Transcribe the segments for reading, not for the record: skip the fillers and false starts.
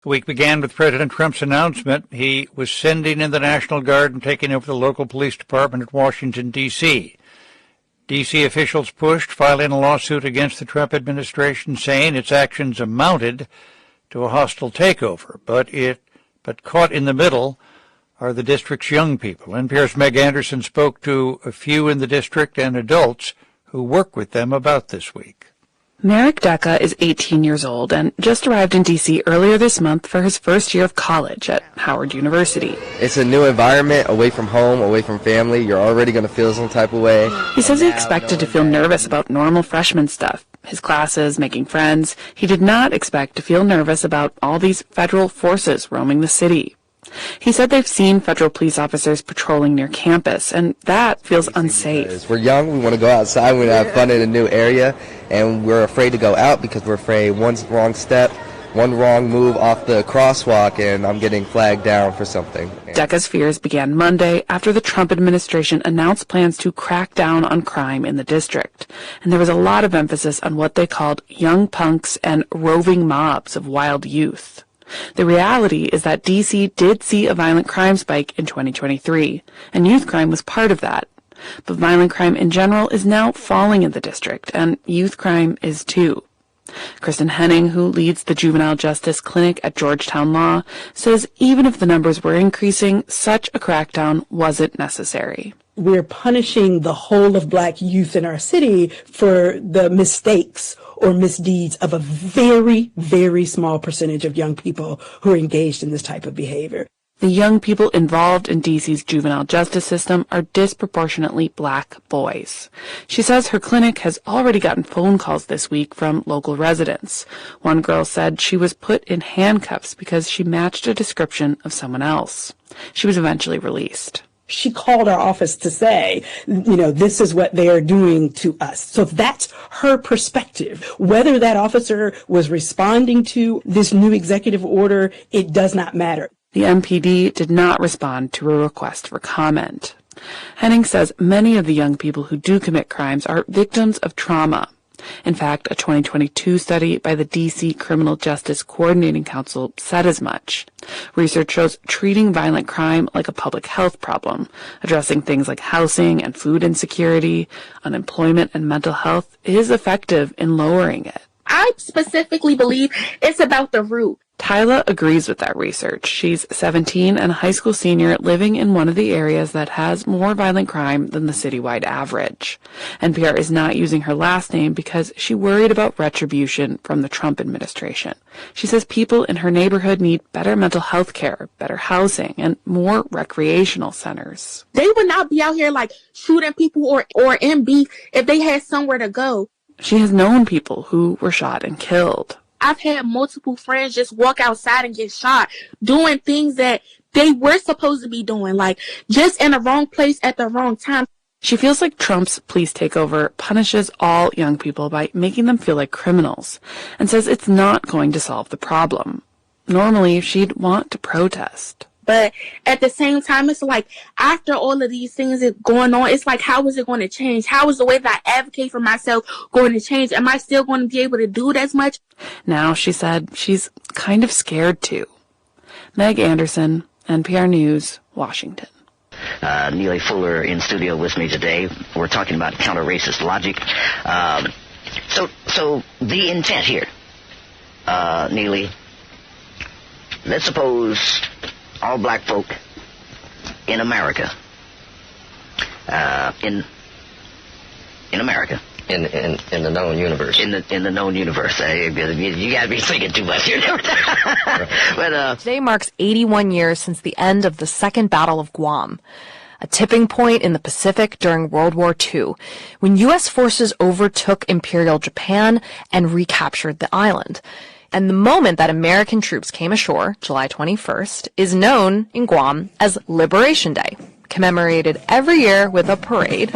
The week began with President Trump's announcement he was sending in the National Guard and taking over the local police department at Washington, D.C. D.C. officials pushed, filing a lawsuit against the Trump administration, saying its actions amounted to a hostile takeover. But caught in the middle are the district's young people. NPR's Meg Anderson spoke to a few in the district and adults who work with them about this week. Merrick Decca is 18 years old and just arrived in D.C. earlier this month for his first year of college at Howard University. It's a new environment, away from home, away from family. You're already going to feel some type of way. He says he expected to feel nervous about normal freshman stuff, his classes, making friends. He did not expect to feel nervous about all these federal forces roaming the city. He said they've seen federal police officers patrolling near campus, and that feels unsafe. We're young, we want to go outside, we want to have fun in a new area, and we're afraid to go out because we're afraid one wrong step, one wrong move off the crosswalk, and I'm getting flagged down for something. Decca's fears began Monday after the Trump administration announced plans to crack down on crime in the district, and there was a lot of emphasis on what they called young punks and roving mobs of wild youth. The reality is that D.C. did see a violent crime spike in 2023, and youth crime was part of that. But violent crime in general is now falling in the district, and youth crime is too. Kristen Henning, who leads the Juvenile Justice Clinic at Georgetown Law, says even if the numbers were increasing, such a crackdown wasn't necessary. We're punishing the whole of black youth in our city for the mistakes or misdeeds of a very, very small percentage of young people who are engaged in this type of behavior. The young people involved in D.C.'s juvenile justice system are disproportionately black boys. She says her clinic has already gotten phone calls this week from local residents. One girl said she was put in handcuffs because she matched a description of someone else. She was eventually released. She called our office to say, this is what they are doing to us. So that's her perspective. Whether that officer was responding to this new executive order, it does not matter. The MPD did not respond to a request for comment. Henning says many of the young people who do commit crimes are victims of trauma. In fact, a 2022 study by the D.C. Criminal Justice Coordinating Council said as much. Research shows treating violent crime like a public health problem, addressing things like housing and food insecurity, unemployment, and mental health is effective in lowering it. I specifically believe it's about the root. Tyla agrees with that research. She's 17 and a high school senior living in one of the areas that has more violent crime than the citywide average. NPR is not using her last name because she worried about retribution from the Trump administration. She says people in her neighborhood need better mental health care, better housing, and more recreational centers. They would not be out here shooting people or in beef if they had somewhere to go. She has known people who were shot and killed. I've had multiple friends just walk outside and get shot doing things that they were supposed to be doing, just in the wrong place at the wrong time. She feels like Trump's police takeover punishes all young people by making them feel like criminals, and says it's not going to solve the problem. Normally, she'd want to protest. But at the same time, it's after all of these things is going on, it's how is it going to change? How is the way that I advocate for myself going to change? Am I still going to be able to do it as much? Now, she said, she's kind of scared to. Meg Anderson, NPR News, Washington. Neely Fuller in studio with me today. We're talking about counter-racist logic. So the intent here, Neely, let's suppose all black folk in America, in America, In the known universe. in the known universe. You gotta be thinking too much here. But Today marks 81 years since the end of the Second Battle of Guam, a tipping point in the Pacific during World War II, when U.S. forces overtook Imperial Japan and recaptured the island. And the moment that American troops came ashore, July 21st, is known in Guam as Liberation Day, commemorated every year with a parade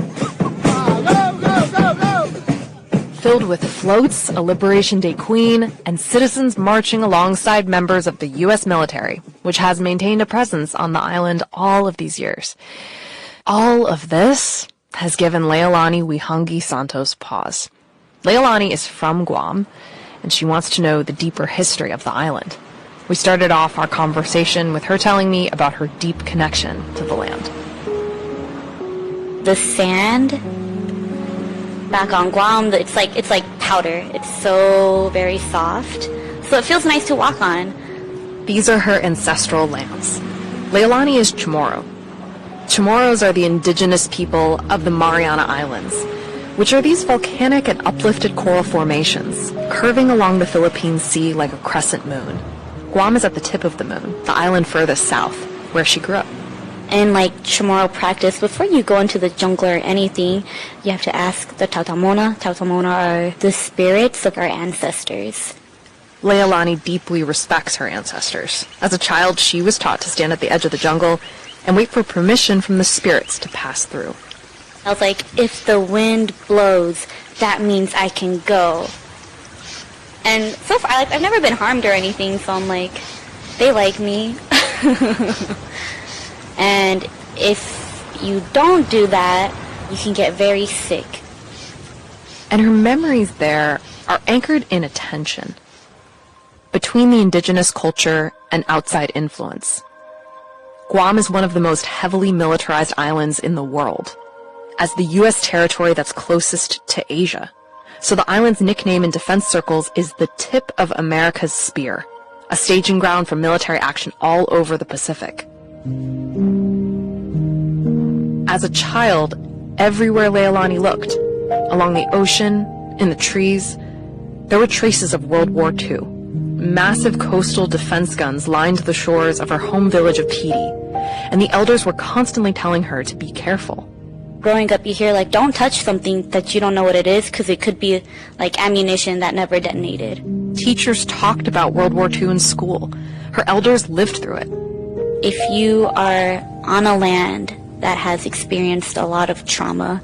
filled with floats, a Liberation Day queen, and citizens marching alongside members of the U.S. military, which has maintained a presence on the island all of these years. All of this has given Leilani Wihangi Santos pause. Leilani is from Guam, and she wants to know the deeper history of the island. We started off our conversation with her telling me about her deep connection to the land. The sand back on Guam, it's like powder. It's so very soft. So it feels nice to walk on. These are her ancestral lands. Leilani is Chamorro. Chamorros are the indigenous people of the Mariana Islands, which are these volcanic and uplifted coral formations, curving along the Philippine Sea like a crescent moon. Guam is at the tip of the moon, the island furthest south, where she grew up. And like Chamorro practice, before you go into the jungle or anything, you have to ask the Tautamona. Tautamona are the spirits of our ancestors. Leilani deeply respects her ancestors. As a child, she was taught to stand at the edge of the jungle and wait for permission from the spirits to pass through. I was like, if the wind blows, that means I can go. And so far, I've never been harmed or anything, so I'm like, they like me. And if you don't do that, you can get very sick. And her memories there are anchored in attention between the indigenous culture and outside influence. Guam is one of the most heavily militarized islands in the world, as the U.S. territory that's closest to Asia. So the island's nickname in defense circles is the tip of America's spear, a staging ground for military action all over the Pacific. As a child, everywhere Leilani looked, along the ocean, in the trees, there were traces of World War II. Massive coastal defense guns lined the shores of her home village of Pidi, and the elders were constantly telling her to be careful. Growing up, you hear, like, don't touch something that you don't know what it is, because it could be, like, ammunition that never detonated. Teachers talked about World War II in school. Her elders lived through it. If you are on a land that has experienced a lot of trauma,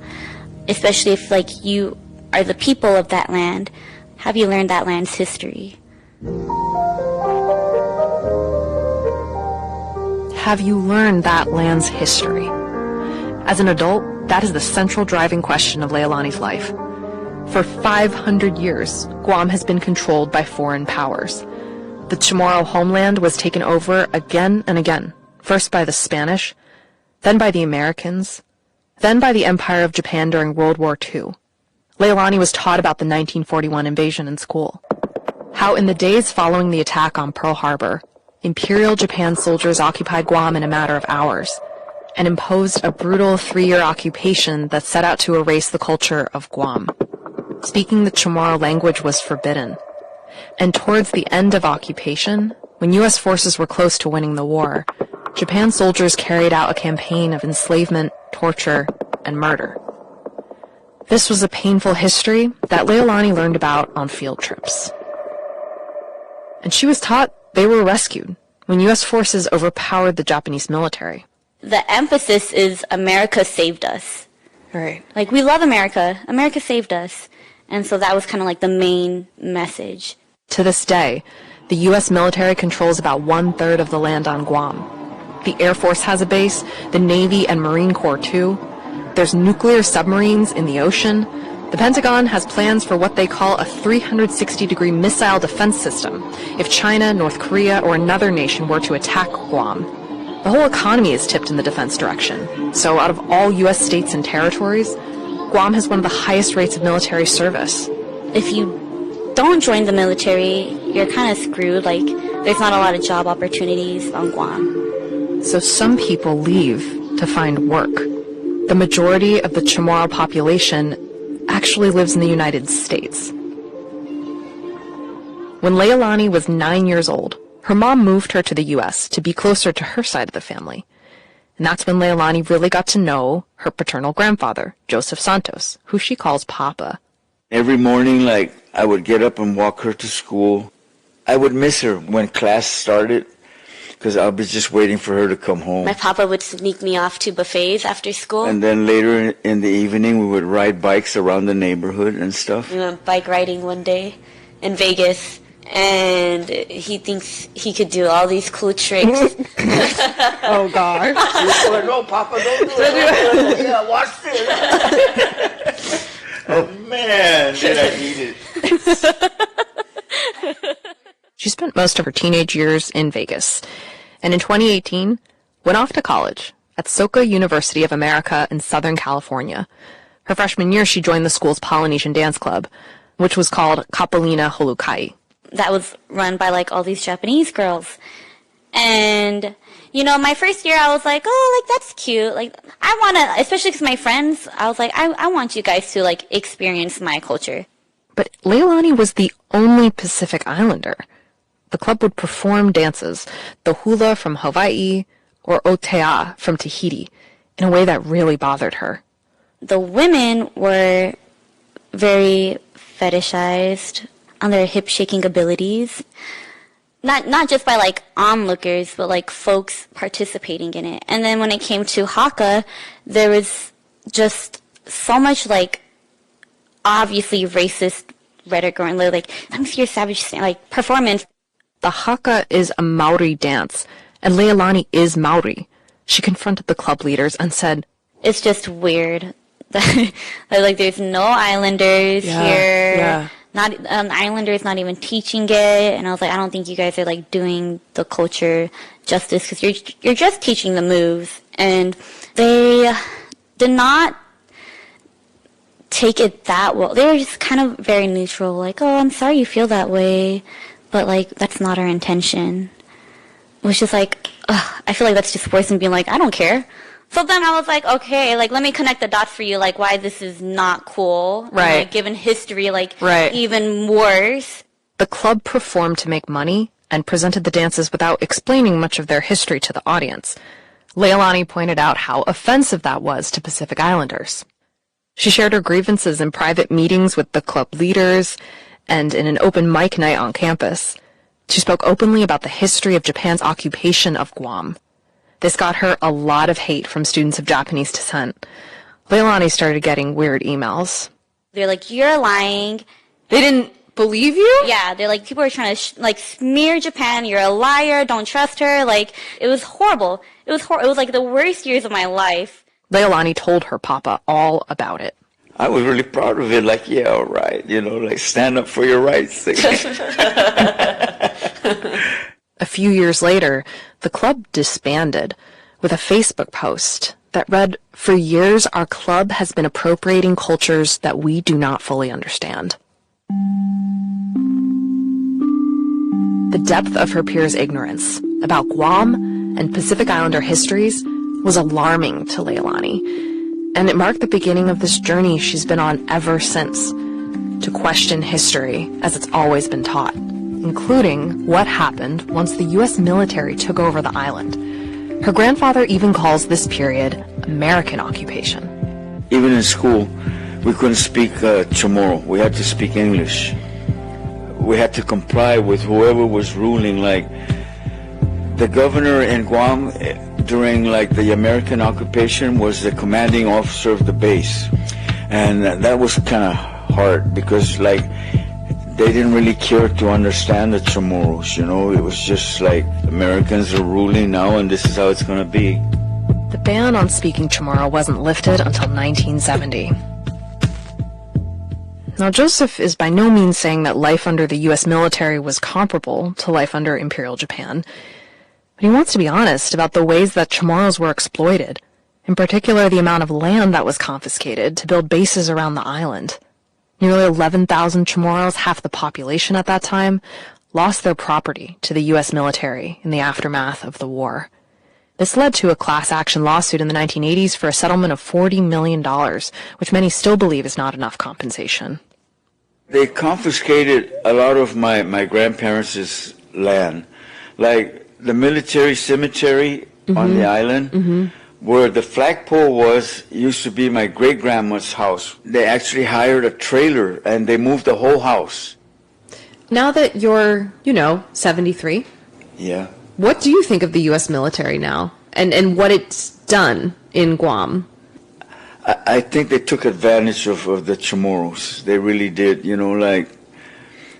especially if, like, you are the people of that land, have you learned that land's history? Have you learned that land's history? As an adult, that is the central driving question of Leilani's life. For 500 years, Guam has been controlled by foreign powers. The Chamorro homeland was taken over again and again, first by the Spanish, then by the Americans, then by the Empire of Japan during World War II. Leilani was taught about the 1941 invasion in school. How in the days following the attack on Pearl Harbor, Imperial Japan soldiers occupied Guam in a matter of hours and imposed a brutal 3-year occupation that set out to erase the culture of Guam. Speaking the Chamorro language was forbidden. And towards the end of occupation, when U.S. forces were close to winning the war, Japan soldiers carried out a campaign of enslavement, torture, and murder. This was a painful history that Leilani learned about on field trips. And she was taught they were rescued when U.S. forces overpowered the Japanese military. The emphasis is America saved us. Right. Like, we love America. America saved us. And so that was kind of like the main message. To this day, the U.S. military controls about 1/3 of the land on Guam. The Air Force has a base, the Navy and Marine Corps too. There's nuclear submarines in the ocean. The Pentagon has plans for what they call a 360-degree missile defense system if China, North Korea, or another nation were to attack Guam. The whole economy is tipped in the defense direction. So out of all U.S. states and territories, Guam has one of the highest rates of military service. If you don't join the military, you're kind of screwed. Like, there's not a lot of job opportunities on Guam. So some people leave to find work. The majority of the Chamorro population actually lives in the United States. When Leilani was 9 years old, her mom moved her to the U.S. to be closer to her side of the family. And that's when Leilani really got to know her paternal grandfather, Joseph Santos, who she calls Papa. Every morning, like, I would get up and walk her to school. I would miss her when class started because I was just waiting for her to come home. My papa would sneak me off to buffets after school. And then later in the evening, we would ride bikes around the neighborhood and stuff. We went bike riding one day in Vegas, and he thinks he could do all these cool tricks. Oh, God. No, Papa, don't do it. Yeah, watch this. Oh, man, did I eat it. She spent most of her teenage years in Vegas, and in 2018 went off to college at Soka University of America in Southern California. Her freshman year, she joined the school's Polynesian dance club, which was called Kapalina Holukai. That was run by like all these Japanese girls. And, you know, my first year I was like, oh, like that's cute. Like I want to, especially because my friends, I was like, I want you guys to like experience my culture. But Leilani was the only Pacific Islander. The club would perform dances, the hula from Hawaii or otea from Tahiti, in a way that really bothered her. The women were very fetishized on their hip-shaking abilities. Not just by, like, onlookers, but, like, folks participating in it. And then when it came to haka, there was just so much, like, obviously racist rhetoric going, like, let me see your savage, like, performance. The haka is a Maori dance, and Leilani is Maori. She confronted the club leaders and said, it's just weird that, like, there's no islanders here. Yeah. Not islanders not even teaching it, and I was like, I don't think you guys are like doing the culture justice because you're just teaching the moves, and they did not take it that well. They were just kind of very neutral, like, oh, I'm sorry you feel that way, but like that's not our intention. It was just like, I feel like that's just worse than being like, I don't care. So then I was like, okay, like, let me connect the dots for you, like, why this is not cool. Right. And, like, given history, like, right. Even worse. The club performed to make money and presented the dances without explaining much of their history to the audience. Leilani pointed out how offensive that was to Pacific Islanders. She shared her grievances in private meetings with the club leaders and in an open mic night on campus. She spoke openly about the history of Japan's occupation of Guam. This got her a lot of hate from students of Japanese descent. Leilani started getting weird emails. They're like, you're lying. They didn't believe you? Yeah, they're like, people are trying to, like, smear Japan. You're a liar. Don't trust her. Like, it was horrible. It was like the worst years of my life. Leilani told her papa all about it. I was really proud of it. Like, yeah, all right. You know, like, stand up for your rights. A few years later, the club disbanded with a Facebook post that read, "For years, our club has been appropriating cultures that we do not fully understand." The depth of her peers' ignorance about Guam and Pacific Islander histories was alarming to Leilani, and it marked the beginning of this journey she's been on ever since, to question history as it's always been taught, including what happened once the U.S. military took over the island. Her grandfather even calls this period American occupation. Even in school, we couldn't speak Chamorro. We had to speak English. We had to comply with whoever was ruling. Like, the governor in Guam during, like, the American occupation was the commanding officer of the base. And that was kind of hard because, like, they didn't really care to understand the Chamorros, you know. It was just like, Americans are ruling now and this is how it's going to be. The ban on speaking Chamorro wasn't lifted until 1970. Now, Joseph is by no means saying that life under the U.S. military was comparable to life under Imperial Japan, but he wants to be honest about the ways that Chamorros were exploited, in particular the amount of land that was confiscated to build bases around the island. Nearly 11,000 Chamorros, half the population at that time, lost their property to the U.S. military in the aftermath of the war. This led to a class action lawsuit in the 1980s for a settlement of $40 million, which many still believe is not enough compensation. They confiscated a lot of my grandparents' land, like the military cemetery on the island. Where the flagpole was used to be my great-grandma's house. They actually hired a trailer and they moved the whole house. Now that you're, 73, yeah, what do you think of the U.S. military now and what it's done in Guam? I think they took advantage of the Chamorros. They really did,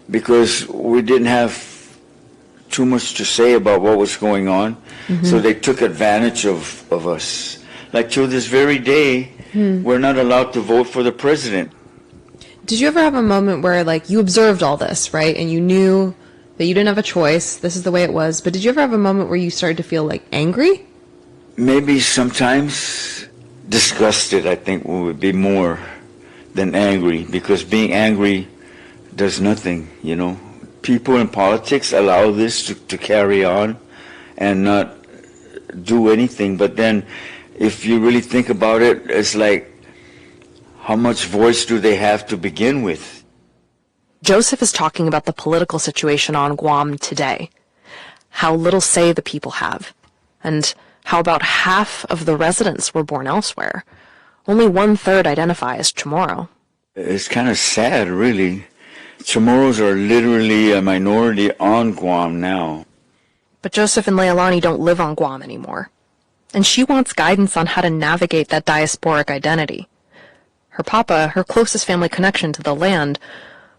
because we didn't have too much to say about what was going on. So they took advantage of us. Like, to this very day, we're not allowed to vote for the president. Did you ever have a moment where, like, you observed all this, right? And you knew that you didn't have a choice, this is the way it was, but did you ever have a moment where you started to feel like angry? Maybe sometimes disgusted, I think, would be more than angry, because being angry does nothing, you know. People in politics allow this to carry on and not do anything, but then if you really think about it, it's like, how much voice do they have to begin with? Joseph is talking about the political situation on Guam today, how little say the people have, and how about half of the residents were born elsewhere. Only 1/3 identify as Chamorro. It's kind of sad, really. Chamorros are literally a minority on Guam now. But Joseph and Leilani don't live on Guam anymore, and she wants guidance on how to navigate that diasporic identity. Her papa, her closest family connection to the land,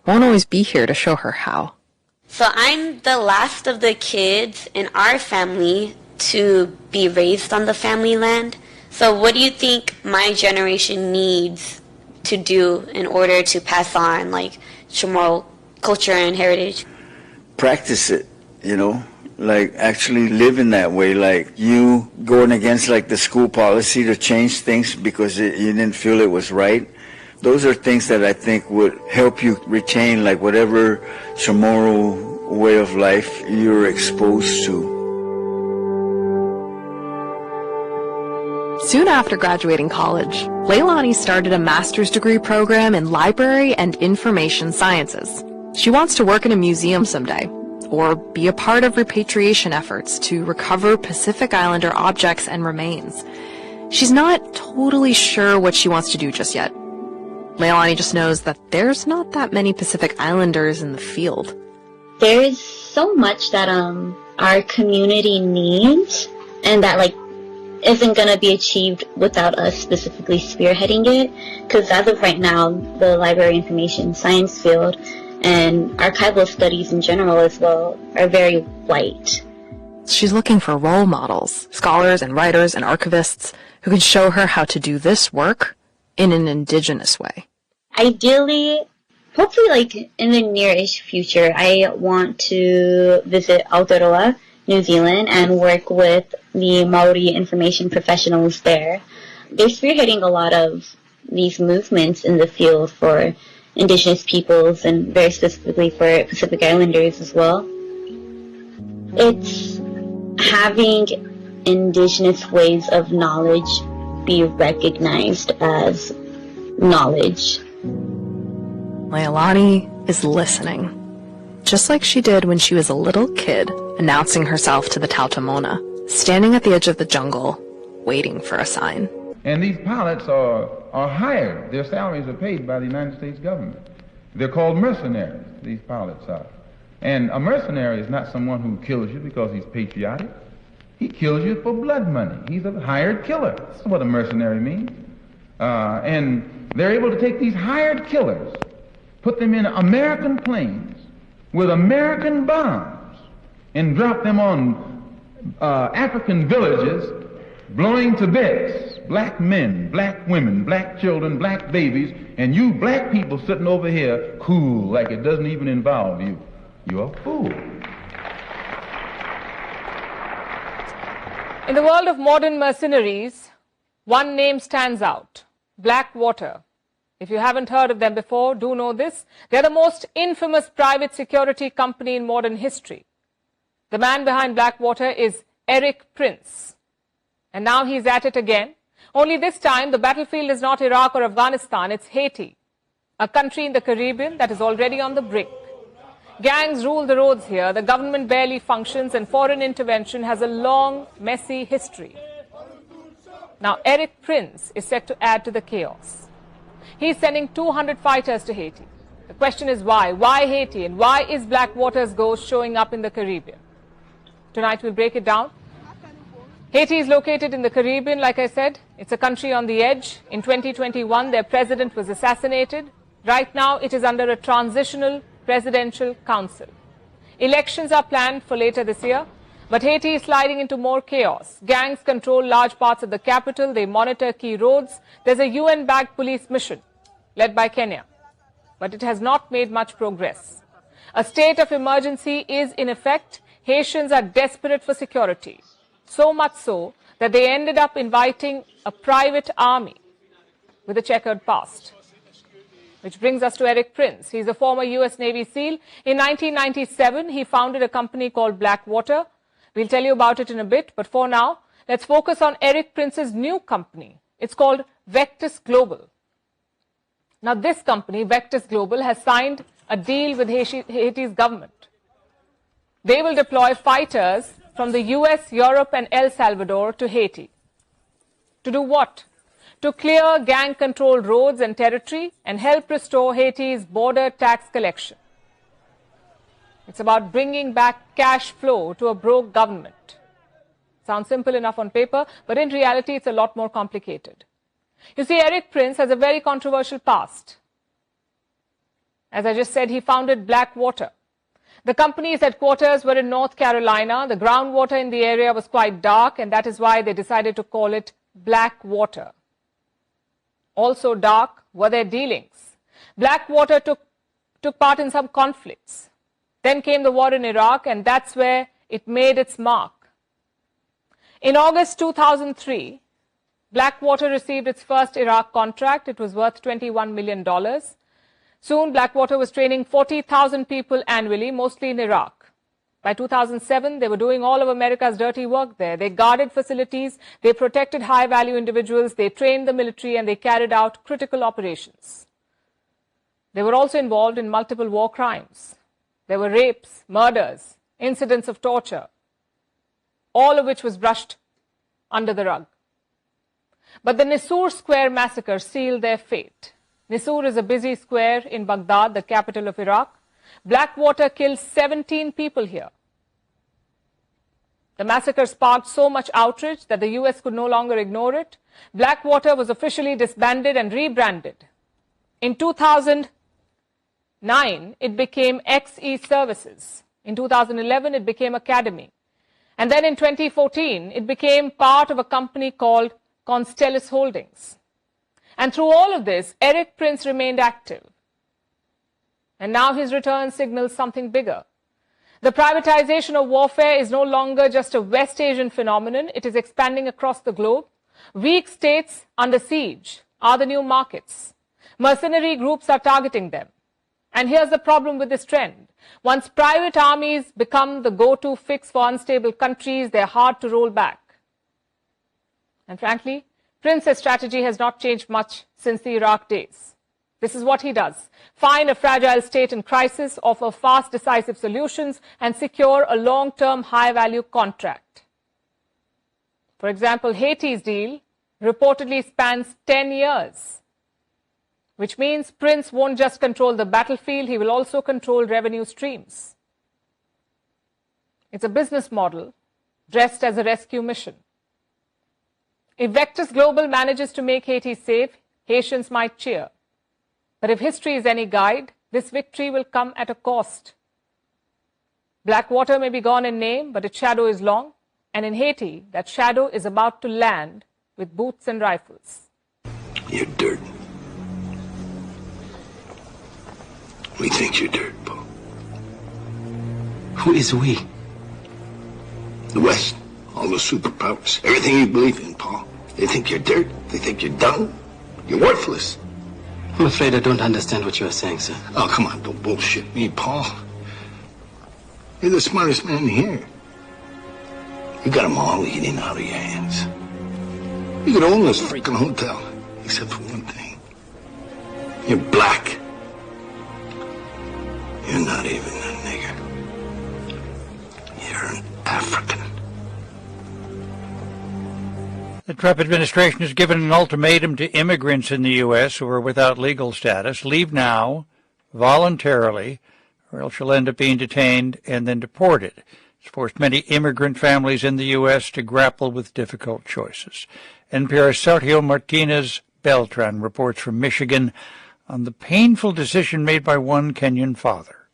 won't always be here to show her how. So I'm the last of the kids in our family to be raised on the family land. So what do you think my generation needs to do in order to pass on, like, Chamorro culture and heritage? Practice it, you know, like actually live in that way, like you going against like the school policy to change things because you didn't feel it was right. Those are things that I think would help you retain like whatever Chamorro way of life you're exposed to. Soon after graduating college, Leilani started a master's degree program in library and information sciences. She wants to work in a museum someday, or be a part of repatriation efforts to recover Pacific Islander objects and remains. She's not totally sure what she wants to do just yet. Leilani just knows that there's not that many Pacific Islanders in the field. There's so much that our community needs, and that like isn't going to be achieved without us specifically spearheading it, because as of right now, the library information science field and archival studies in general as well are very white. She's looking for role models, scholars and writers and archivists who can show her how to do this work in an indigenous way. Ideally, hopefully like in the near-ish future, I want to visit Aotearoa, New Zealand, and work with the Maori information professionals there. They're spearheading a lot of these movements in the field for indigenous peoples and very specifically for Pacific Islanders as well. It's having indigenous ways of knowledge be recognized as knowledge. Leilani is listening, just like she did when she was a little kid, announcing herself to the Tautamona, standing at the edge of the jungle, waiting for a sign. And these pilots are hired. Their salaries are paid by the United States government. They're called mercenaries, these pilots are. And a mercenary is not someone who kills you because he's patriotic. He kills you for blood money. He's a hired killer. That's what a mercenary means. And they're able to take these hired killers, put them in American planes with American bombs, and drop them on African villages, blowing to bits, black men, black women, black children, black babies, and you black people sitting over here cool, like it doesn't even involve you. You're a fool. In the world of modern mercenaries, one name stands out: Blackwater. If you haven't heard of them before, do know this. They're the most infamous private security company in modern history. The man behind Blackwater is Eric Prince. And now he's at it again. Only this time, the battlefield is not Iraq or Afghanistan, it's Haiti, a country in the Caribbean that is already on the brink. Gangs rule the roads here, the government barely functions, and foreign intervention has a long, messy history. Now, Eric Prince is set to add to the chaos. He's sending 200 fighters to Haiti. The question is why? Why Haiti? And why is Blackwater's ghost showing up in the Caribbean? Tonight we'll break it down. Haiti is located in the Caribbean, like I said. It's a country on the edge. In 2021, their president was assassinated. Right now, it is under a transitional presidential council. Elections are planned for later this year, but Haiti is sliding into more chaos. Gangs control large parts of the capital. They monitor key roads. There's a UN-backed police mission led by Kenya, but it has not made much progress. A state of emergency is in effect. Haitians are desperate for security. So much so that they ended up inviting a private army with a checkered past. Which brings us to Eric Prince. He's a former U.S. Navy SEAL. In 1997, he founded a company called Blackwater. We'll tell you about it in a bit, but for now, let's focus on Eric Prince's new company. It's called Vectus Global. Now, this company, Vectus Global, has signed a deal with Haiti's government. They will deploy fighters from the U.S., Europe, and El Salvador to Haiti. To do what? To clear gang-controlled roads and territory and help restore Haiti's border tax collection. It's about bringing back cash flow to a broke government. Sounds simple enough on paper, but in reality, it's a lot more complicated. You see, Eric Prince has a very controversial past. As I just said, he founded Blackwater. The company's headquarters were in North Carolina. The groundwater in the area was quite dark, and that is why they decided to call it Blackwater. Also dark were their dealings. Blackwater took part in some conflicts. Then came the war in Iraq, and that's where it made its mark. In August 2003, Blackwater received its first Iraq contract. It was worth $21 million. Soon, Blackwater was training 40,000 people annually, mostly in Iraq. By 2007, they were doing all of America's dirty work there. They guarded facilities, they protected high-value individuals, they trained the military, and they carried out critical operations. They were also involved in multiple war crimes. There were rapes, murders, incidents of torture, all of which was brushed under the rug. But the Nisour Square massacre sealed their fate. Nisour is a busy square in Baghdad, the capital of Iraq. Blackwater killed 17 people here. The massacre sparked so much outrage that the U.S. could no longer ignore it. Blackwater was officially disbanded and rebranded. In 2009, it became XE Services. In 2011, it became Academy. And then in 2014, it became part of a company called Constellus Holdings. And through all of this, Eric Prince remained active. And now his return signals something bigger. The privatization of warfare is no longer just a West Asian phenomenon. It is expanding across the globe. Weak states under siege are the new markets. Mercenary groups are targeting them. And here's the problem with this trend. Once private armies become the go-to fix for unstable countries, they're hard to roll back. And frankly, Prince's strategy has not changed much since the Iraq days. This is what he does. Find a fragile state in crisis, offer fast, decisive solutions, and secure a long-term, high-value contract. For example, Haiti's deal reportedly spans 10 years, which means Prince won't just control the battlefield, he will also control revenue streams. It's a business model dressed as a rescue mission. If Vectus Global manages to make Haiti safe, Haitians might cheer. But if history is any guide, this victory will come at a cost. Blackwater may be gone in name, but its shadow is long. And in Haiti, that shadow is about to land with boots and rifles. You're dirt. We think you're dirt, Paul. Who is we? The West, all the superpowers, everything you believe in, Paul. They think you're dirt. They think you're dung. You're worthless. I'm afraid I don't understand what you are saying, sir. Oh, come on, don't bullshit me, Paul. You're the smartest man here. You got them all eating out of your hands. You could own this freaking hotel, except for one thing. You're black. You're not even a nigger. You're an African. The Trump administration has given an ultimatum to immigrants in the U.S. who are without legal status. Leave now, voluntarily, or else you'll end up being detained and then deported. It's forced many immigrant families in the U.S. to grapple with difficult choices. NPR's Sergio Martinez Beltran reports from Michigan on the painful decision made by one Kenyan father.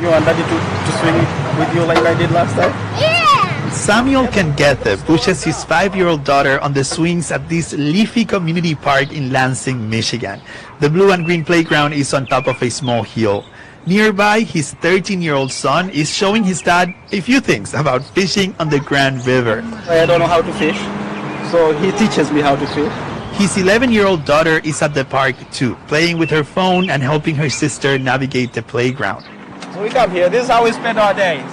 You want Daddy to swing with you like I did last time? Yeah! Samuel Kangete pushes his 5-year-old daughter on the swings at this leafy community park in Lansing, Michigan. The blue and green playground is on top of a small hill. Nearby, his 13-year-old son is showing his dad a few things about fishing on the Grand River. I don't know how to fish, so he teaches me how to fish. His 11-year-old daughter is at the park too, playing with her phone and helping her sister navigate the playground. So we come here, this is how we spend our days.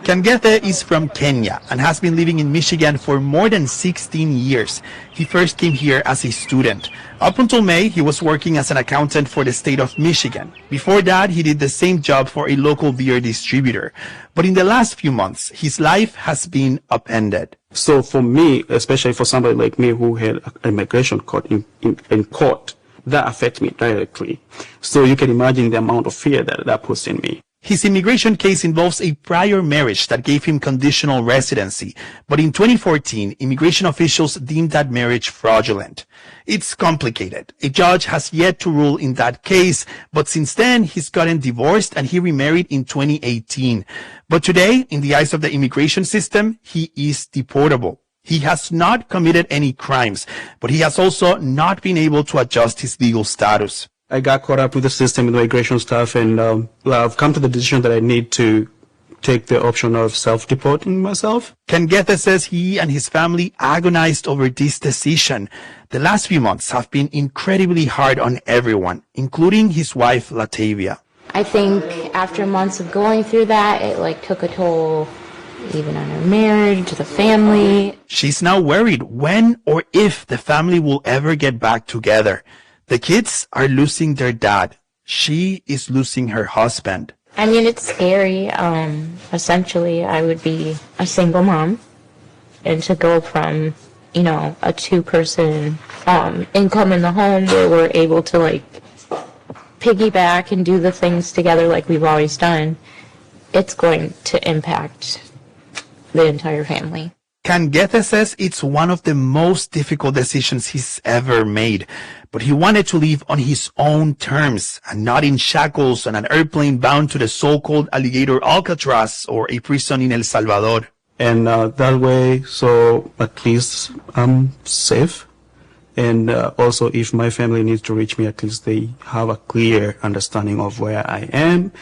Kangethe is from Kenya and has been living in Michigan for more than 16 years. He first came here as a student. Up until May, he was working as an accountant for the state of Michigan. Before that, he did the same job for a local beer distributor. But in the last few months, his life has been upended. So for me, especially for somebody like me who had an immigration court in court, that affects me directly. So you can imagine the amount of fear that puts in me. His immigration case involves a prior marriage that gave him conditional residency, but in 2014, immigration officials deemed that marriage fraudulent. It's complicated. A judge has yet to rule in that case, but since then, he's gotten divorced and he remarried in 2018. But today, in the eyes of the immigration system, he is deportable. He has not committed any crimes, but he has also not been able to adjust his legal status. I got caught up with the system, with immigration stuff, and I've come to the decision that I need to take the option of self-deporting myself. Kangethe says he and his family agonized over this decision. The last few months have been incredibly hard on everyone, including his wife, Latavia. I think after months of going through that, it took a toll even on her marriage, the family. She's now worried when or if the family will ever get back together. The kids are losing their dad. She is losing her husband. I mean, it's scary. Essentially, I would be a single mom, and to go from, a two-person income in the home where we're able to piggyback and do the things together like we've always done, it's going to impact the entire family. Kangethe says it's one of the most difficult decisions he's ever made, but he wanted to live on his own terms and not in shackles on an airplane bound to the so-called alligator Alcatraz or a prison in El Salvador. And that way, so at least I'm safe. And also, if my family needs to reach me, at least they have a clear understanding of where I am,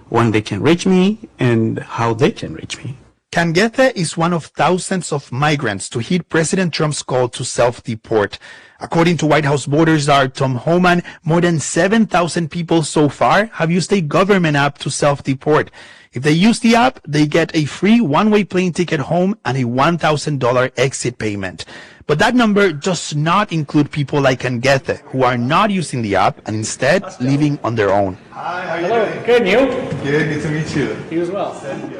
when they can reach me, and how they can reach me. Kangethe is one of thousands of migrants to heed President Trump's call to self-deport. According to White House border czar Tom Homan, more than 7,000 people so far have used a government app to self-deport. If they use the app, they get a free one-way plane ticket home and a $1,000 exit payment. But that number does not include people like Kangethe, who are not using the app and instead living on their own. Hi, how are you doing? Good, and you? Good, good to meet you. You as well.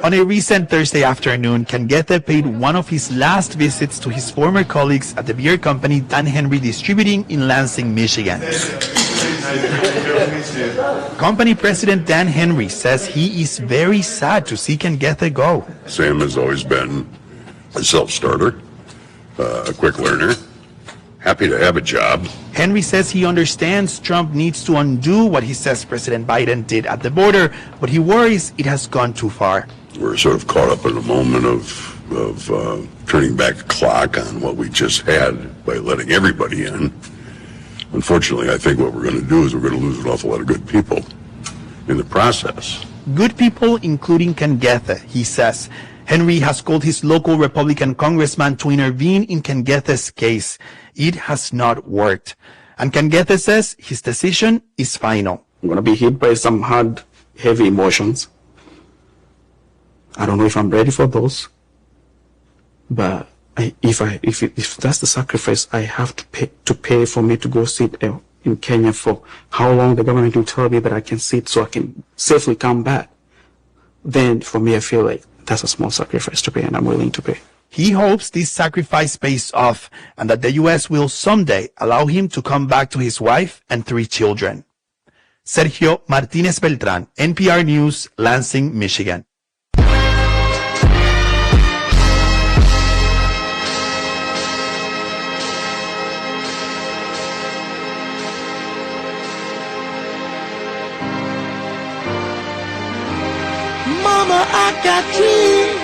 On a recent Thursday afternoon, Kangethe paid one of his last visits to his former colleagues at the beer company Dan Henry Distributing in Lansing, Michigan. Company president Dan Henry says he is very sad to see Kangethe go. Sam has always been a self-starter, a quick learner, happy to have a job. Henry says he understands Trump needs to undo what he says President Biden did at the border, but he worries it has gone too far. We're sort of caught up in a moment of turning back the clock on what we just had by letting everybody in. Unfortunately, I think what we're going to do is we're going to lose an awful lot of good people in the process. Good people, including Kangethe, he says. Henry has called his local Republican congressman to intervene in Kangethe's case. It has not worked. And Kangethe says his decision is final. I'm going to be hit by some hard, heavy emotions. I don't know if I'm ready for those. But if that's the sacrifice I have to pay for me to go sit in Kenya for how long the government will tell me that I can sit so I can safely come back, then for me I feel like that's a small sacrifice to pay, and I'm willing to pay. He hopes this sacrifice pays off and that the U.S. will someday allow him to come back to his wife and 3 children. Sergio Martinez Beltran, NPR News, Lansing, Michigan. Mama, I got dreams.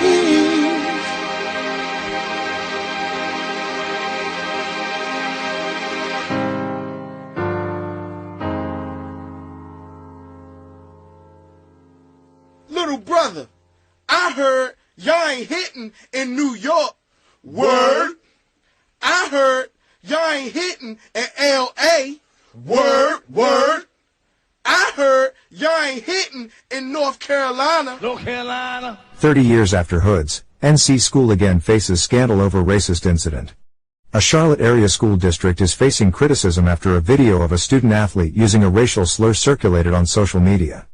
hitting in New York. Word. I heard y'all ain't hitting in L.A. Word, word. I heard y'all ain't hitting in North Carolina. North Carolina. 30 years after Hood's, NC school again faces scandal over racist incident. A Charlotte area school district is facing criticism after a video of a student athlete using a racial slur circulated on social media.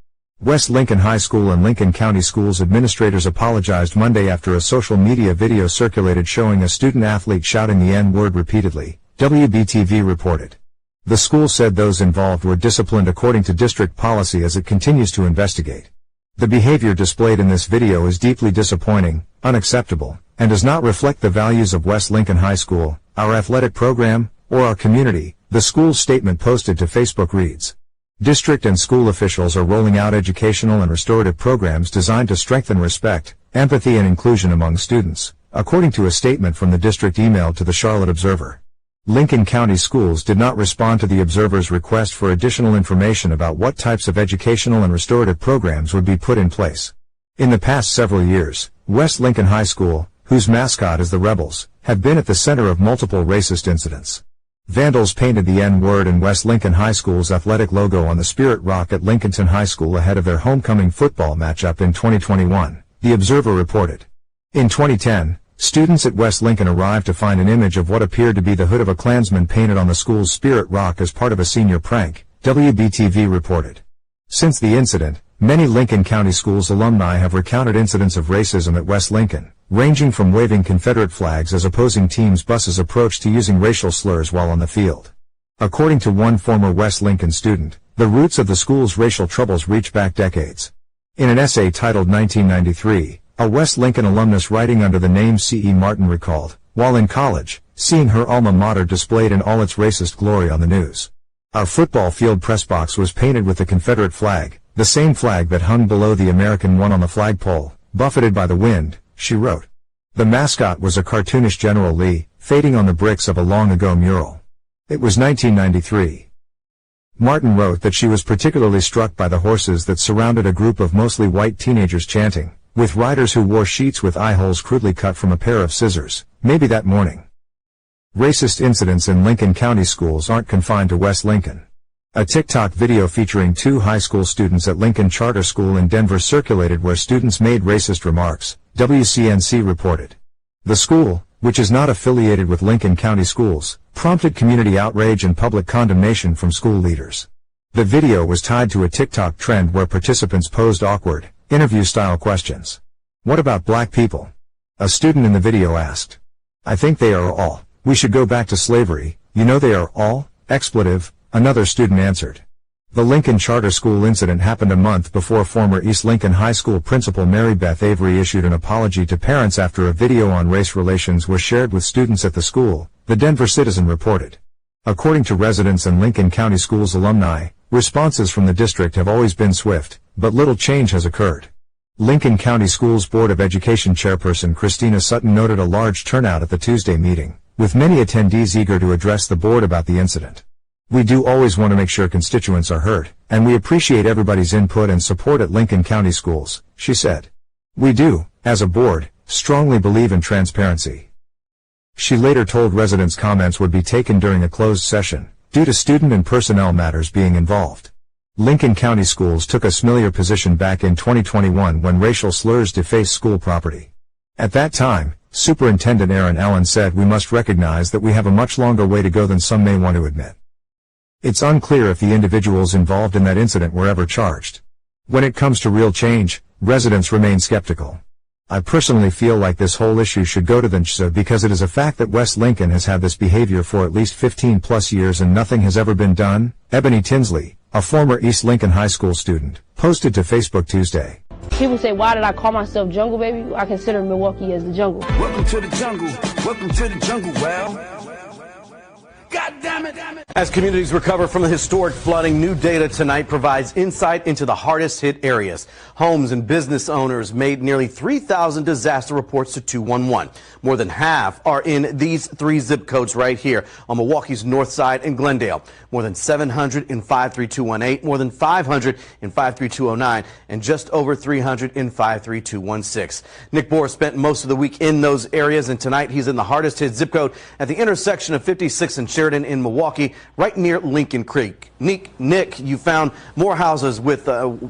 West Lincoln High School and Lincoln County Schools administrators apologized Monday after a social media video circulated showing a student athlete shouting the N-word repeatedly, WBTV reported. The school said those involved were disciplined according to district policy as it continues to investigate. The behavior displayed in this video is deeply disappointing, unacceptable, and does not reflect the values of West Lincoln High School, our athletic program, or our community, the school's statement posted to Facebook reads. District and school officials are rolling out educational and restorative programs designed to strengthen respect, empathy and inclusion among students, according to a statement from the district emailed to the Charlotte Observer. Lincoln County Schools did not respond to the Observer's request for additional information about what types of educational and restorative programs would be put in place. In the past several years, West Lincoln High School, whose mascot is the Rebels, have been at the center of multiple racist incidents. Vandals painted the N-word in West Lincoln High School's athletic logo on the Spirit Rock at Lincolnton High School ahead of their homecoming football matchup in 2021, the Observer reported. In 2010, students at West Lincoln arrived to find an image of what appeared to be the hood of a Klansman painted on the school's Spirit Rock as part of a senior prank, WBTV reported. Since the incident, many Lincoln County Schools alumni have recounted incidents of racism at West Lincoln, ranging from waving Confederate flags as opposing teams' buses approached to using racial slurs while on the field. According to one former West Lincoln student, the roots of the school's racial troubles reach back decades. In an essay titled 1993, a West Lincoln alumnus writing under the name C.E. Martin recalled, while in college, seeing her alma mater displayed in all its racist glory on the news. Our football field press box was painted with the Confederate flag, the same flag that hung below the American one on the flagpole, buffeted by the wind, she wrote. The mascot was a cartoonish General Lee, fading on the bricks of a long-ago mural. It was 1993. Martin wrote that she was particularly struck by the horses that surrounded a group of mostly white teenagers chanting, with riders who wore sheets with eye holes crudely cut from a pair of scissors, maybe that morning. Racist incidents in Lincoln County schools aren't confined to West Lincoln. A TikTok video featuring two high school students at Lincoln Charter School in Denver circulated where students made racist remarks, WCNC reported. The school, which is not affiliated with Lincoln County Schools, prompted community outrage and public condemnation from school leaders. The video was tied to a TikTok trend where participants posed awkward, interview-style questions. What about black people? A student in the video asked. I think they are all. We should go back to slavery, you know they are all, expletive, another student answered. The Lincoln Charter School incident happened a month before former East Lincoln High School principal Mary Beth Avery issued an apology to parents after a video on race relations was shared with students at the school, the Denver Citizen reported. According to residents and Lincoln County Schools alumni, responses from the district have always been swift, but little change has occurred. Lincoln County Schools Board of Education chairperson Christina Sutton noted a large turnout at the Tuesday meeting, with many attendees eager to address the board about the incident. We do always want to make sure constituents are heard, and we appreciate everybody's input and support at Lincoln County Schools, she said. We do, as a board, strongly believe in transparency. She later told residents comments would be taken during a closed session, due to student and personnel matters being involved. Lincoln County Schools took a similar position back in 2021 when racial slurs defaced school property. At that time, Superintendent Aaron Allen said we must recognize that we have a much longer way to go than some may want to admit. It's unclear if the individuals involved in that incident were ever charged. When it comes to real change, residents remain skeptical. I personally feel like this whole issue should go to the NCHSA because it is a fact that West Lincoln has had this behavior for at least 15 plus years and nothing has ever been done, Ebony Tinsley, a former East Lincoln High School student, posted to Facebook Tuesday. People say, why did I call myself Jungle Baby? I consider Milwaukee as the jungle. Welcome to the jungle. Welcome to the jungle, well. God damn it! As communities recover from the historic flooding, new data tonight provides insight into the hardest hit areas. Homes and business owners made nearly 3,000 disaster reports to 211. More than half are in these 3 zip codes right here on Milwaukee's north side in Glendale. More than 700 in 53218, more than 500 in 53209, and just over 300 in 53216. Nick Bohr spent most of the week in those areas, and tonight he's in the hardest hit zip code at the intersection of 56 and Sheridan in Milwaukee, right near Lincoln Creek. Nick, you found more houses with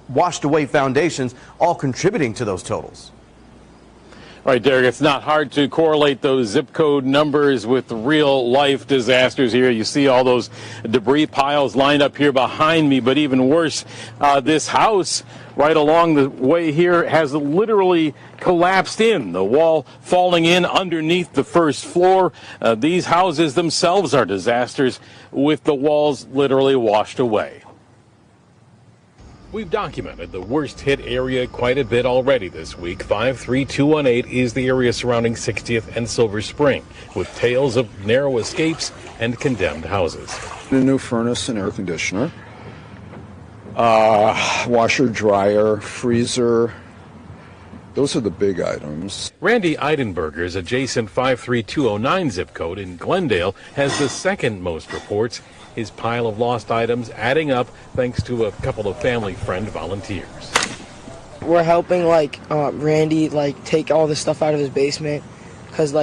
washed away foundations, all contributing to those totals. Right, Derek, it's not hard to correlate those zip code numbers with real life disasters here. You see all those debris piles lined up here behind me, but even worse, this house right along the way here has literally collapsed in, the wall falling in underneath the first floor. These houses themselves are disasters with the walls literally washed away. We've documented the worst hit area quite a bit already this week. 53218 is the area surrounding 60th and Silver Spring, with tales of narrow escapes and condemned houses. A new furnace and air conditioner, washer, dryer, freezer. Those are the big items. Randy Eidenberger's adjacent 53209 zip code in Glendale has the second most reports, his pile of lost items adding up thanks to a couple of family friend volunteers. We're helping Randy take all the stuff out of his basement because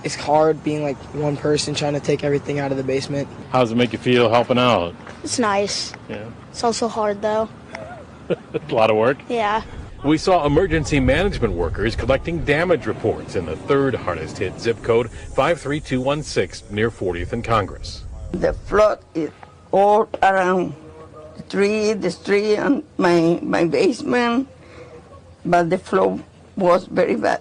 it's hard being one person trying to take everything out of the basement. How does it make you feel helping out? It's nice. Yeah. It's also hard though. A lot of work? Yeah. We saw emergency management workers collecting damage reports in the third hardest hit zip code, 53216, near 40th and Congress. The flood is all around the street and my basement, but the flood was very bad,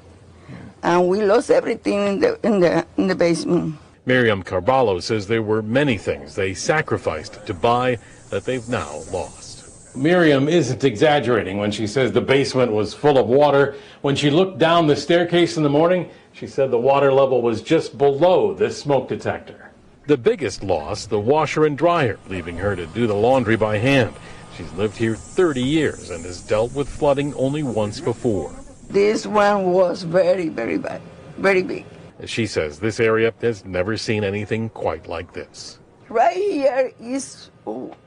and we lost everything in the basement. Miriam Carballo says there were many things they sacrificed to buy that they've now lost. Miriam isn't exaggerating when she says the basement was full of water. When she looked down the staircase in the morning, she said the water level was just below this smoke detector. The biggest loss, the washer and dryer, leaving her to do the laundry by hand. She's lived here 30 years and has dealt with flooding only once before. This one was very, very bad, very big. She says this area has never seen anything quite like this. Right here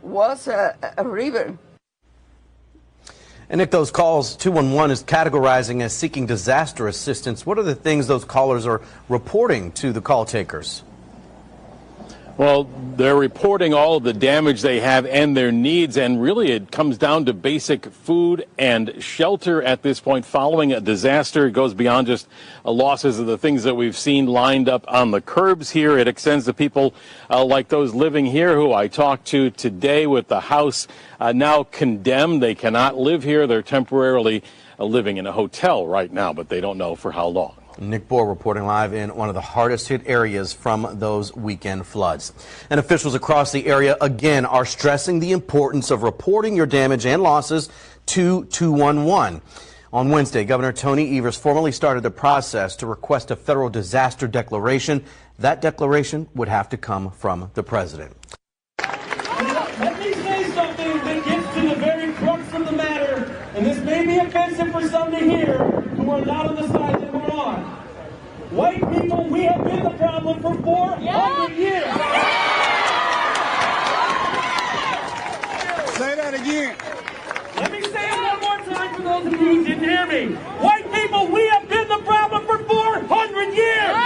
was a river. And Nick, those calls 211 is categorizing as seeking disaster assistance. What are the things those callers are reporting to the call takers? Well, they're reporting all of the damage they have and their needs, and really it comes down to basic food and shelter at this point following a disaster. It goes beyond just losses of the things that we've seen lined up on the curbs here. It extends to people like those living here who I talked to today with the house now condemned. They cannot live here. They're temporarily living in a hotel right now, but they don't know for how long. Nick Bohr reporting live in one of the hardest hit areas from those weekend floods. And officials across the area again are stressing the importance of reporting your damage and losses to 211. On Wednesday, Governor Tony Evers formally started the process to request a federal disaster declaration. That declaration would have to come from the president. Let me say something that gets to the very crux of the matter, and this may be offensive for some to hear who are not on the side that we're on. White people, we have been the problem for 400 years. Say that again. Let me say it one more time for those of you who didn't hear me. White people, we have been the problem for 400 years.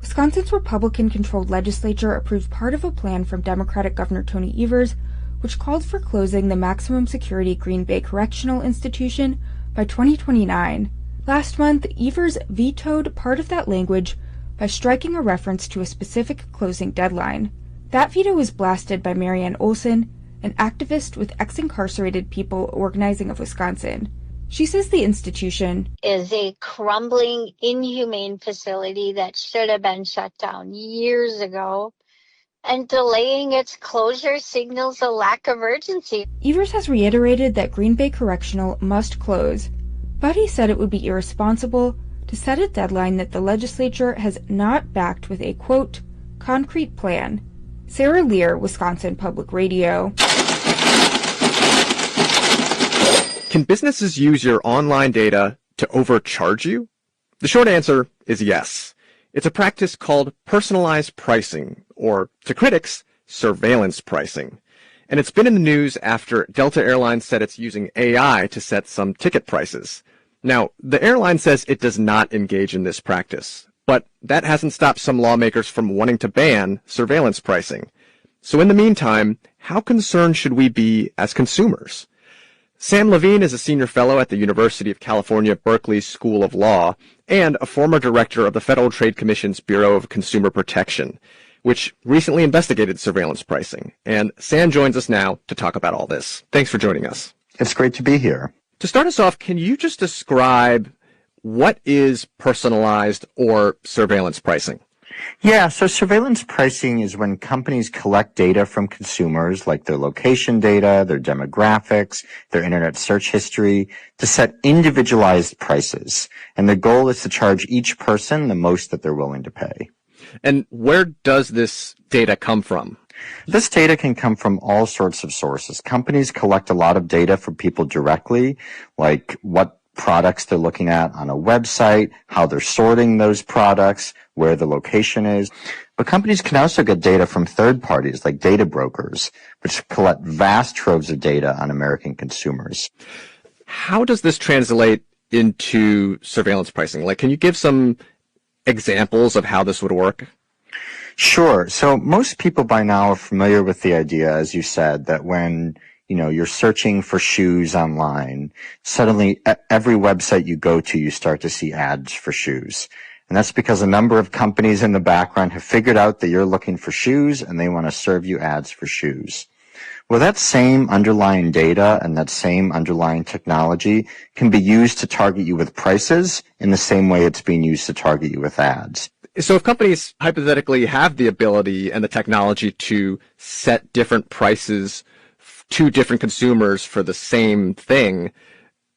Wisconsin's Republican-controlled legislature approved part of a plan from Democratic Governor Tony Evers, which called for closing the maximum security Green Bay Correctional Institution by 2029. Last month, Evers vetoed part of that language by striking a reference to a specific closing deadline. That veto was blasted by Marianne Olson, an activist with Ex-Incarcerated People Organizing of Wisconsin. She says the institution is a crumbling, inhumane facility that should have been shut down years ago, and delaying its closure signals a lack of urgency. Evers has reiterated that Green Bay Correctional must close, but he said it would be irresponsible to set a deadline that the legislature has not backed with a, quote, concrete plan. Sarah Lear, Wisconsin Public Radio. Can businesses use your online data to overcharge you? The short answer is yes. It's a practice called personalized pricing, or to critics, surveillance pricing. And it's been in the news after Delta Airlines said it's using AI to set some ticket prices. Now, the airline says it does not engage in this practice, but that hasn't stopped some lawmakers from wanting to ban surveillance pricing. So in the meantime, how concerned should we be as consumers? Sam Levine is a senior fellow at the University of California, Berkeley School of Law, and a former director of the Federal Trade Commission's Bureau of Consumer Protection, which recently investigated surveillance pricing. And Sam joins us now to talk about all this. Thanks for joining us. It's great to be here. To start us off, can you just describe what is personalized or surveillance pricing? Yeah, so surveillance pricing is when companies collect data from consumers, like their location data, their demographics, their internet search history, to set individualized prices. And the goal is to charge each person the most that they're willing to pay. And where does this data come from? This data can come from all sorts of sources. Companies collect a lot of data from people directly, like what products they're looking at on a website, how they're sorting those products, where the location is. But companies can also get data from third parties, like data brokers, which collect vast troves of data on American consumers. How does this translate into surveillance pricing? Like, can you give some examples of how this would work? Sure. So most people by now are familiar with the idea, as you said, that when you're searching for shoes online, suddenly every website you go to, you start to see ads for shoes. And that's because a number of companies in the background have figured out that you're looking for shoes and they want to serve you ads for shoes. Well, that same underlying data and that same underlying technology can be used to target you with prices in the same way it's being used to target you with ads. So if companies hypothetically have the ability and the technology to set different prices to different consumers for the same thing,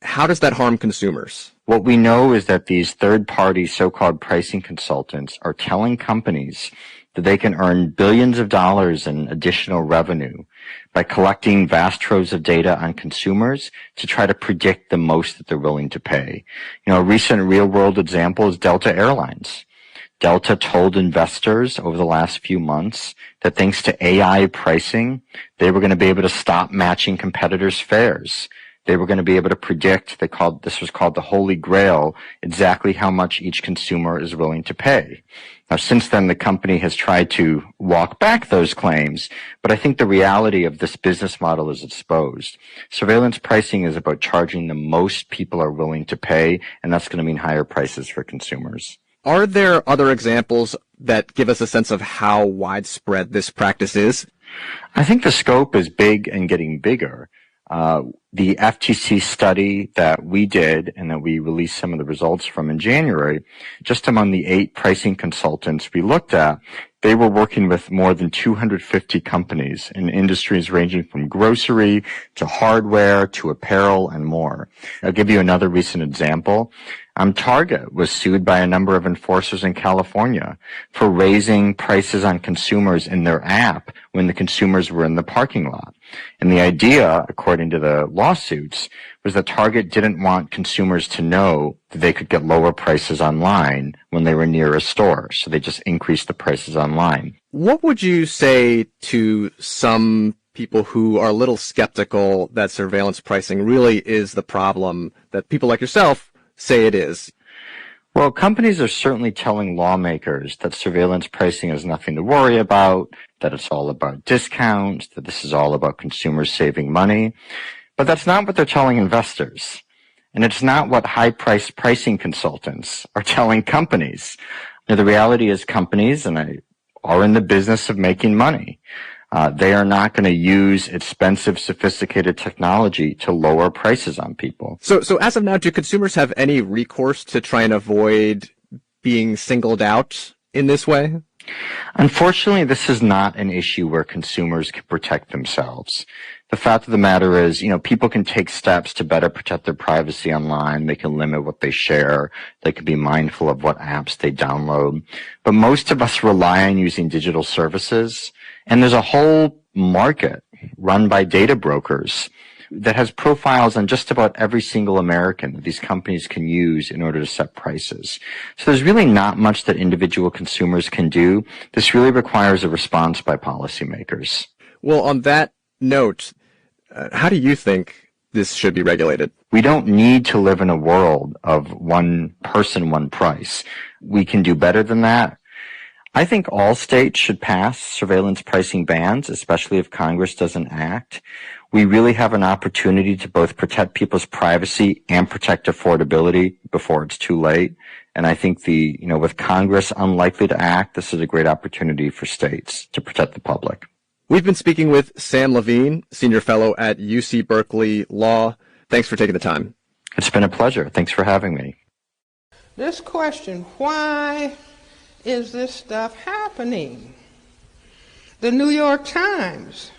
how does that harm consumers? What we know is that these third-party so-called pricing consultants are telling companies that they can earn billions of dollars in additional revenue by collecting vast troves of data on consumers to try to predict the most that they're willing to pay. A recent real-world example is Delta Airlines. Delta told investors over the last few months that thanks to AI pricing, they were going to be able to stop matching competitors' fares. They were going to be able to predict, this was called the Holy Grail, exactly how much each consumer is willing to pay. Now, since then, the company has tried to walk back those claims, but I think the reality of this business model is exposed. Surveillance pricing is about charging the most people are willing to pay, and that's going to mean higher prices for consumers. Are there other examples that give us a sense of how widespread this practice is? I think the scope is big and getting bigger. The FTC study that we did and that we released some of the results from in January, just among the 8 pricing consultants we looked at, they were working with more than 250 companies in industries ranging from grocery to hardware to apparel and more. I'll give you another recent example. Target was sued by a number of enforcers in California for raising prices on consumers in their app when the consumers were in the parking lot. And the idea, according to the lawsuits, was that Target didn't want consumers to know that they could get lower prices online when they were near a store, so they just increased the prices online. What would you say to some people who are a little skeptical that surveillance pricing really is the problem that people like yourself say it is? Well, companies are certainly telling lawmakers that surveillance pricing is nothing to worry about, that it's all about discounts, that this is all about consumers saving money. But that's not what they're telling investors. And it's not what high-priced pricing consultants are telling companies. The reality is companies are in the business of making money. They are not going to use expensive, sophisticated technology to lower prices on people. So as of now, do consumers have any recourse to try and avoid being singled out in this way? Unfortunately, this is not an issue where consumers can protect themselves. The fact of the matter is, people can take steps to better protect their privacy online. They can limit what they share. They can be mindful of what apps they download. But most of us rely on using digital services, and there's a whole market run by data brokers that has profiles on just about every single American that these companies can use in order to set prices. So there's really not much that individual consumers can do. This really requires a response by policymakers. Well, on that note, how do you think this should be regulated? We don't need to live in a world of one person, one price. We can do better than that. I think all states should pass surveillance pricing bans, especially if Congress doesn't act. We really have an opportunity to both protect people's privacy and protect affordability before it's too late. And I think with Congress unlikely to act, this is a great opportunity for states to protect the public. We've been speaking with Sam Levine, Senior Fellow at UC Berkeley Law. Thanks for taking the time. It's been a pleasure. Thanks for having me. This question, why is this stuff happening? The New York Times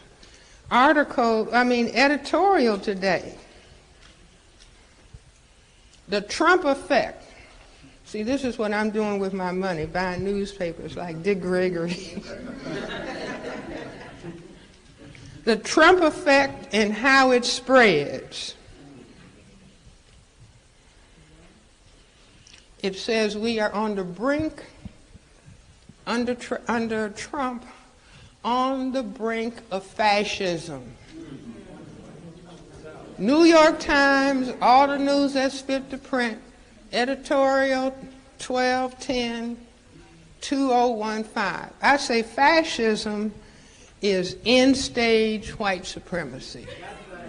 editorial today. The Trump effect. See, this is what I'm doing with my money, buying newspapers like Dick Gregory. The Trump effect and how it spreads. It says we are on the brink, under Trump, on the brink of fascism. New York Times, all the news that's fit to print, editorial 12/10/2015. I say fascism is end-stage white supremacy.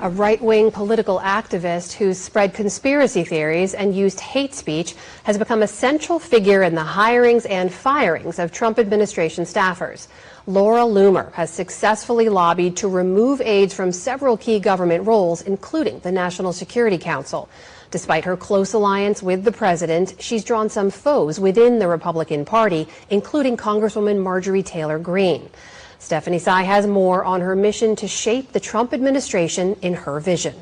A right-wing political activist who's spread conspiracy theories and used hate speech has become a central figure in the hirings and firings of Trump administration staffers. Laura Loomer has successfully lobbied to remove aides from several key government roles, including the National Security Council. Despite her close alliance with the president, she's drawn some foes within the Republican Party, including Congresswoman Marjorie Taylor Greene. Stephanie Sy has more on her mission to shape the Trump administration in her vision.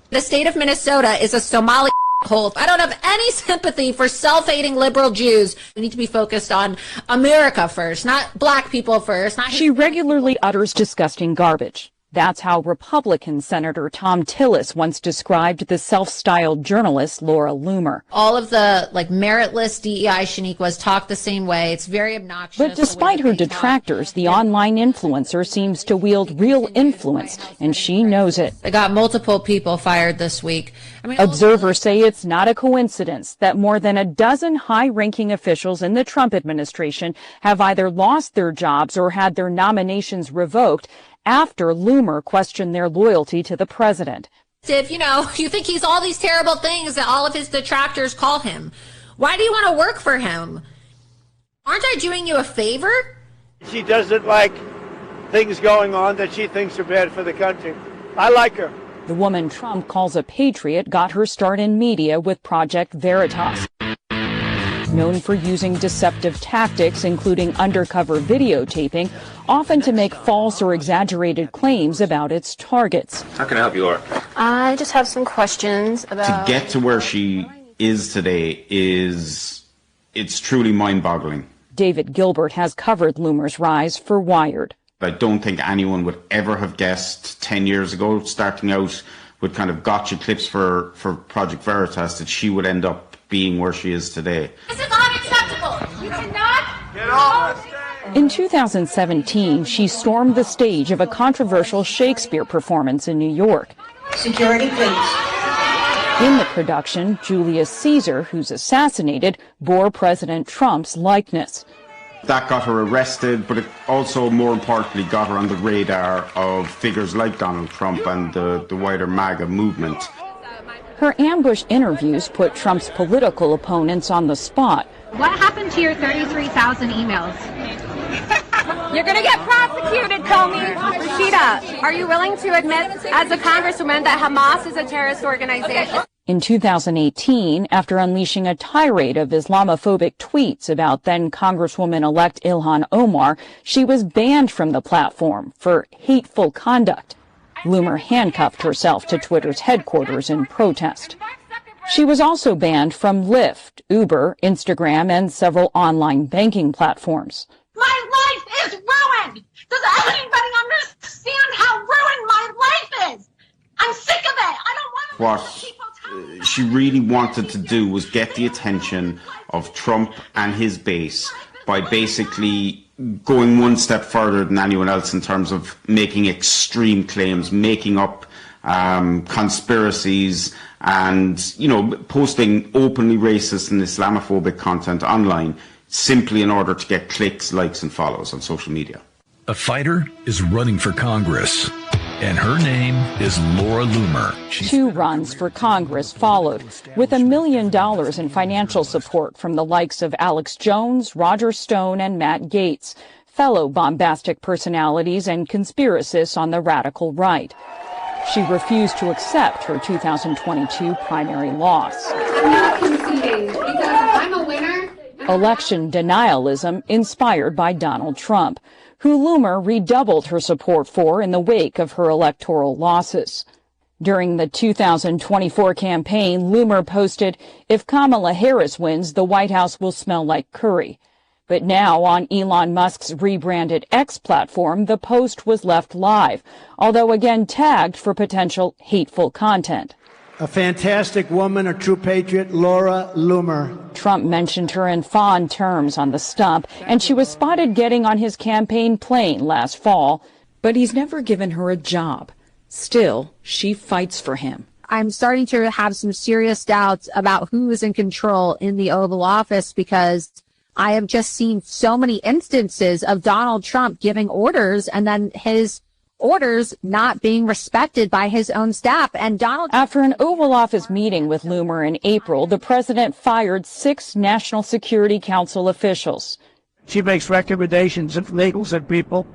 The state of Minnesota is a Somali hole. I don't have any sympathy for self-hating liberal Jews. We need to be focused on America first, not black people first. She regularly utters disgusting garbage. That's how Republican Senator Tom Tillis once described the self-styled journalist Laura Loomer. All of the meritless DEI Shaniquas talk the same way. It's very obnoxious. But despite her detractors, the online influencer seems to wield real influence, and she knows it. They got multiple people fired this week. Observers say it's not a coincidence that more than a dozen high-ranking officials in the Trump administration have either lost their jobs or had their nominations revoked after Loomer questioned their loyalty to the president. If, you think he's all these terrible things that all of his detractors call him, why do you want to work for him? Aren't I doing you a favor? She doesn't like things going on that she thinks are bad for the country. I like her. The woman Trump calls a patriot got her start in media with Project Veritas. Known for using deceptive tactics, including undercover videotaping, often to make false or exaggerated claims about its targets. How can I help you, Laura? I just have some questions about... To get to where she is today it's truly mind-boggling. David Gilbert has covered Loomer's rise for Wired. I don't think anyone would ever have guessed 10 years ago, starting out with kind of gotcha clips for Project Veritas, that she would end up being where she is today. This is unacceptable. You cannot get off. In 2017, she stormed the stage of a controversial Shakespeare performance in New York. Security, please. In the production, Julius Caesar, who's assassinated, bore President Trump's likeness. That got her arrested, but it also, more importantly, got her on the radar of figures like Donald Trump and the wider MAGA movement. Her ambush interviews put Trump's political opponents on the spot. What happened to your 33,000 emails? You're going to get prosecuted, Comey. Rashida, are you willing to admit as a congresswoman that Hamas is a terrorist organization? In 2018, after unleashing a tirade of Islamophobic tweets about then Congresswoman-elect Ilhan Omar, she was banned from the platform for hateful conduct. Loomer handcuffed herself to Twitter's headquarters in protest. She was also banned from Lyft, Uber, Instagram, and several online banking platforms. My life is ruined! Does anybody understand how ruined my life is? I'm sick of it! I don't want to... What she really wanted to do was get the attention of Trump and his base by basically going one step further than anyone else in terms of making extreme claims, making up conspiracies, and, you know, posting openly racist and Islamophobic content online simply in order to get clicks, likes, and follows on social media. A fighter is running for Congress, and her name is Laura Loomer. Two runs for Congress followed, with $1 million in financial support from the likes of Alex Jones, Roger Stone, and Matt Gaetz, fellow bombastic personalities and conspiracists on the radical right. She refused to accept her 2022 primary loss. I'm not conceding because I'm a winner. Election denialism inspired by Donald Trump, who Loomer redoubled her support for in the wake of her electoral losses. During the 2024 campaign, Loomer posted, "If Kamala Harris wins, the White House will smell like curry." But now, on Elon Musk's rebranded X platform, the post was left live, although again tagged for potential hateful content. A fantastic woman, a true patriot, Laura Loomer. Trump mentioned her in fond terms on the stump, and she was spotted getting on his campaign plane last fall. But he's never given her a job. Still, she fights for him. I'm starting to have some serious doubts about who is in control in the Oval Office because I have just seen so many instances of Donald Trump giving orders and then his orders not being respected by his own staff. And After an Oval Office meeting with Loomer in April, the president fired 6 National Security Council officials. She makes recommendations and labels at people.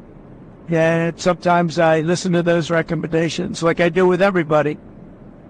And sometimes I listen to those recommendations like I do with everybody.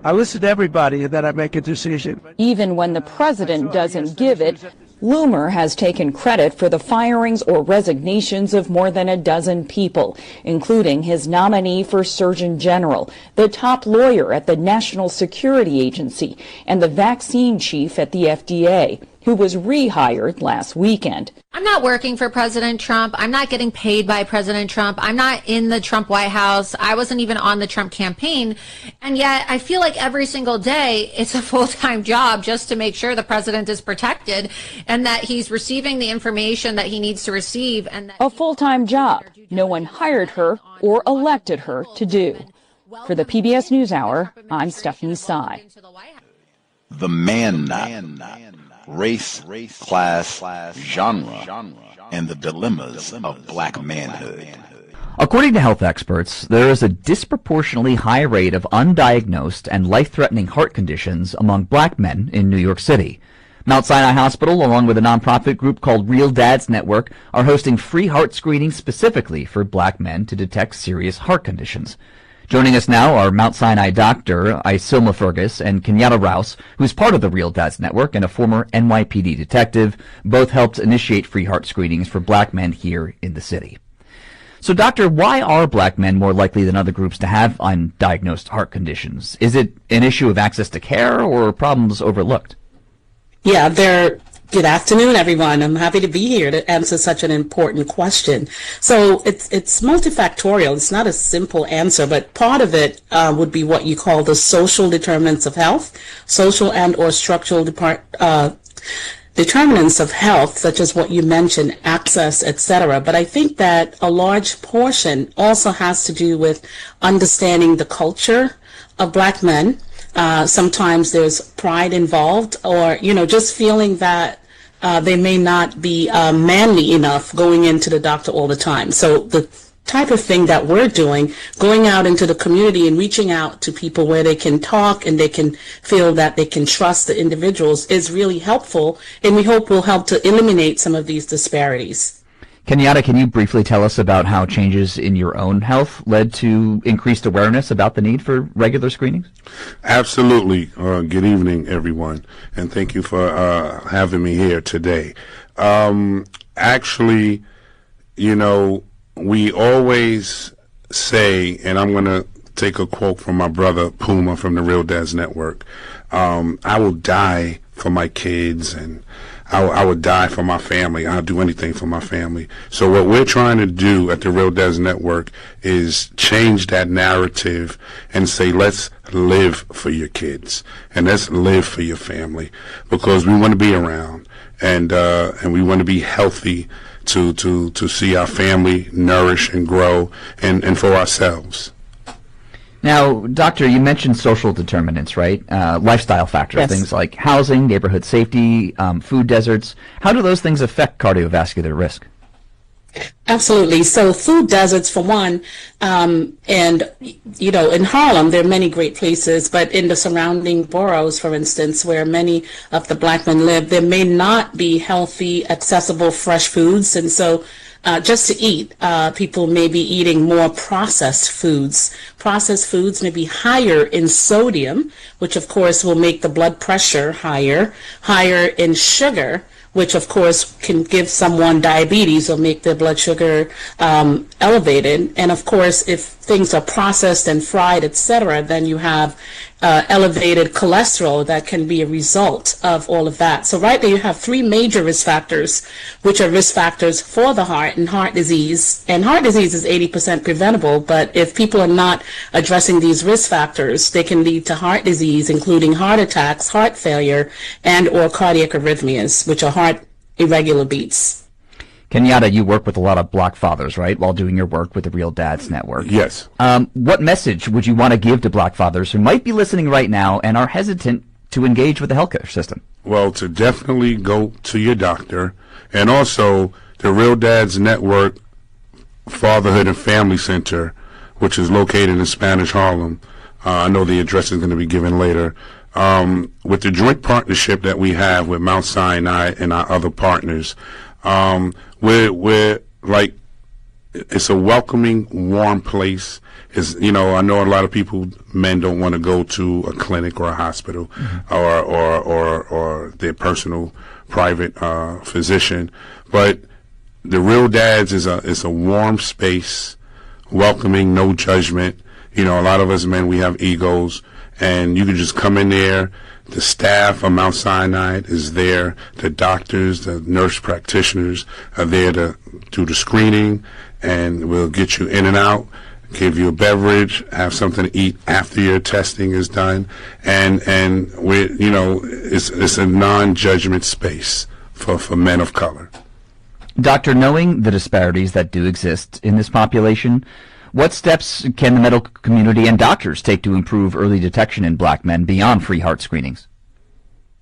I listen to everybody and then I make a decision. Even when the president doesn't give it, Loomer has taken credit for the firings or resignations of more than a dozen people, including his nominee for Surgeon General, the top lawyer at the National Security Agency, and the vaccine chief at the FDA, who was rehired last weekend. I'm not working for President Trump. I'm not getting paid by President Trump. I'm not in the Trump White House. I wasn't even on the Trump campaign. And yet I feel like every single day it's a full-time job just to make sure the president is protected and that he's receiving the information that he needs to receive. And that a full-time job no one hired her or elected her to do. For the PBS NewsHour, I'm Stephanie Sy. The man race, class, genre, and the dilemmas of black manhood. According to health experts, there is a disproportionately high rate of undiagnosed and life-threatening heart conditions among black men in New York City. Mount Sinai Hospital, along with a nonprofit group called Real Dads Network, are hosting free heart screenings specifically for black men to detect serious heart conditions. Joining us now are Mount Sinai doctor Isilma Fergus and Kenyatta Rouse, who's part of the Real Dads Network and a former NYPD detective. Both helped initiate free heart screenings for black men here in the city. So, doctor, why are black men more likely than other groups to have undiagnosed heart conditions? Is it an issue of access to care or problems overlooked? Yeah, good afternoon, everyone. I'm happy to be here to answer such an important question. So it's multifactorial. It's not a simple answer, but part of it would be what you call the social determinants of health, social and or structural determinants of health, such as what you mentioned, access, etc. But I think that a large portion also has to do with understanding the culture of black men. Sometimes there's pride involved, or, just feeling that they may not be manly enough going into the doctor all the time. So the type of thing that we're doing, going out into the community and reaching out to people where they can talk and they can feel that they can trust the individuals, is really helpful, and we hope will help to eliminate some of these disparities. Kenyatta, can you briefly tell us about how changes in your own health led to increased awareness about the need for regular screenings? Absolutely. Good evening, everyone, and thank you for having me here today. Actually, we always say, and I'm going to take a quote from my brother Puma from the Real Dads Network. I will die for my kids, and I would die for my family. I'll do anything for my family. So what we're trying to do at the Real Dads Network is change that narrative and say, let's live for your kids and let's live for your family, because we want to be around and we want to be healthy to see our family nourish and grow and for ourselves. Now, Doctor, you mentioned social determinants, right? Lifestyle factors, Yes. things like housing, neighborhood safety, food deserts. How do those things affect cardiovascular risk? Absolutely. So food deserts, for one, and, you know, in Harlem, there are many great places, but in the surrounding boroughs, for instance, where many of the black men live, there may not be healthy, accessible, fresh foods. And so just to eat, people may be eating more processed foods. Processed foods may be higher in sodium, which of course will make the blood pressure higher in sugar, which of course can give someone diabetes or make their blood sugar elevated. And of course, if things are processed and fried, etc., then you have elevated cholesterol that can be a result of all of that. So right there you have three major risk factors, which are risk factors for the heart and heart disease. And heart disease is 80% preventable, but if people are not addressing these risk factors, they can lead to heart disease, including heart attacks, heart failure, and or cardiac arrhythmias, which are heart irregular beats. Kenyatta, you work with a lot of Black fathers, right, while doing your work with the Real Dads Network. Yes. What message would you want to give to Black fathers who might be listening right now and are hesitant to engage with the healthcare system? Well, to definitely go to your doctor, and also the Real Dads Network Fatherhood and Family Center, which is located in Spanish Harlem. I know the address is going to be given later. With the joint partnership that we have with Mount Sinai and our other partners, we're like, it's a welcoming, warm place. Is, you know, I know a lot of people, men don't want to go to a clinic or a hospital, or their personal private physician, but the Real Dads is a warm space, welcoming, no judgment. You know, a lot of us men, we have egos, and you can just come in there. The staff of Mount Sinai is there. The doctors, the nurse practitioners are there to do the screening, and we'll get you in and out, give you a beverage, have something to eat after your testing is done, and we, you know, it's a non-judgment space for men of color. Doctor, knowing the disparities that do exist in this population, what steps can the medical community and doctors take to improve early detection in black men beyond free heart screenings?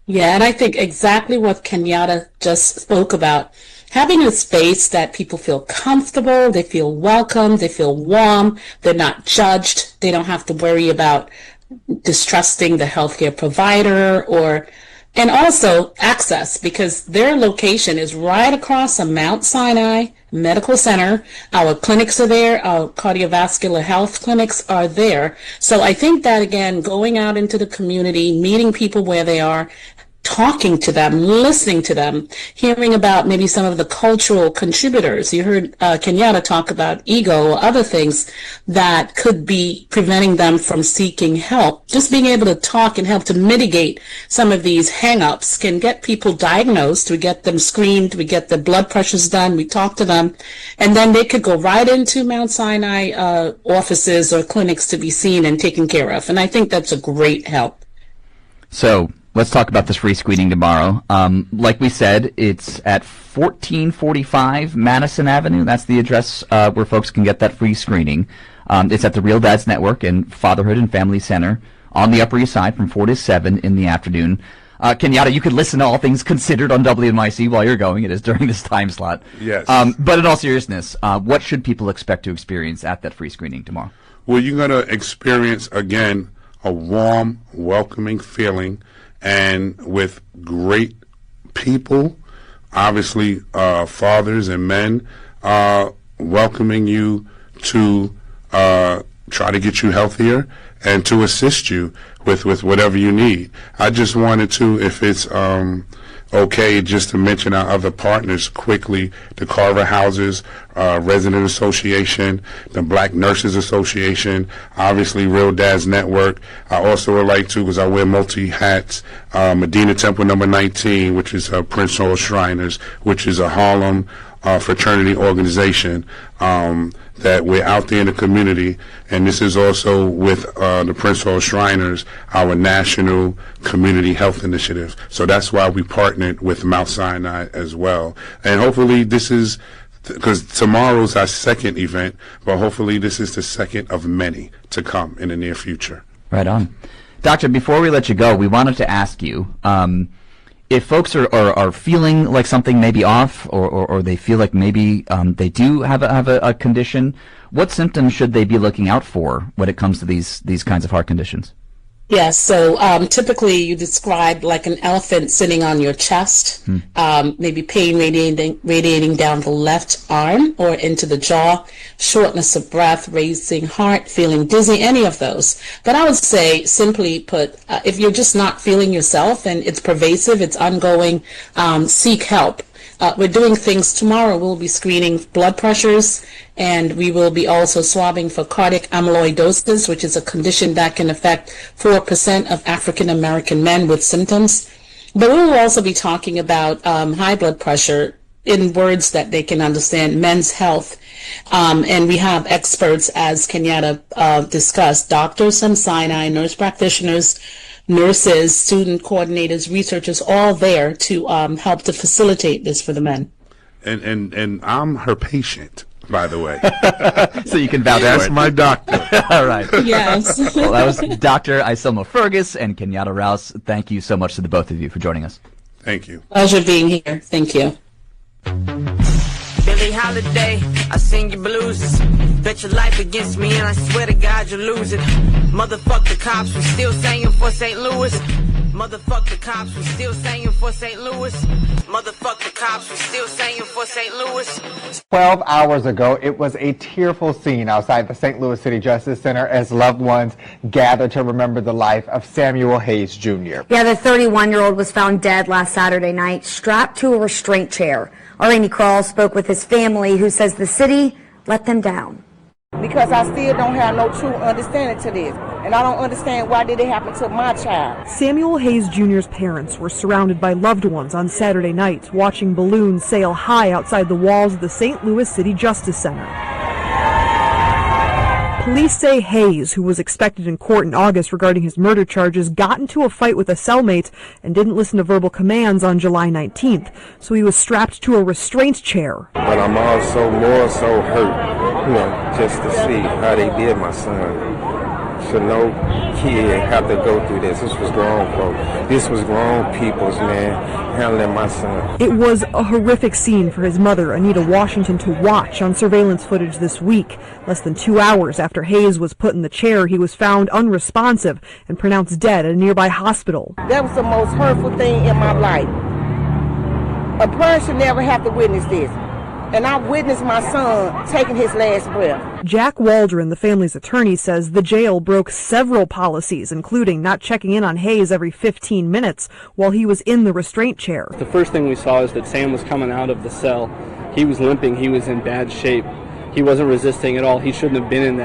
Yeah, and I think exactly what Kenyatta just spoke about, having a space that people feel comfortable, they feel welcome, they feel warm, they're not judged, they don't have to worry about distrusting the healthcare provider, and also access, because their location is right across from Mount Sinai Medical Center. Our clinics are there, our cardiovascular health clinics are there. So I think that, again, going out into the community, meeting people where they are, talking to them, listening to them, hearing about maybe some of the cultural contributors. You heard Kenyatta talk about ego or other things that could be preventing them from seeking help. Just being able to talk and help to mitigate some of these hang-ups can get people diagnosed. We get them screened, we get the blood pressures done, we talk to them, and then they could go right into Mount Sinai offices or clinics to be seen and taken care of. And I think that's a great help. So let's talk about this free screening tomorrow. Like we said, it's at 1445 Madison Avenue. That's the address where folks can get that free screening. It's at the Real Dads Network and Fatherhood and Family Center on the Upper East Side from 4 to 7 in the afternoon. Kenyatta, you could listen to All Things Considered on WMIC while you're going. It is during this time slot. Yes. But in all seriousness, what should people expect to experience at that free screening tomorrow? Well, you're going to experience, again, a warm, welcoming feeling, and with great people, obviously fathers and men, welcoming you to try to get you healthier and to assist you with whatever you need. I just wanted to, if it's Okay, just to mention our other partners quickly, the Carver Houses Resident Association, the Black Nurses Association, obviously Real Dads Network. I also would like to, because I wear multi-hats, Medina Temple number 19, which is Prince Hall Shriners, which is a Harlem fraternity organization that we're out there in the community, and this is also with the Prince Hall Shriners, our national community health initiative. So that's why we partnered with Mount Sinai as well. And hopefully this is, because tomorrow's our second event, but hopefully this is the second of many to come in the near future. Right on. Doctor, before we let you go, we wanted to ask you, if folks are feeling like something may be off, or they feel like maybe they do have a condition, what symptoms should they be looking out for when it comes to these kinds of heart conditions? Yes, so typically you describe like an elephant sitting on your chest, maybe pain radiating down the left arm or into the jaw, shortness of breath, racing heart, feeling dizzy, any of those. But I would say, simply put, if you're just not feeling yourself and it's pervasive, it's ongoing, seek help. We're doing things tomorrow. We'll be screening blood pressures, and we will be also swabbing for cardiac amyloidosis, which is a condition that can affect 4% of African American men with symptoms. But we will also be talking about high blood pressure in words that they can understand, men's health. And we have experts, as Kenyatta discussed, doctors from Sinai, nurse practitioners, nurses, student coordinators, researchers, all there to help to facilitate this for the men. And I'm her patient, by the way. So you can vouch for it. That's my doctor. All right. Yes. Well, that was Dr. Iselma Fergus and Kenyatta Rouse. Thank you so much to the both of you for joining us. Thank you. Pleasure being here. Thank you. Billie Holiday, I sing your blues. Bet your life against me and I swear to God you'll lose it. Motherfuck the cops, we still singing for St. Louis. Motherfuck the cops, we still singing for St. Louis. Motherfuck the cops, we still singing for St. Louis. 12 hours ago, it was a tearful scene outside the St. Louis City Justice Center as loved ones gathered to remember the life of Samuel Hayes Jr. Yeah, the 31-year-old was found dead last Saturday night, strapped to a restraint chair. Our Amy Krall spoke with his family, who says the city let them down. Because I still don't have no true understanding to this. And I don't understand why did it happen to my child. Samuel Hayes Jr.'s parents were surrounded by loved ones on Saturday night, watching balloons sail high outside the walls of the St. Louis City Justice Center. Police say Hayes, who was expected in court in August regarding his murder charges, got into a fight with a cellmate and didn't listen to verbal commands on July 19th, so he was strapped to a restraint chair. But I'm also more so hurt, just to see how they did my son. So no kid have to go through this. This was grown folks. This was grown people's, man, handling my son. It was a horrific scene for his mother, Anita Washington, to watch on surveillance footage this week. Less than 2 hours after Hayes was put in the chair, he was found unresponsive and pronounced dead at a nearby hospital. That was the most hurtful thing in my life. A parent should never have to witness this. And I witnessed my son taking his last breath. Jack Waldron, the family's attorney, says the jail broke several policies, including not checking in on Hayes every 15 minutes while he was in the restraint chair. The first thing we saw is that Sam was coming out of the cell. He was limping. He was in bad shape. He wasn't resisting at all. He shouldn't have been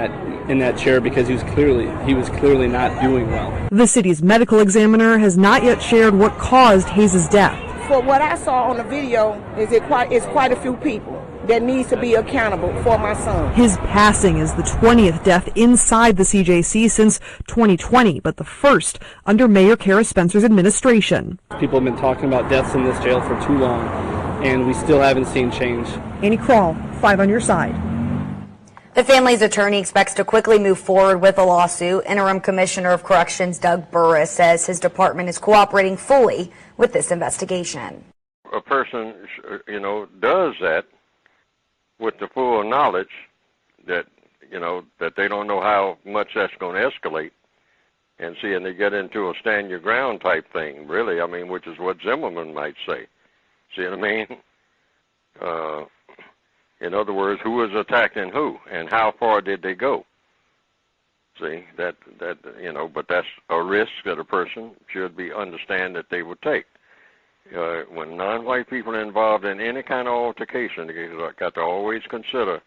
in that chair because he was clearly not doing well. The city's medical examiner has not yet shared what caused Hayes' death. For what I saw on the video, it's quite a few people that needs to be accountable for my son. His passing is the 20th death inside the CJC since 2020, but the first under Mayor Kara Spencer's administration. People have been talking about deaths in this jail for too long, and we still haven't seen change. Amy Krall, 5 on your side. The family's attorney expects to quickly move forward with a lawsuit. Interim Commissioner of Corrections Doug Burris says his department is cooperating fully with this investigation. A person, does that with the full knowledge that, that they don't know how much that's going to escalate. And they get into a stand your ground type thing, really, which is what Zimmerman might say. See what I mean? In other words, who was attacking who and how far did they go? See, but that's a risk that a person should understand that they would take. when non-white people are involved in any kind of altercation, they've got to always consider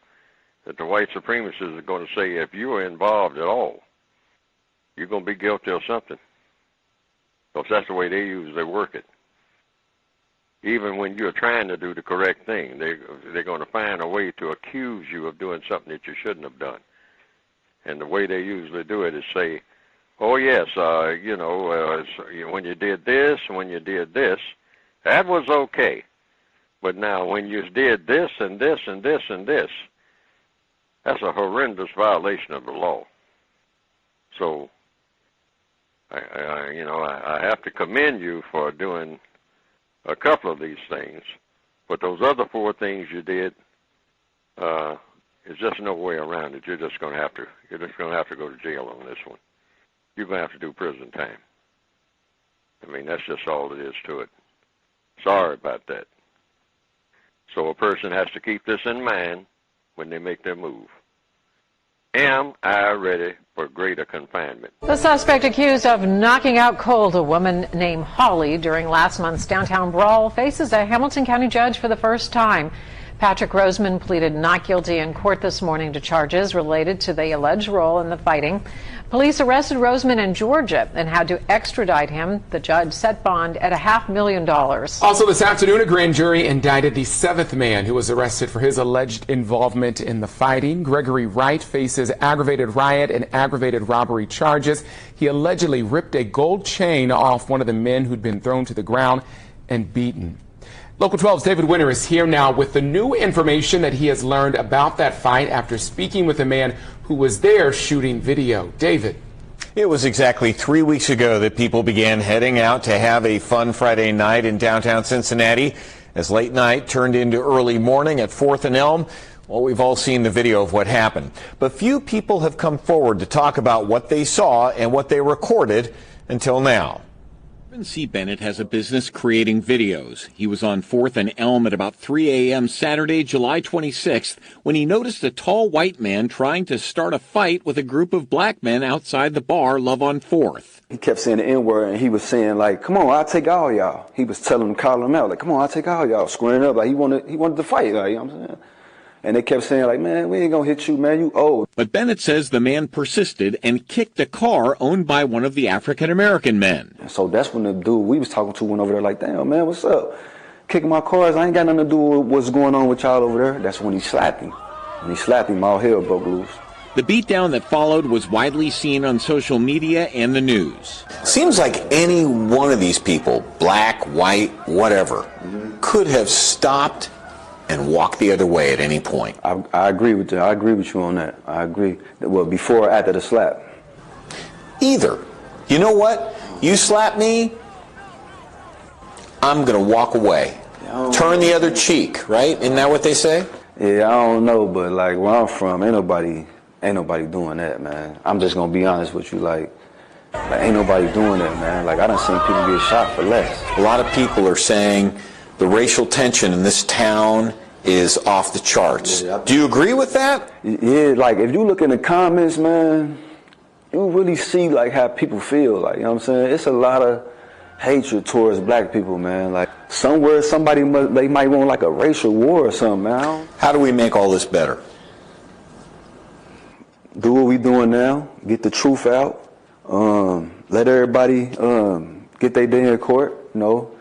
that the white supremacists are going to say, if you are involved at all, you're going to be guilty of something. Because that's the way they usually work it. Even when you're trying to do the correct thing, they're going to find a way to accuse you of doing something that you shouldn't have done. And the way they usually do it is say, oh, yes, when you did this, that was okay. But now when you did this and this and this and this, that's a horrendous violation of the law. So, I have to commend you for doing a couple of these things, but those other 4 things you did, there's just no way around it. You're just going to have to go to jail on this one. You're going to have to do prison time. I mean, that's just all it is to it. Sorry about that. So a person has to keep this in mind when they make their move. Am I ready for greater confinement? The suspect accused of knocking out cold a woman named Holly during last month's downtown brawl faces a Hamilton County judge for the first time. Patrick Roseman pleaded not guilty in court this morning to charges related to the alleged role in the fighting. Police arrested Roseman in Georgia and had to extradite him. The judge set bond at $500,000. Also this afternoon, a grand jury indicted the 7th man who was arrested for his alleged involvement in the fighting. Gregory Wright faces aggravated riot and aggravated robbery charges. He allegedly ripped a gold chain off one of the men who'd been thrown to the ground and beaten. Local 12's David Winter is here now with the new information that he has learned about that fight after speaking with a man who was there shooting video. David. It was exactly 3 weeks ago that people began heading out to have a fun Friday night in downtown Cincinnati. As late night turned into early morning at 4th and Elm, well, we've all seen the video of what happened. But few people have come forward to talk about what they saw and what they recorded until now. C. Bennett has a business creating videos. He was on 4th and Elm at about 3 a.m. Saturday, July 26th, when he noticed a tall white man trying to start a fight with a group of black men outside the bar Love on 4th. He kept saying the N-word, and he was saying, like, come on, I'll take all y'all. He was telling them, calling them out, like, come on, I'll take all y'all, squaring up, like he wanted to fight, like, you know what I'm saying? And they kept saying, like, man, we ain't gonna hit you, man, you old. But Bennett says the man persisted and kicked a car owned by one of the African-American men. So that's when the dude we was talking to went over there like, damn, man, what's up? Kicking my cars, I ain't got nothing to do with what's going on with y'all over there. That's when he slapped him. When he slapped him, all hell broke loose. The beatdown that followed was widely seen on social media and the news. Seems like any one of these people, black, white, whatever, could have stopped and walk the other way at any point. I agree with you. I agree with you on that. I agree. Well, before or after the slap? Either. You know what? You slap me, I'm going to walk away. Turn the other cheek, right? Isn't that what they say? Yeah, I don't know, but like where I'm from, ain't nobody doing that, man. I'm just going to be honest with you, like ain't nobody doing that, man. Like I done seen people get shot for less. A lot of people are saying the racial tension in this town is off the charts. Yeah, do you agree with that? Yeah, like if you look in the comments, man, you really see like how people feel. Like, you know what I'm saying? It's a lot of hatred towards black people, man. Like somewhere they might want like a racial war or something, man. How do we make all this better? Do what we doing now. Get the truth out. Let everybody get their day in court. You know,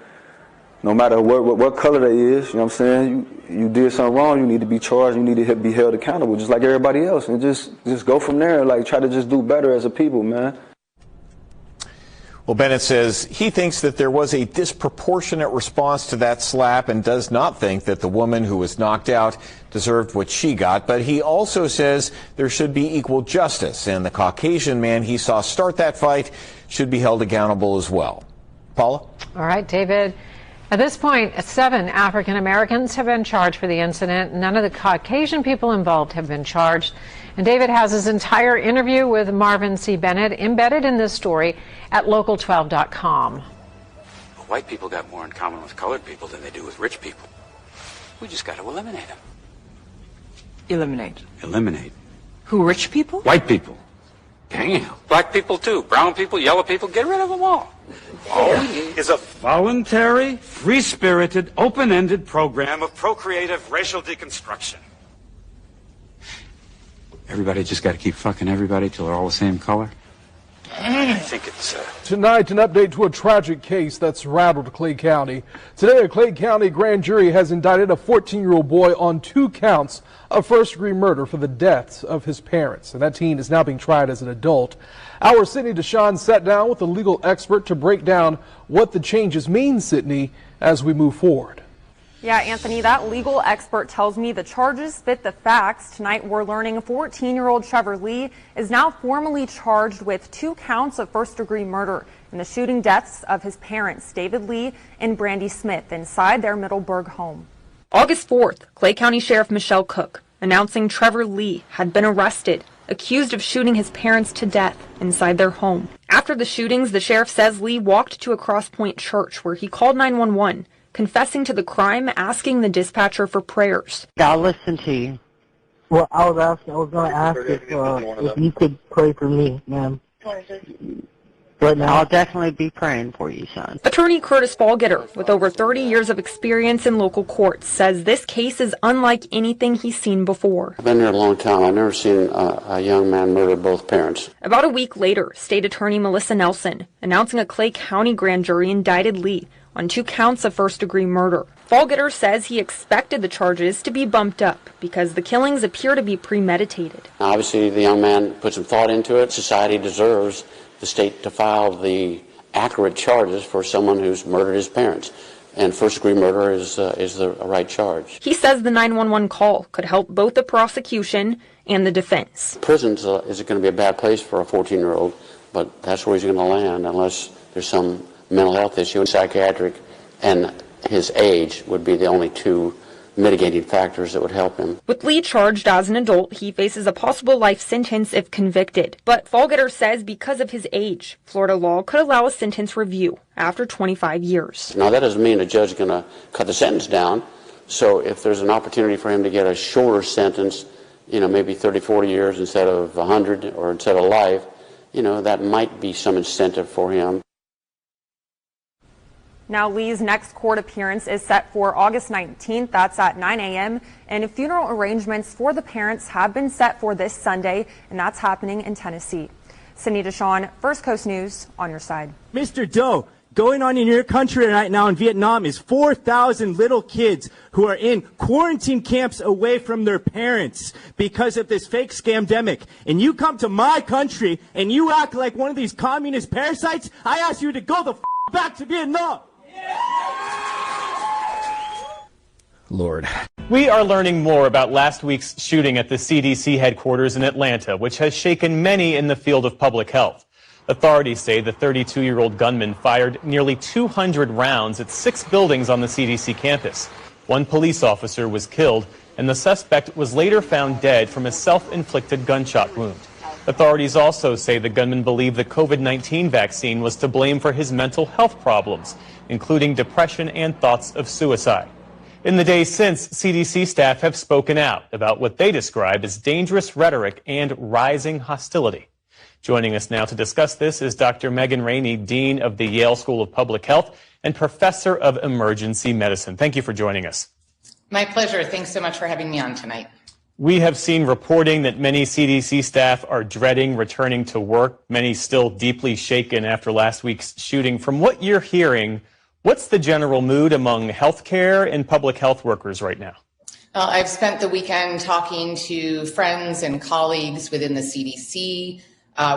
no matter what color they is. You know what I'm saying? You did something wrong, you need to be charged, you need to be held accountable just like everybody else, and just go from there. Like try to just do better as a people, man. Well, Bennett says he thinks that there was a disproportionate response to that slap and does not think that the woman who was knocked out deserved what she got. But he also says there should be equal justice, and the Caucasian man he saw start that fight should be held accountable as well. Paula? All right, David. At this point, 7 African Americans have been charged for the incident. None of the Caucasian people involved have been charged. And David has his entire interview with Marvin C. Bennett embedded in this story at local12.com. White people got more in common with colored people than they do with rich people. We just got to eliminate them. Eliminate? Eliminate. Who, rich people? White people. Damn. Black people too. Brown people, yellow people, get rid of them all. is a voluntary, free-spirited, open-ended program of procreative racial deconstruction. Everybody just got to keep fucking everybody till they're all the same color? I think it's Tonight, an update to a tragic case that's rattled Clay County. Today, a Clay County grand jury has indicted a 14-year-old boy on 2 counts of first-degree murder for the deaths of his parents. And that teen is now being tried as an adult. Our Sydney Deshawn sat down with a legal expert to break down what the changes mean, Sydney, as we move forward. Yeah, Anthony, that legal expert tells me the charges fit the facts. Tonight, we're learning 14-year-old Trevor Lee is now formally charged with 2 counts of first-degree murder in the shooting deaths of his parents, David Lee and Brandy Smith, inside their Middleburg home. August 4th, Clay County Sheriff Michelle Cook announcing Trevor Lee had been arrested, accused of shooting his parents to death inside their home. After the shootings, the sheriff says Lee walked to a Cross Point church where he called 911. Confessing to the crime, asking the dispatcher for prayers. I'll listen to you. Well, I was going to ask if you could pray for me, ma'am. But now I'll definitely be praying for you, son. Attorney Curtis Fallgetter, with over 30 years of experience in local courts, says this case is unlike anything he's seen before. I've been here a long time. I've never seen a young man murder both parents. About a week later, State Attorney Melissa Nelson announcing a Clay County grand jury indicted Lee on 2 counts of first-degree murder. Fallgetter says he expected the charges to be bumped up because the killings appear to be premeditated. Obviously, the young man put some thought into it. Society deserves the state to file the accurate charges for someone who's murdered his parents. And first-degree murder is the right charge. He says the 911 call could help both the prosecution and the defense. Prison is going to be a bad place for a 14-year-old, but that's where he's going to land unless there's some mental health issue. Psychiatric and his age would be the only 2 mitigating factors that would help him. With Lee charged as an adult, he faces a possible life sentence if convicted. But Fallgetter says because of his age, Florida law could allow a sentence review after 25 years. Now, that doesn't mean the judge is going to cut the sentence down. So if there's an opportunity for him to get a shorter sentence, maybe 30, 40 years instead of 100 or instead of life, that might be some incentive for him. Now, Lee's next court appearance is set for August 19th. That's at 9 a.m. And funeral arrangements for the parents have been set for this Sunday, and that's happening in Tennessee. Sydney Deshawn, First Coast News, on your side. Mr. Doe, going on in your country right now in Vietnam is 4,000 little kids who are in quarantine camps away from their parents because of this fake scamdemic. And you come to my country and you act like one of these communist parasites, I ask you to go the back to Vietnam. Lord. We are learning more about last week's shooting at the CDC headquarters in Atlanta, which has shaken many in the field of public health. Authorities say the 32-year-old gunman fired nearly 200 rounds at 6 buildings on the CDC campus. 1 police officer was killed, and the suspect was later found dead from a self-inflicted gunshot wound. Authorities also say the gunman believed the COVID-19 vaccine was to blame for his mental health problems, including depression and thoughts of suicide. In the days since, CDC staff have spoken out about what they describe as dangerous rhetoric and rising hostility. Joining us now to discuss this is Dr. Megan Rainey, Dean of the Yale School of Public Health and Professor of Emergency Medicine. Thank you for joining us. My pleasure. Thanks so much for having me on tonight. We have seen reporting that many CDC staff are dreading returning to work, many still deeply shaken after last week's shooting. From what you're hearing, what's the general mood among healthcare and public health workers right now? Well, I've spent the weekend talking to friends and colleagues within the CDC,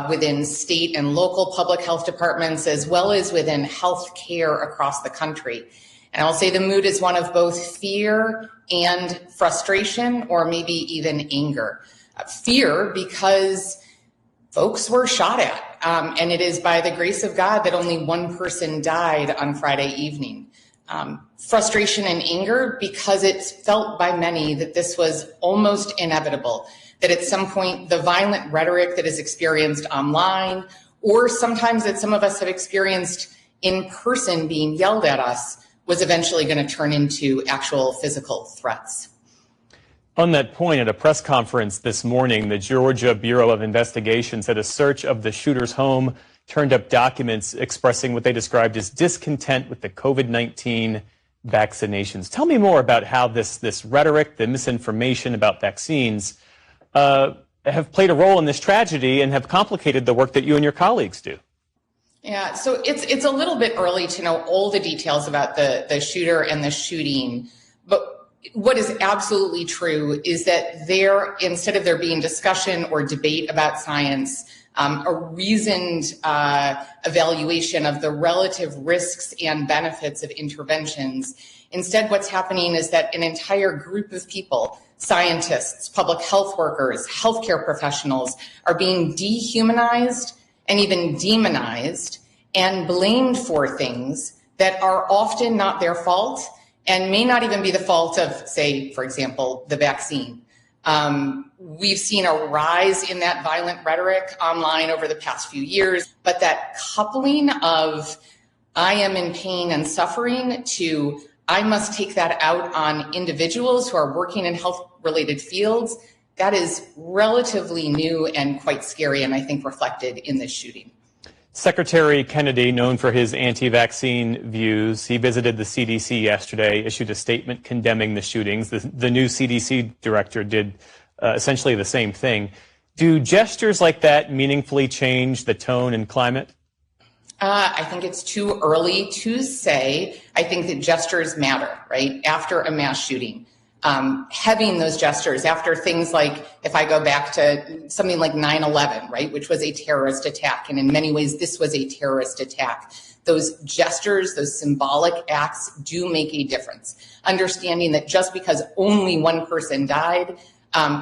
within state and local public health departments, as well as within healthcare across the country. And I'll say the mood is one of both fear and frustration, or maybe even anger. Fear because folks were shot at, and it is by the grace of God that only 1 person died on Friday evening. Frustration and anger because it's felt by many that this was almost inevitable, that at some point the violent rhetoric that is experienced online, or sometimes that some of us have experienced in person being yelled at us, was eventually going to turn into actual physical threats. On that point, at a press conference this morning, the Georgia Bureau of Investigation said a search of the shooter's home turned up documents expressing what they described as discontent with the COVID-19 vaccinations. Tell me more about how this rhetoric, the misinformation about vaccines, have played a role in this tragedy and have complicated the work that you and your colleagues do. Yeah, so it's a little bit early to know all the details about the shooter and the shooting, but what is absolutely true is that instead of there being discussion or debate about science, a reasoned evaluation of the relative risks and benefits of interventions. Instead, what's happening is that an entire group of people, scientists, public health workers, healthcare professionals, are being dehumanized and even demonized and blamed for things that are often not their fault and may not even be the fault of, say, for example, the vaccine. We've seen a rise in that violent rhetoric online over the past few years, but that coupling of I am in pain and suffering to I must take that out on individuals who are working in health-related fields, that is relatively new and quite scary, and I think reflected in this shooting. Secretary Kennedy, known for his anti-vaccine views, he visited the CDC yesterday, issued a statement condemning the shootings. The new CDC director did essentially the same thing. Do gestures like that meaningfully change the tone and climate? I think it's too early to say. I think that gestures matter, right? After a mass shooting, having those gestures after things like, if I go back to something like 9/11, right, which was a terrorist attack, and in many ways this was a terrorist attack. Those gestures, those symbolic acts do make a difference. Understanding that just because only one person died,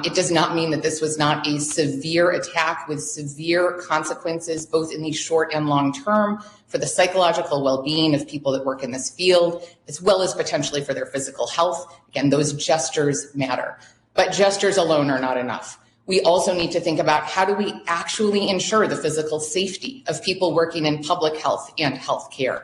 it does not mean that this was not a severe attack with severe consequences, both in the short and long term, for the psychological well-being of people that work in this field, as well as potentially for their physical health. Again, those gestures matter. But gestures alone are not enough. We also need to think about how do we actually ensure the physical safety of people working in public health and healthcare?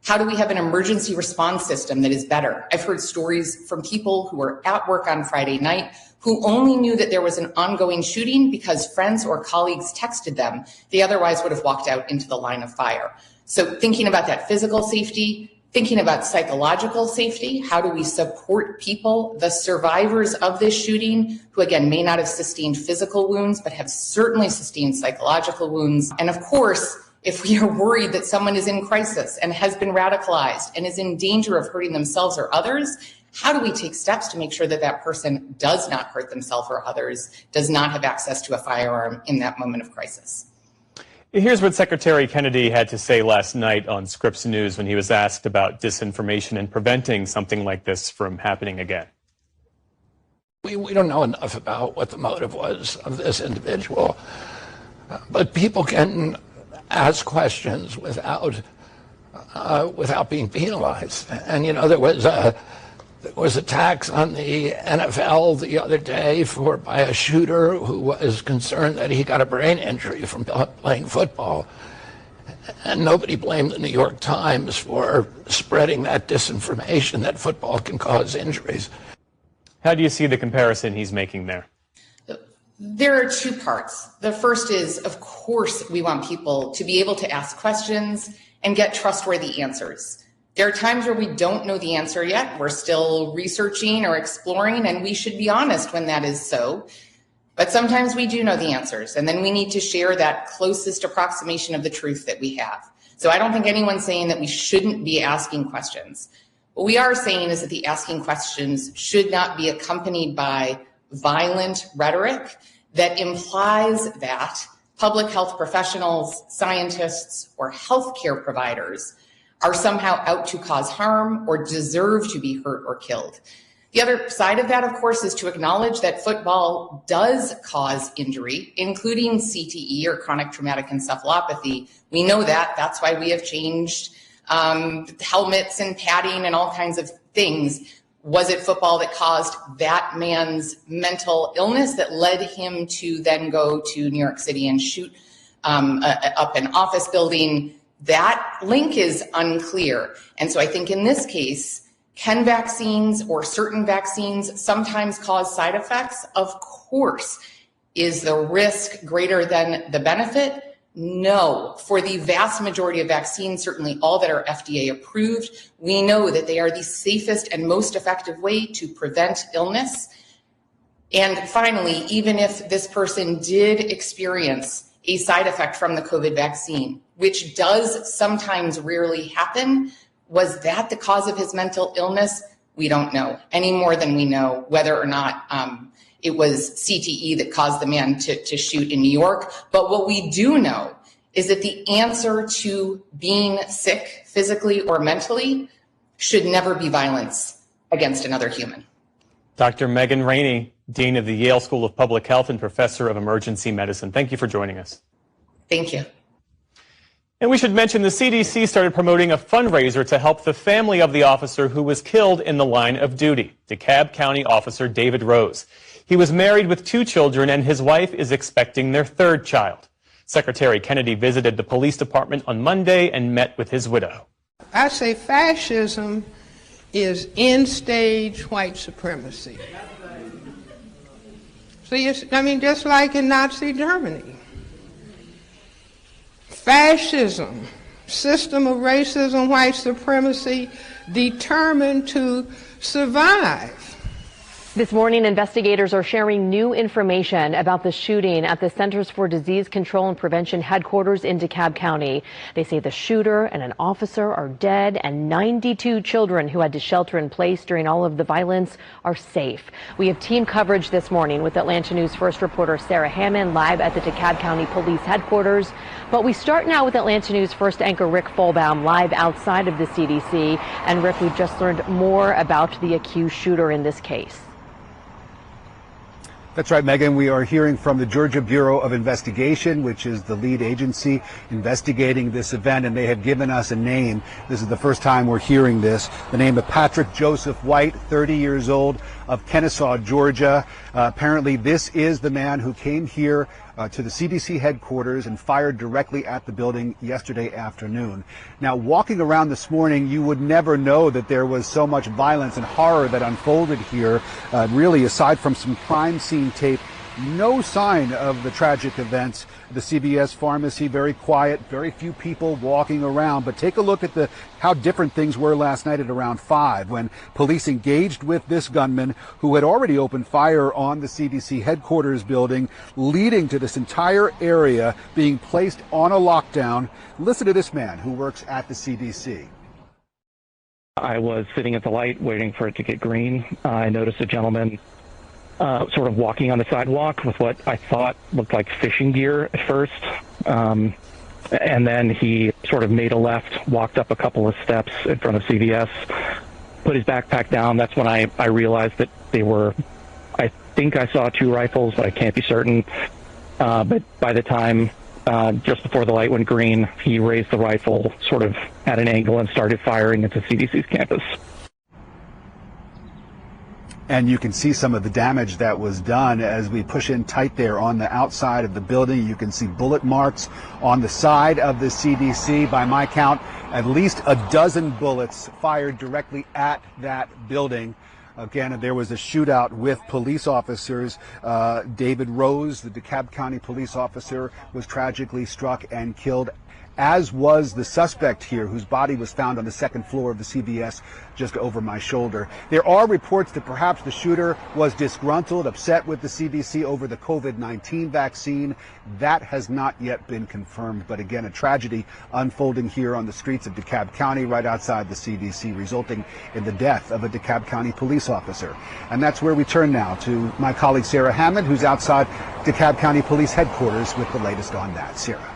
How do we have an emergency response system that is better? I've heard stories from people who were at work on Friday night who only knew that there was an ongoing shooting because friends or colleagues texted them. They otherwise would have walked out into the line of fire. So thinking about that physical safety, thinking about psychological safety, how do we support people, the survivors of this shooting, who again may not have sustained physical wounds, but have certainly sustained psychological wounds. And of course, if we are worried that someone is in crisis and has been radicalized and is in danger of hurting themselves or others, how do we take steps to make sure that that person does not hurt themselves or others, does not have access to a firearm in that moment of crisis? Here's what Secretary Kennedy had to say last night on Scripps News when he was asked about disinformation and preventing something like this from happening again. We don't know enough about what the motive was of this individual, but people can ask questions without being penalized. And, you know, there was attacks on the NFL the other day by a shooter who was concerned that he got a brain injury from playing football. And nobody blamed the New York Times for spreading that disinformation that football can cause injuries. How do you see the comparison he's making there? There are two parts. The first is, of course, we want people to be able to ask questions and get trustworthy answers. There are times where we don't know the answer yet. We're still researching or exploring, and we should be honest when that is so. But sometimes we do know the answers, and then we need to share that closest approximation of the truth that we have. So I don't think anyone's saying that we shouldn't be asking questions. What we are saying is that the asking questions should not be accompanied by violent rhetoric that implies that public health professionals, scientists, or healthcare providers are somehow out to cause harm or deserve to be hurt or killed. The other side of that, of course, is to acknowledge that football does cause injury, including CTE or chronic traumatic encephalopathy. We know that. That's why we have changed helmets and padding and all kinds of things. Was it football that caused that man's mental illness that led him to then go to New York City and shoot up an office building? That link is unclear. And so I think in this case, can vaccines or certain vaccines sometimes cause side effects? Of course. Is the risk greater than the benefit? No, for the vast majority of vaccines, certainly all that are FDA approved, we know that they are the safest and most effective way to prevent illness. And finally, even if this person did experience a side effect from the COVID vaccine, which does sometimes rarely happen, was that the cause of his mental illness? We don't know, any more than we know whether or not it was CTE that caused the man to shoot in New York. But what we do know is that the answer to being sick physically or mentally should never be violence against another human. Dr. Megan Rainey, Dean of the Yale School of Public Health and Professor of Emergency Medicine. Thank you for joining us. Thank you. And we should mention the CDC started promoting a fundraiser to help the family of the officer who was killed in the line of duty, DeKalb County Officer David Rose. He was married with 2 children, and his wife is expecting their 3rd child. Secretary Kennedy visited the police department on Monday and met with his widow. I say fascism is end-stage white supremacy. See, just like in Nazi Germany. Fascism, system of racism, white supremacy, determined to survive. This morning, investigators are sharing new information about the shooting at the Centers for Disease Control and Prevention headquarters in DeKalb County. They say the shooter and an officer are dead, and 92 children who had to shelter in place during all of the violence are safe. We have team coverage this morning with Atlanta News First reporter Sarah Hammond live at the DeKalb County Police headquarters. But we start now with Atlanta News First anchor Rick Folbaum live outside of the CDC. And Rick, we've just learned more about the accused shooter in this case. That's right, Megan. We are hearing from the Georgia Bureau of Investigation, which is the lead agency investigating this event, and they have given us a name. This is the first time we're hearing this. The name of Patrick Joseph White, 30 years old, of Kennesaw, Georgia. Apparently, this is the man who came here to the CDC headquarters and fired directly at the building yesterday afternoon. Now, walking around this morning, you would never know that there was so much violence and horror that unfolded here. Really, aside from some crime scene tape, no sign of the tragic events. The CVS pharmacy, very quiet, very few people walking around. But take a look at how different things were last night at around 5 when police engaged with this gunman who had already opened fire on the CDC headquarters building, leading to this entire area being placed on a lockdown. Listen to this man who works at the CDC. I was sitting at the light waiting for it to get green. I noticed a gentleman sort of walking on the sidewalk with what I thought looked like fishing gear at first. And then he sort of made a left, walked up a couple of steps in front of CVS, put his backpack down. That's when I realized that they were, I think I saw 2 rifles, but I can't be certain. But by the time, just before the light went green, he raised the rifle sort of at an angle and started firing into CDC's campus. And you can see some of the damage that was done as we push in tight there on the outside of the building. You can see bullet marks on the side of the CDC. By my count, at least a dozen bullets fired directly at that building. Again, there was a shootout with police officers. David Rose, the DeKalb County police officer, was tragically struck and killed, as was the suspect here, whose body was found on the 2nd floor of the CVS just over my shoulder. There are reports that perhaps the shooter was disgruntled, upset with the CDC over the COVID-19 vaccine. That has not yet been confirmed. But again, a tragedy unfolding here on the streets of DeKalb County, right outside the CDC, resulting in the death of a DeKalb County police officer. And that's where we turn now to my colleague Sarah Hammond, who's outside DeKalb County Police Headquarters with the latest on that. Sarah.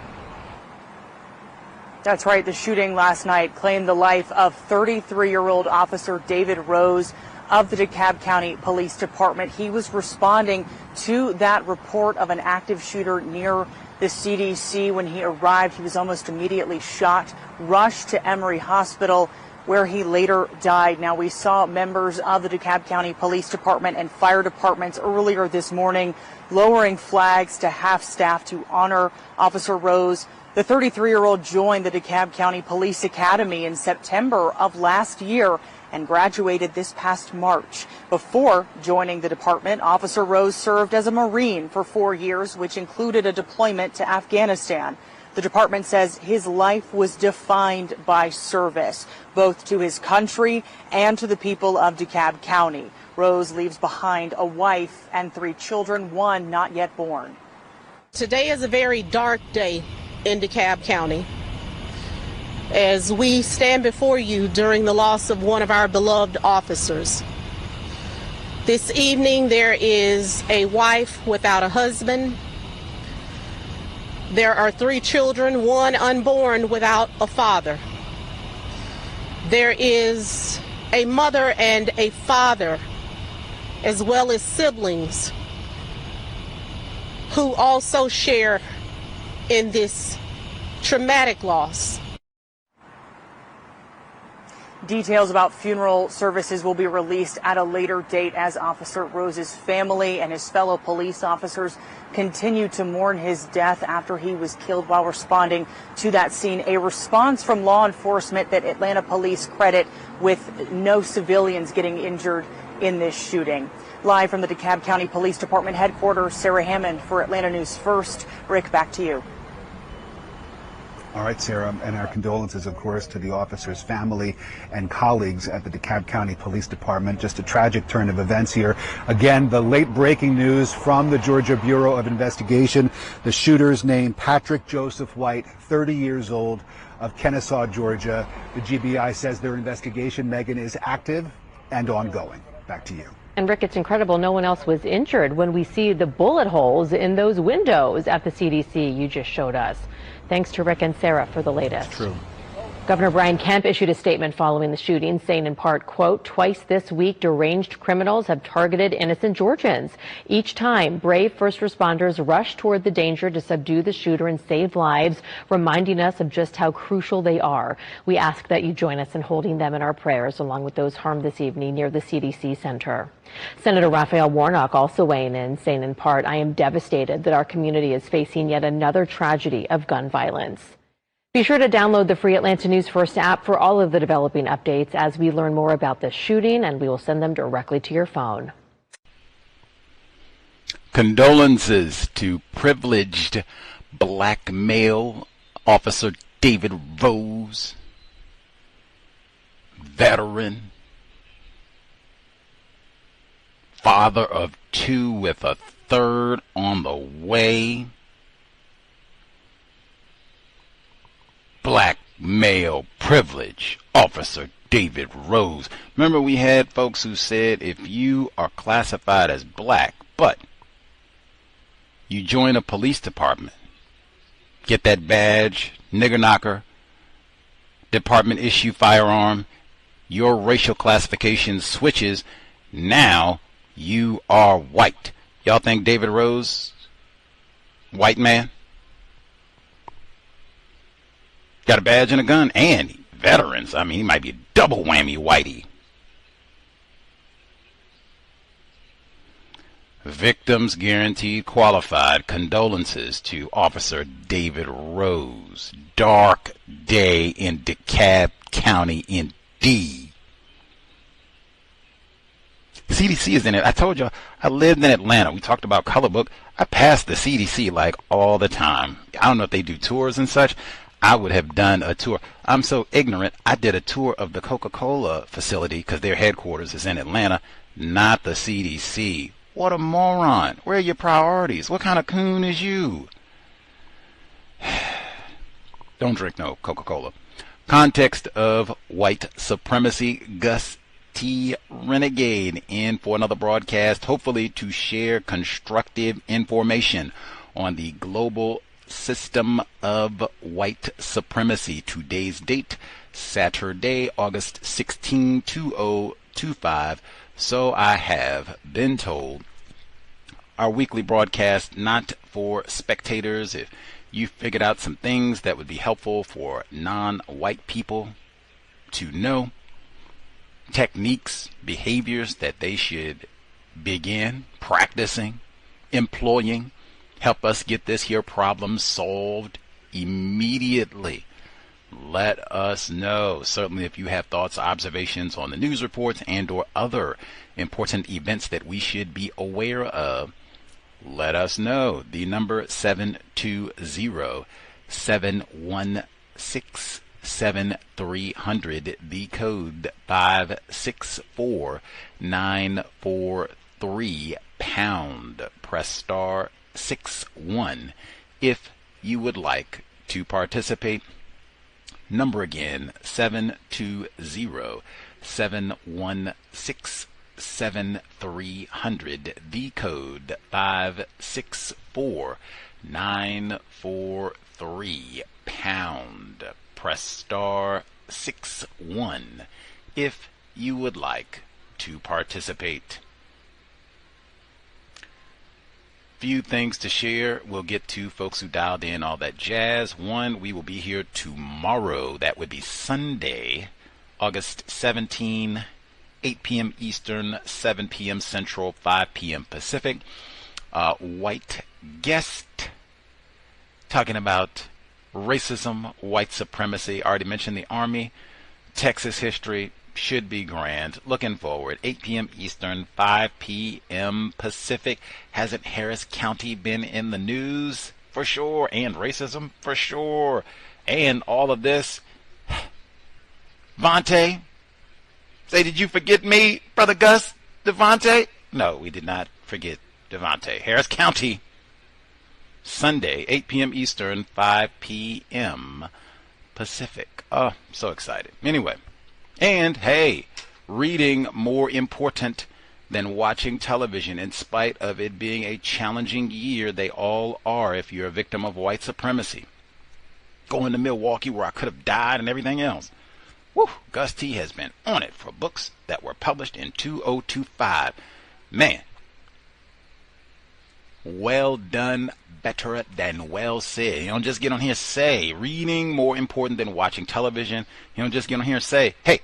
That's right. The shooting last night claimed the life of 33-year-old Officer David Rose of the DeKalb County Police Department. He was responding to that report of an active shooter near the CDC. When he arrived, he was almost immediately shot, rushed to Emory Hospital, where he later died. Now, we saw members of the DeKalb County Police Department and fire departments earlier this morning lowering flags to half-staff to honor Officer Rose. The 33-year-old joined the DeKalb County Police Academy in September of last year and graduated this past March. Before joining the department, Officer Rose served as a Marine for 4 years, which included a deployment to Afghanistan. The department says his life was defined by service, both to his country and to the people of DeKalb County. Rose leaves behind a wife and 3 children, one not yet born. Today is a very dark day in DeKalb County as we stand before you during the loss of one of our beloved officers. This evening there is a wife without a husband. There are 3 children, one unborn without a father. There is a mother and a father, as well as siblings, who also share in this traumatic loss. Details about funeral services will be released at a later date as Officer Rose's family and his fellow police officers continue to mourn his death after he was killed while responding to that scene. A response from law enforcement that Atlanta police credit with no civilians getting injured in this shooting. Live from the DeKalb County Police Department headquarters, Sarah Hammond for Atlanta News First. Rick, back to you. All right, Sarah, and our condolences, of course, to the officer's family and colleagues at the DeKalb County Police Department. Just a tragic turn of events here. Again, the late breaking news from the Georgia Bureau of Investigation. The shooter's name, Patrick Joseph White, 30 years old, of Kennesaw, Georgia. The GBI says their investigation, Megan, is active and ongoing. Back to you. And Rick, it's incredible no one else was injured when we see the bullet holes in those windows at the CDC you just showed us. Thanks to Rick and Sarah for the latest. It's true. Governor Brian Kemp issued a statement following the shooting, saying in part, quote, "Twice this week, deranged criminals have targeted innocent Georgians. Each time, brave first responders rush toward the danger to subdue the shooter and save lives, reminding us of just how crucial they are. We ask that you join us in holding them in our prayers, along with those harmed this evening near the CDC Center." Senator Raphael Warnock also weighing in, saying in part, "I am devastated that our community is facing yet another tragedy of gun violence." Be sure to download the free Atlanta News First app for all of the developing updates as we learn more about this shooting, and we will send them directly to your phone. Condolences to privileged black male Officer David Rose, veteran, father of 2 with a 3rd on the way. Black male privilege Officer David Rose. Remember, we had folks who said if you are classified as black, but you join a police department, get that badge, nigger knocker, department issue firearm, your racial classification switches. Now you are white. Y'all think David Rose, white man? Got a badge and a gun, and veterans. I mean, he might be a double whammy whitey. Victims guaranteed qualified. Condolences to Officer David Rose. Dark day in DeKalb County indeed. CDC is in it. I told you I lived in Atlanta. We talked about Color Book. I passed the CDC like all the time. I don't know if they do tours and such. I would have done a tour. I'm so ignorant. I did a tour of the Coca-Cola facility because their headquarters is in Atlanta, not the CDC. What a moron. Where are your priorities? What kind of coon is you? Don't drink no Coca-Cola. Context of White Supremacy. Gus T. Renegade in for another broadcast, hopefully to share constructive information on the global system of white supremacy. Today's date, Saturday, August 16, 2025. So I have been told. Our weekly broadcast, not for spectators. If you figured out some things that would be helpful for non-white people to know, techniques, behaviors that they should begin practicing, employing, help us get this here problem solved immediately. Let us know. Certainly if you have thoughts, observations on the news reports and or other important events that we should be aware of, let us know. The number 720-888-9300. 716-7300, the code 564-943 pound. Press star 61 if you would like to participate. Number again, 720-716-7300, the code 564-943 pound. Press star 61 if you would like to participate. Few things to share. We'll get to folks who dialed in, all that jazz. One, we will be here tomorrow. That would be Sunday, August 17, 8 p.m. Eastern, 7 p.m. Central, 5 p.m. Pacific. White guest talking about racism, white supremacy. Already mentioned the Army, Texas history. Should be grand. Looking forward. 8 p.m. Eastern, 5 p.m. Pacific. Hasn't Harris County been in the news? For sure. And racism? For sure. And all of this. Vontae? Say, did you forget me, Brother Gus? Devontae? No, we did not forget Devontae. Harris County. Sunday, 8 p.m. Eastern, 5 p.m. Pacific. Oh, so excited. Anyway. And, hey, reading more important than watching television. In spite of it being a challenging year, they all are if you're a victim of white supremacy. Going to Milwaukee where I could have died and everything else. Woo, Gus T has been on it for books that were published in 2025. Man, well done, better than well said. You don't just get on here and say, reading more important than watching television. You don't just get on here and say, hey,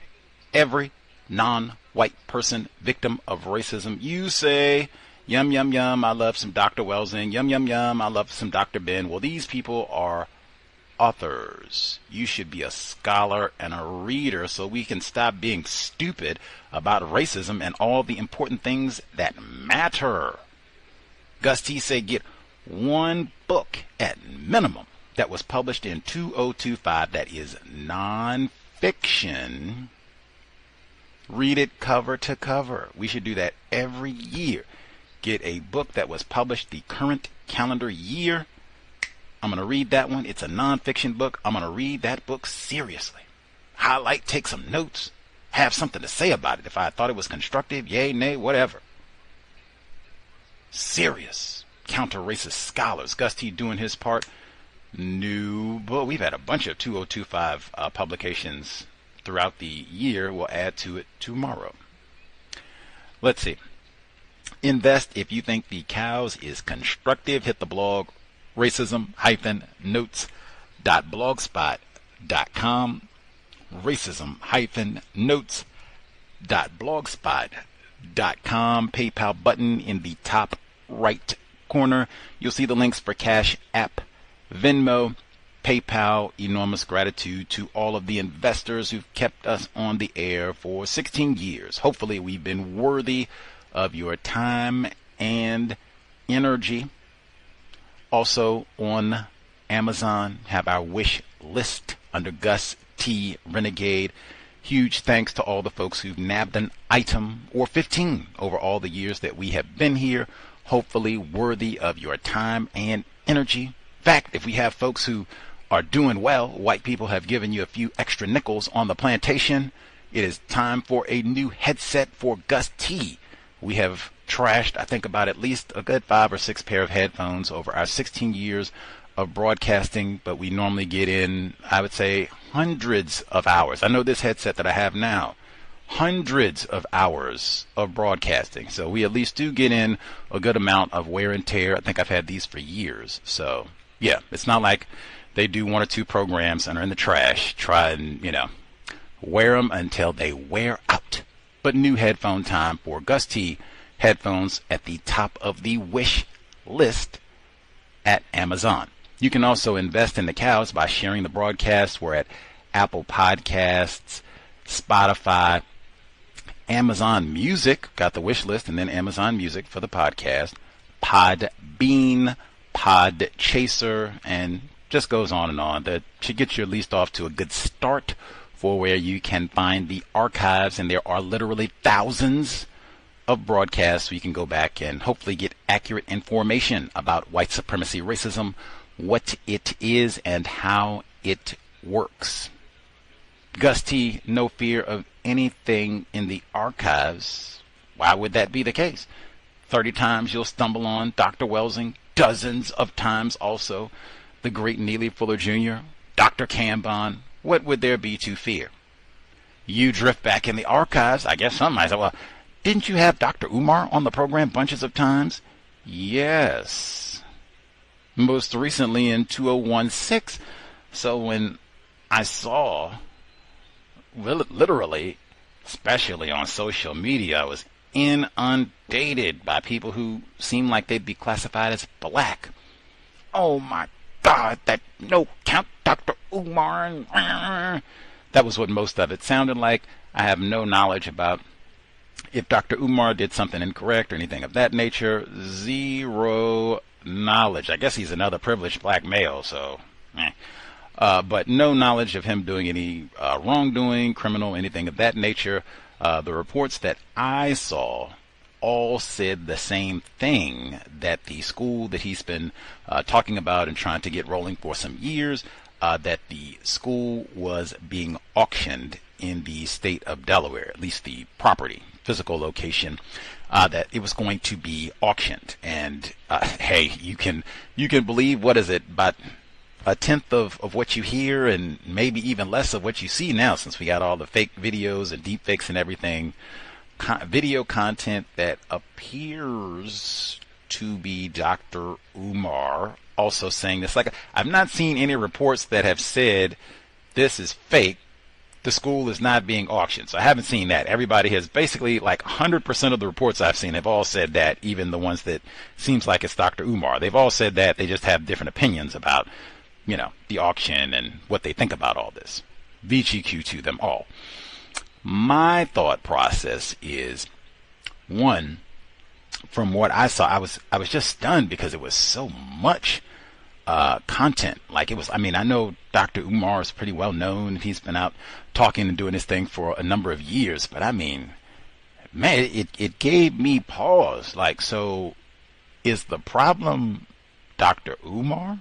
every non-white person victim of racism, you say, yum, yum, yum, I love some Dr. Welsing. Yum, yum, yum, I love some Dr. Ben. Well, these people are authors. You should be a scholar and a reader so we can stop being stupid about racism and all the important things that matter. Gus T said get one book at minimum that was published in 2025 that is non-fiction. Read it cover to cover. We should do that every year. Get a book that was published the current calendar year. I'm going to read that one. It's a non-fiction book. I'm going to read that book seriously. Highlight, take some notes, have something to say about it. If I thought it was constructive, yay, nay, whatever. Serious counter-racist scholars. Gus T doing his part. New book. We've had a bunch of 2025 publications throughout the year. We'll add to it tomorrow. Let's see. Invest if you think the cows is constructive. Hit the blog racism-notes.blogspot.com. racism-notes.blogspot.com. PayPal button in the top right corner. You'll see the links for Cash App, Venmo, PayPal. Enormous gratitude to all of the investors who've kept us on the air for 16 years. Hopefully we've been worthy of your time and energy. Also on Amazon, have our wish list under Gus T Renegade. Huge thanks to all the folks who've nabbed an item or 15 over all the years that we have been here. Hopefully worthy of your time and energy. In fact, if we have folks who are doing well, white people have given you a few extra nickels on the plantation, it is time for a new headset for Gus T. We have trashed, I think, about at least a good 5 or 6 pair of headphones over our 16 years of broadcasting, but we normally get in, I would say, hundreds of hours. I know this headset that I have now, hundreds of hours of broadcasting. So we at least do get in a good amount of wear and tear. I think I've had these for years. So, yeah, it's not like they do 1 or 2 programs and are in the trash. Try and, wear them until they wear out. But new headphone time for Gus T headphones at the top of the wish list at Amazon. You can also invest in the cows by sharing the broadcast. We're at Apple Podcasts, Spotify, Amazon Music, got the wish list, and then Amazon Music for the podcast, Podbean, Podchaser, and just goes on. That should get you at least off to a good start for where you can find the archives, and there are literally thousands of broadcasts so you can go back and hopefully get accurate information about white supremacy racism, what it is, and how it works. Gus T, no fear of anything in the archives. Why would that be the case? 30 times you'll stumble on Dr. Welsing, dozens of times also the great Neely Fuller Jr., Dr. Cambon. What would there be to fear? You drift back in the archives. I guess some might say, well, didn't you have Dr. Umar on the program bunches of times? Yes. Most recently in 2016. So when I saw, literally, especially on social media, I was inundated by people who seemed like they'd be classified as black. Oh my God, that no count Dr. Umar. That was what most of it sounded like. I have no knowledge about if Dr. Umar did something incorrect or anything of that nature. Zero knowledge. I guess he's another privileged black male, so but no knowledge of him doing any wrongdoing, criminal, anything of that nature. The reports that I saw all said the same thing, that the school that he's been talking about and trying to get rolling for some years, that the school was being auctioned in the state of Delaware, at least the property, physical location, that it was going to be auctioned. And hey, you can believe, what is it, about a tenth of what you hear, and maybe even less of what you see now, since we got all the fake videos and deep fakes and everything, video content that appears to be Dr. Umar also saying this. Like, I've not seen any reports that have said this is fake, the school is not being auctioned. So I haven't seen that. Everybody has basically, like 100% of the reports I've seen have all said that, even the ones that seems like it's Dr. Umar. They've all said that. They just have different opinions about, you know, the auction and what they think about all this. VGQ to them all. My thought process is, one, from what I saw, I was just stunned because it was so much content. Like, it was, I mean, I know Dr. Umar is pretty well known. He's been out talking and doing his thing for a number of years, but I mean, man, it gave me pause. Like, so is the problem Dr. Umar?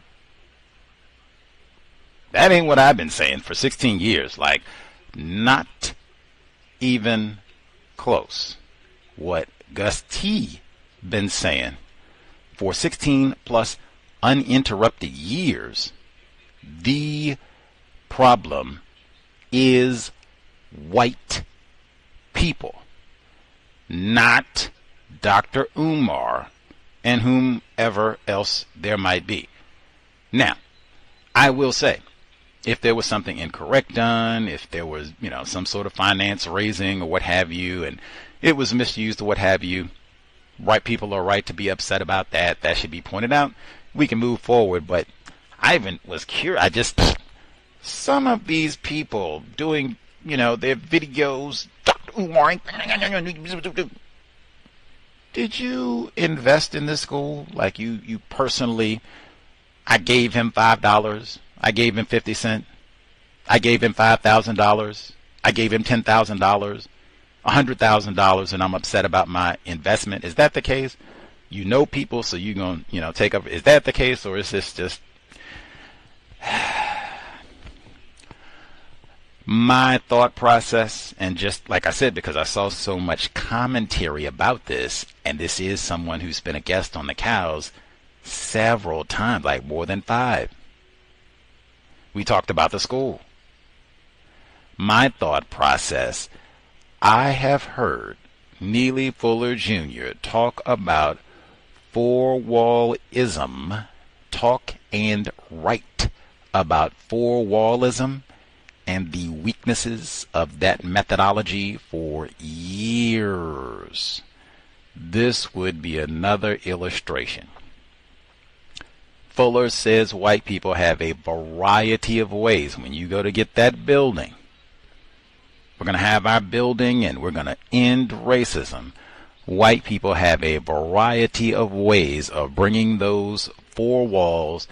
That ain't what I've been saying for 16 years. Like, not even close. What Gus T been saying for 16 plus uninterrupted years, the problem is white people, not Dr. Umar and whomever else there might be. Now, I will say, if there was something incorrect done, if there was, you know, some sort of finance raising or what have you, and it was misused or what have you, white people are right to be upset about that. That should be pointed out. We can move forward. But I even was curious. Some of these people doing, you know, their videos, Dr. Umar, did you invest in this school? Like, you personally, I gave him $5. I gave him 50 cents. I gave him $5,000. I gave him $10,000, $100,000, and I'm upset about my investment. Is that the case? You know people, so you're going to, you know, take up. Is that the case, or is this just my thought process? And just like I said, because I saw so much commentary about this, and this is someone who's been a guest on the Cows several times, like more than 5. We talked about the school. My thought process, I have heard Neely Fuller Jr. talk about four-wallism, talk and write about four-wallism and the weaknesses of that methodology for years. This would be another illustration. Fuller says white people have a variety of ways. When you go to get that building, we're going to have our building and we're going to end racism. White people have a variety of ways of bringing those four walls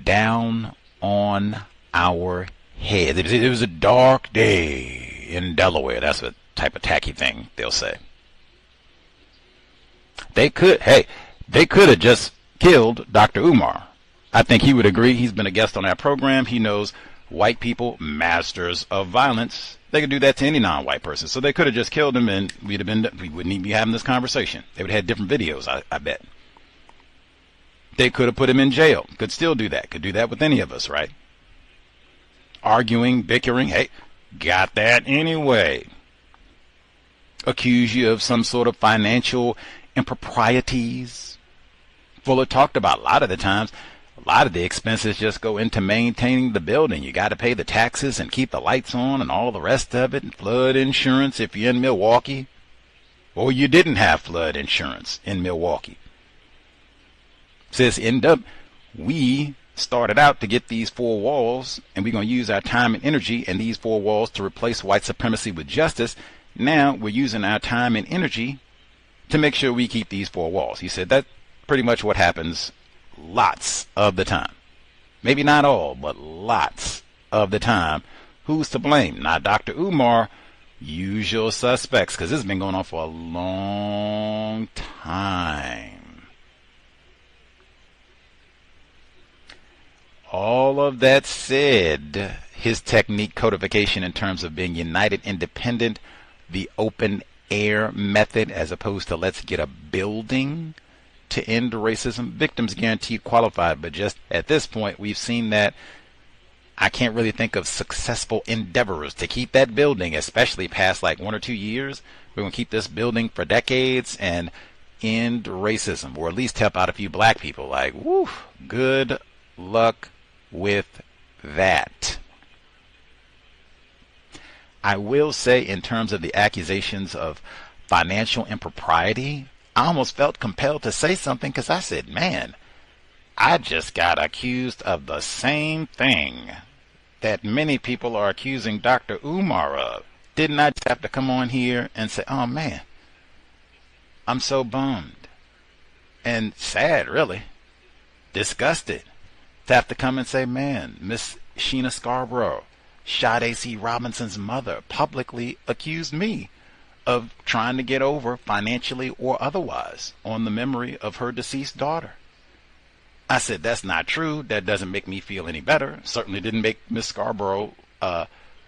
down on our head. It was a dark day in Delaware. That's a type of tacky thing they'll say. They could have just killed Dr. Umar. I think he would agree. He's been a guest on our program. He knows white people, masters of violence. They could do that to any non-white person. So they could have just killed him, and we wouldn't even be having this conversation. They would have had different videos, I bet. They could have put him in jail. Could still do that. Could do that with any of us, right? Arguing, bickering. Hey, got that anyway. Accuse you of some sort of financial improprieties. Fuller talked about a lot of the times. A lot of the expenses just go into maintaining the building. You got to pay the taxes and keep the lights on and all the rest of it, and flood insurance if you're in Milwaukee, or you didn't have flood insurance in Milwaukee. Says we started out to get these 4 walls, and we're going to use our time and energy and these 4 walls to replace white supremacy with justice. Now we're using our time and energy to make sure we keep these 4 walls. He said that's pretty much what happens lots of the time. Maybe not all, but lots of the time. Who's to blame? Not Dr. Umar. Usual suspects, because this has been going on for a long time. All of that said, his technique codification in terms of being united, independent, the open air method, as opposed to let's get a building to end racism. Victims guaranteed qualified, but just at this point we've seen that I can't really think of successful endeavors to keep that building, especially past like 1 or 2 years. We're going to keep this building for decades and end racism, or at least help out a few black people. Like, woo, good luck with that. I will say, in terms of the accusations of financial impropriety, I almost felt compelled to say something, because I said, man, I just got accused of the same thing that many people are accusing Dr. Umar of. Didn't I just have to come on here and say, oh man, I'm so bummed and sad, really, disgusted, to have to come and say, man, Miss Sheena Scarborough, Sade C. Robinson's mother, publicly accused me of trying to get over, financially or otherwise, on the memory of her deceased daughter. I said, that's not true. That doesn't make me feel any better. Certainly didn't make Miss Scarborough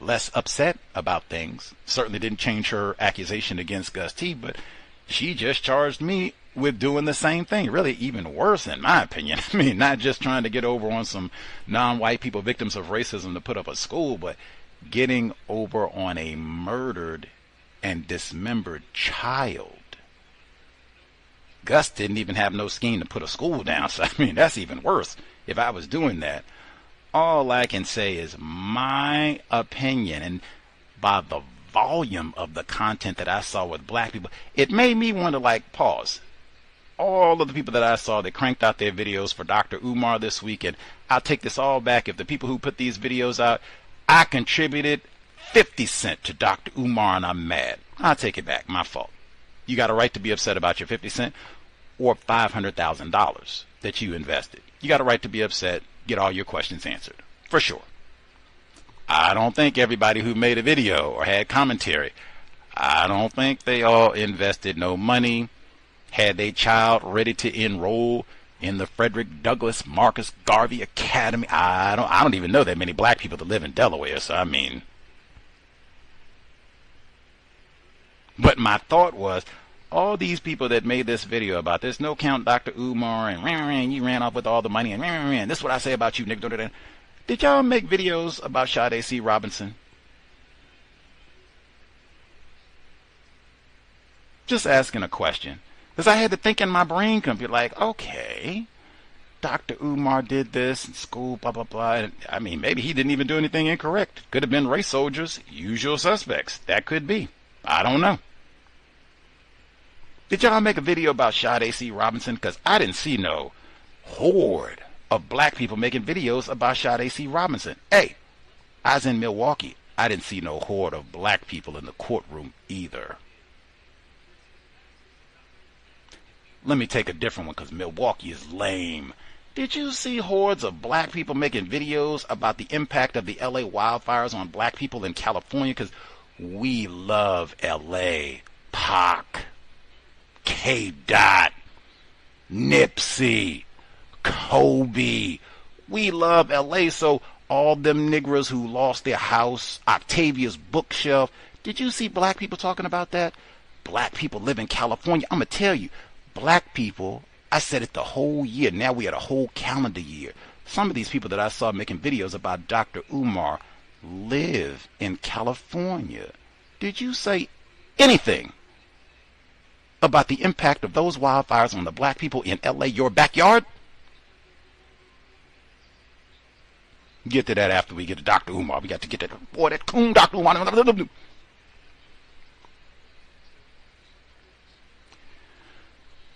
less upset about things. Certainly didn't change her accusation against Gus T, but she just charged me with doing the same thing. Really even worse, in my opinion. I mean, not just trying to get over on some non-white people victims of racism to put up a school, but getting over on a murdered and dismembered child. Gus didn't even have no scheme to put a school down, so I mean, that's even worse if I was doing that. All I can say is my opinion, and by the volume of the content that I saw with black people, it made me want to like pause. All of the people that I saw that cranked out their videos for Dr. Umar this week, and I'll take this all back. If the people who put these videos out, I contributed 50 cents to Dr. Umar and I'm mad. I'll take it back. My fault. You got a right to be upset about your 50 cents or $500,000 that you invested. You got a right to be upset, get all your questions answered. For sure. I don't think everybody who made a video or had commentary, I don't think they all invested no money, had a child ready to enroll in the Frederick Douglass Marcus Garvey Academy. I don't even know that many black people that live in Delaware, so I mean. But my thought was, all these people that made this video about this no count Dr. Umar and you ran off with all the money and this is what I say about you, nigga. Did y'all make videos about Sade C. Robinson? Just asking a question. Because I had to think in my brain, be like, okay, Dr. Umar did this in school, blah, blah, blah. And, I mean, maybe he didn't even do anything incorrect. Could have been race soldiers, usual suspects. That could be. I don't know. Did y'all make a video about Sade C. Robinson? Because I didn't see no horde of black people making videos about Sade C. Robinson. Hey, I was in Milwaukee. I didn't see no horde of black people in the courtroom either. Let me take a different one, because Milwaukee is lame. Did you see hordes of black people making videos about the impact of the LA wildfires on black people in California? Because we love LA. Pac, K. Dot, Nipsey, Kobe. We love LA. So all them niggers who lost their house, Octavia's bookshelf. Did you see black people talking about that? Black people live in California. I'm going to tell you, black people, I said it the whole year. Now we had a whole calendar year. Some of these people that I saw making videos about Dr. Umar live in California. Did you say anything about the impact of those wildfires on the black people in LA, your backyard? Get to that after we get to Dr. Umar. We got to get to boy, that coon Dr. Umar.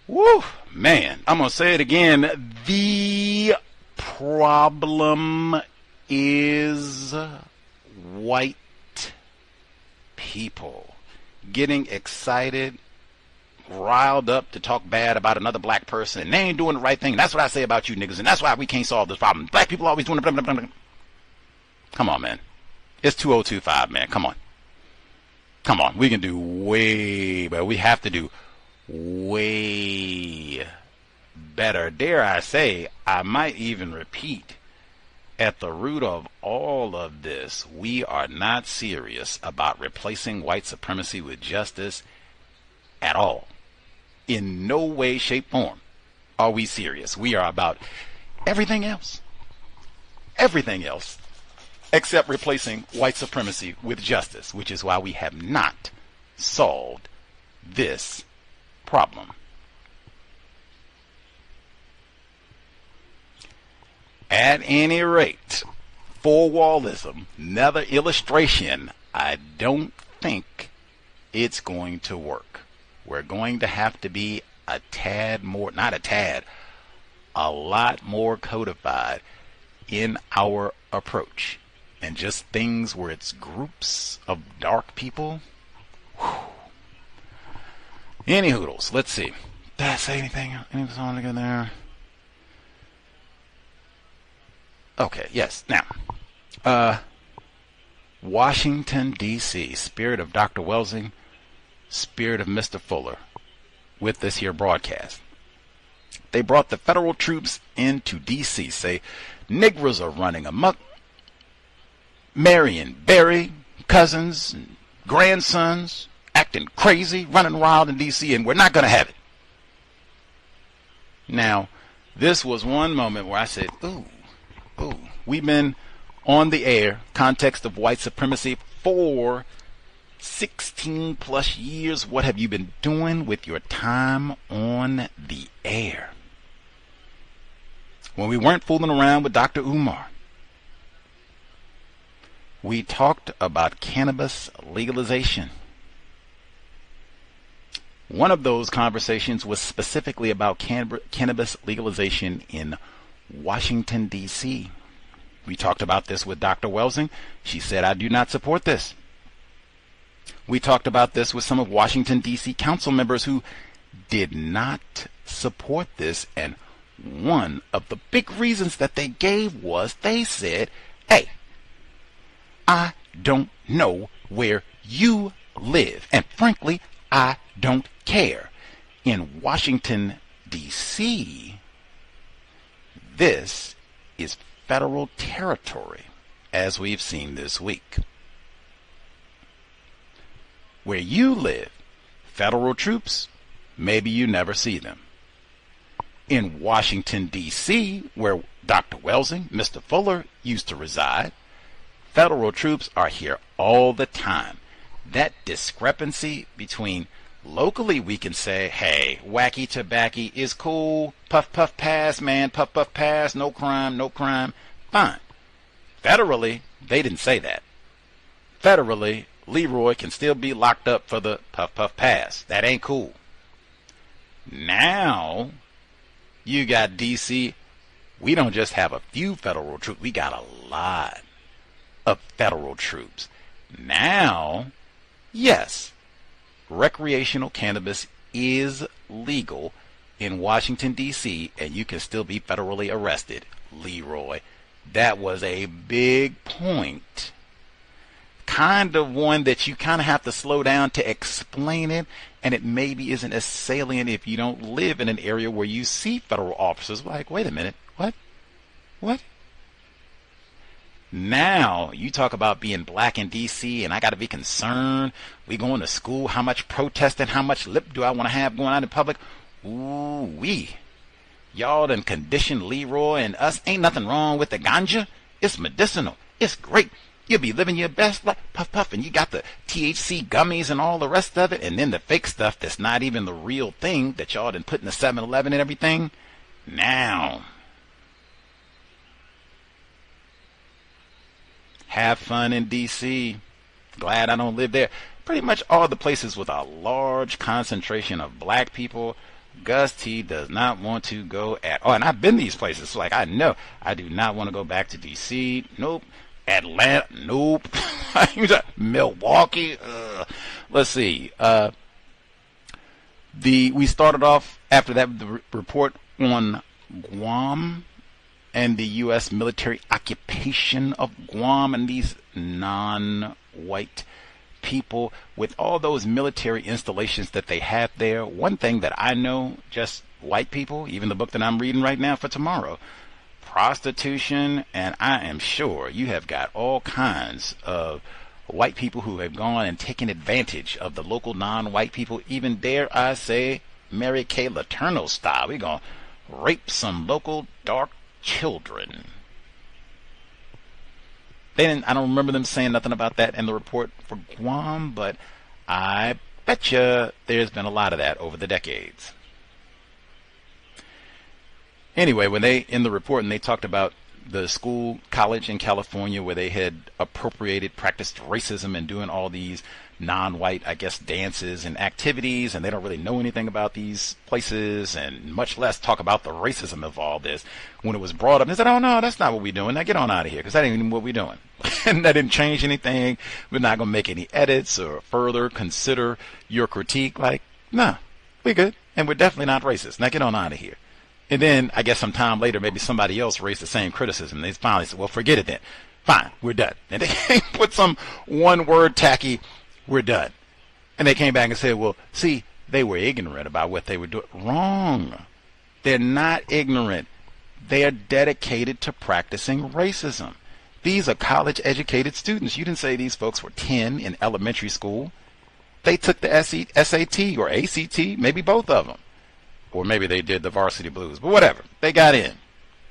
Woo, man, I'm going to say it again. The problem is white people getting excited, riled up to talk bad about another black person, and they ain't doing the right thing. That's what I say about you niggas, and that's why we can't solve this problem. Black people always doing blah, blah, blah, blah. Come on, man. It's 2025, man. Come on. Come on. We can do way better. We have to do way better. Dare I say, I might even repeat, at the root of all of this, we are not serious about replacing white supremacy with justice at all. In no way, shape, form are we serious. We are about everything else. Everything else except replacing white supremacy with justice, which is why we have not solved this problem. At any rate, for-wallism, another illustration, I don't think it's going to work. We're going to have to be a tad more, not a tad, a lot more codified in our approach. And just things where it's groups of dark people. Whew. Any hoodles, let's see. Did I say anything? Anything on to go there? Okay, yes. Now, Washington, D.C., spirit of Dr. Welsing, spirit of Mr. Fuller, with this here broadcast. They brought the federal troops into D.C., say, Negroes are running amok, marrying Barry, cousins, and grandsons, acting crazy, running wild in D.C., and we're not going to have it. Now, this was one moment where I said, ooh, we've been on the air, Context of White Supremacy, for 16 plus years. What have you been doing with your time on the air? When we weren't fooling around with Dr. Umar, we talked about cannabis legalization. One of those conversations was specifically about cannabis legalization in Washington, D.C. We talked about this with Dr. Welsing. She said, I do not support this. We talked about this with some of Washington, D.C. council members who did not support this. And one of the big reasons that they gave was they said, hey, I don't know where you live. And frankly, I don't care. In Washington, D.C., this is federal territory, as we've seen this week. Where you live, federal troops, maybe you never see them. In Washington, D.C., where Dr. Welsing, Mr. Fuller used to reside, federal troops are here all the time. That discrepancy between locally we can say, hey, wacky tobacco is cool, puff puff pass, man, puff puff pass, no crime, fine. Federally, they didn't say that. Federally, Leroy can still be locked up for the puff puff pass. That ain't cool. Now, you got D.C., we don't just have a few federal troops, we got a lot of federal troops. Now, yes, recreational cannabis is legal in Washington, D.C., and you can still be federally arrested. Leroy, that was a big point. Kind of one that you kind of have to slow down to explain it, and it maybe isn't as salient if you don't live in an area where you see federal officers like, wait a minute, what? Now, you talk about being black in D.C., and I got to be concerned. We going to school, how much protesting, how much lip do I want to have going out in public? Ooh-wee. Y'all done conditioned Leroy and us. Ain't nothing wrong with the ganja. It's medicinal. It's great. You'll be living your best life. Puff, puff, and you got the THC gummies and all the rest of it, and then the fake stuff that's not even the real thing that y'all done put in the 7-Eleven and everything. Now, have fun in D.C. Glad I don't live there. Pretty much all the places with a large concentration of black people, Gus T does not want to go at all. And I've been these places, so like I know I do not want to go back to D.C. Nope. Atlanta, nope. Milwaukee, let's see. We started off after that with the report on Guam and the U.S. military occupation of Guam and these non-white people with all those military installations that they have there. One thing that I know, just white people, even the book that I'm reading right now for tomorrow, prostitution, and I am sure you have got all kinds of white people who have gone and taken advantage of the local non-white people, even dare I say Mary Kay Letourneau style. We're going to rape some local dark children. I don't remember them saying nothing about that in the report for Guam, but I bet you there's been a lot of that over the decades. Anyway, when they, in the report, and they talked about the school, college in California where they had practiced racism and doing all these non-white, I guess, dances and activities, and they don't really know anything about these places and much less talk about the racism of all this. When it was brought up, they said, oh no, that's not what we're doing. Now get on out of here, because that ain't even what we're doing. And that didn't change anything. We're not going to make any edits or further consider your critique. Like, nah, we're good. And we're definitely not racist. Now get on out of here. And then, I guess some time later, maybe somebody else raised the same criticism. They finally said, well, forget it then. Fine, we're done. And they put some one-word tacky, we're done. And they came back and said, well, see, they were ignorant about what they were doing. Wrong. They're not ignorant. They are dedicated to practicing racism. These are college-educated students. You didn't say these folks were 10 in elementary school. They took the SAT or ACT, maybe both of them. Or maybe they did the varsity blues, but whatever. They got in.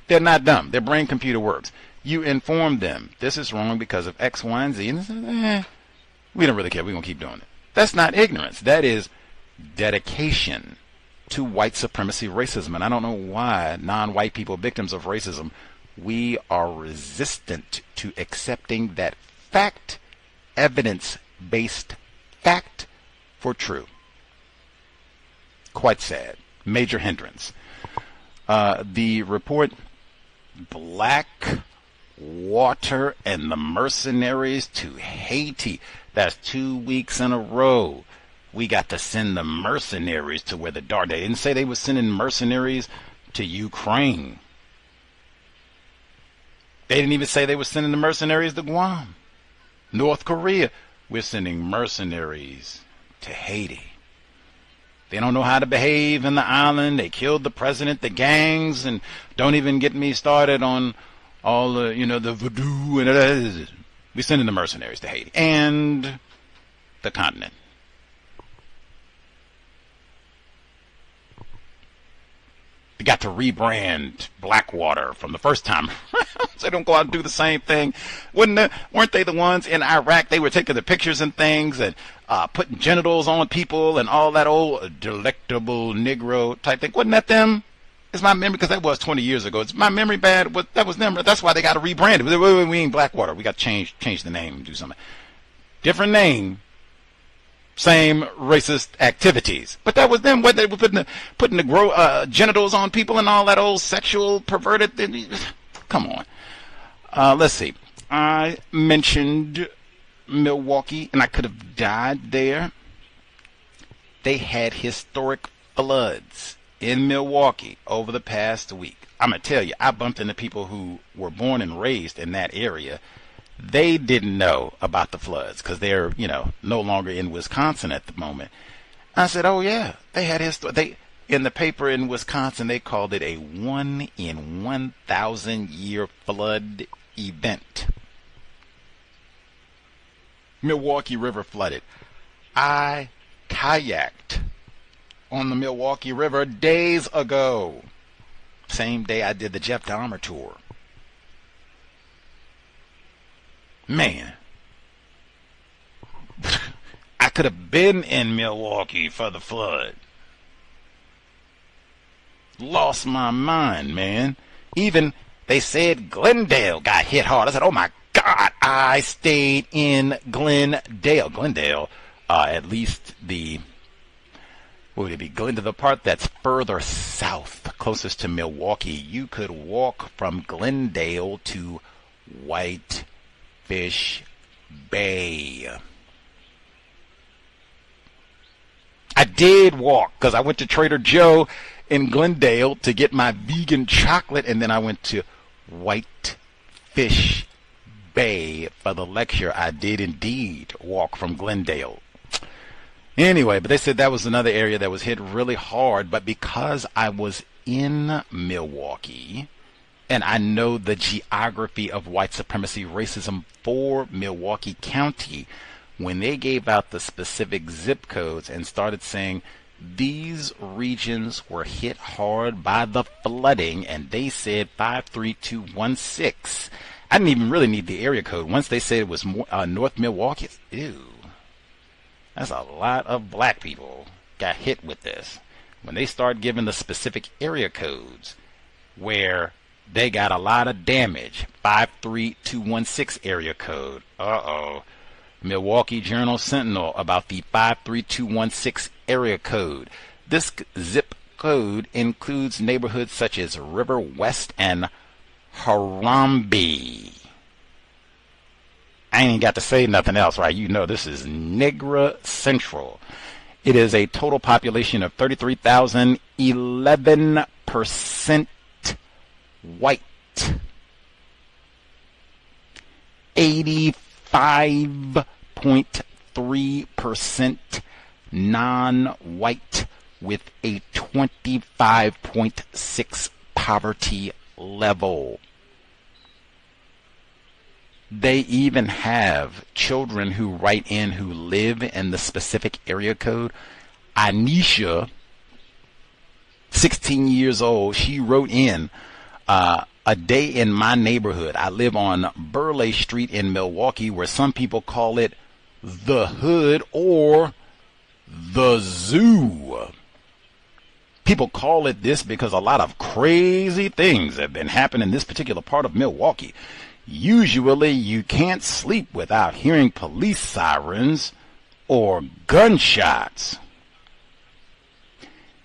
They're not dumb. Their brain computer works. You inform them, this is wrong because of X, Y, and Z. And they say, we don't really care. We're going to keep doing it. That's not ignorance. That is dedication to white supremacy racism. And I don't know why non-white people, victims of racism, we are resistant to accepting that fact, evidence-based fact for true. Quite sad. Major hindrance. The report, Black Water and the Mercenaries to Haiti. That's 2 weeks in a row. We got to send the mercenaries to where the dark. They didn't say they were sending mercenaries to Ukraine. They didn't even say they were sending the mercenaries to Guam. North Korea. We're sending mercenaries to Haiti. They don't know how to behave in the island. They killed the president, the gangs, and don't even get me started on all the, the voodoo and we're sending the mercenaries to Haiti and the continent. They got to rebrand Blackwater from the first time. So they don't go out and do the same thing. Weren't they the ones in Iraq? They were taking the pictures and things and putting genitals on people and all that old delectable Negro type thing. Wasn't that them? It's my memory, because that was 20 years ago. It's my memory bad. That was them. That's why they got to rebrand it. We ain't Blackwater. We got to change the name and do something. Different name. Same racist activities. But that was them. What they were putting the genitals on people and all that old sexual perverted. Come on. Let's see. I mentioned Milwaukee, and I could have died there. They had historic floods in Milwaukee over the past week. I'm going to tell you, I bumped into people who were born and raised in that area. They didn't know about the floods because they're, no longer in Wisconsin at the moment. I said, oh, yeah, they had in the paper in Wisconsin, they called it a 1 in 1,000 year flood event. Milwaukee River flooded. I kayaked on the Milwaukee River days ago. Same day I did the Jeff Dahmer tour. Man, I could have been in Milwaukee for the flood. Lost my mind, man. Even they said Glendale got hit hard. I said, oh my God, I stayed in Glendale, at least what would it be? Go into the part that's further south, closest to Milwaukee. You could walk from Glendale to Whitefish Bay. I did walk because I went to Trader Joe in Glendale to get my vegan chocolate, and then I went to Whitefish Bay for the lecture. I did indeed walk from Glendale. Anyway, but they said that was another area that was hit really hard. But because I was in Milwaukee and I know the geography of white supremacy racism for Milwaukee County, when they gave out the specific zip codes and started saying these regions were hit hard by the flooding, and they said 53216, I didn't even really need the area code. Once they said it was North Milwaukee, ew. That's a lot of black people got hit with this. When they start giving the specific area codes where they got a lot of damage, 53216 area code. Milwaukee Journal Sentinel about the 53216 area code. This zip code includes neighborhoods such as River West and Harambee. I ain't got to say nothing else, right? You know this is Negra Central. It is a total population of 33,000, 11% white, 85.3% non-white, with a 25.6 poverty level. They even have children who write in who live in the specific area code. Anisha, 16 years old, she wrote in, a day in my neighborhood. I live on Burleigh Street in Milwaukee, where some people call it the hood or the zoo. People call it this because a lot of crazy things have been happening in this particular part of Milwaukee. Usually you can't sleep without hearing police sirens or gunshots.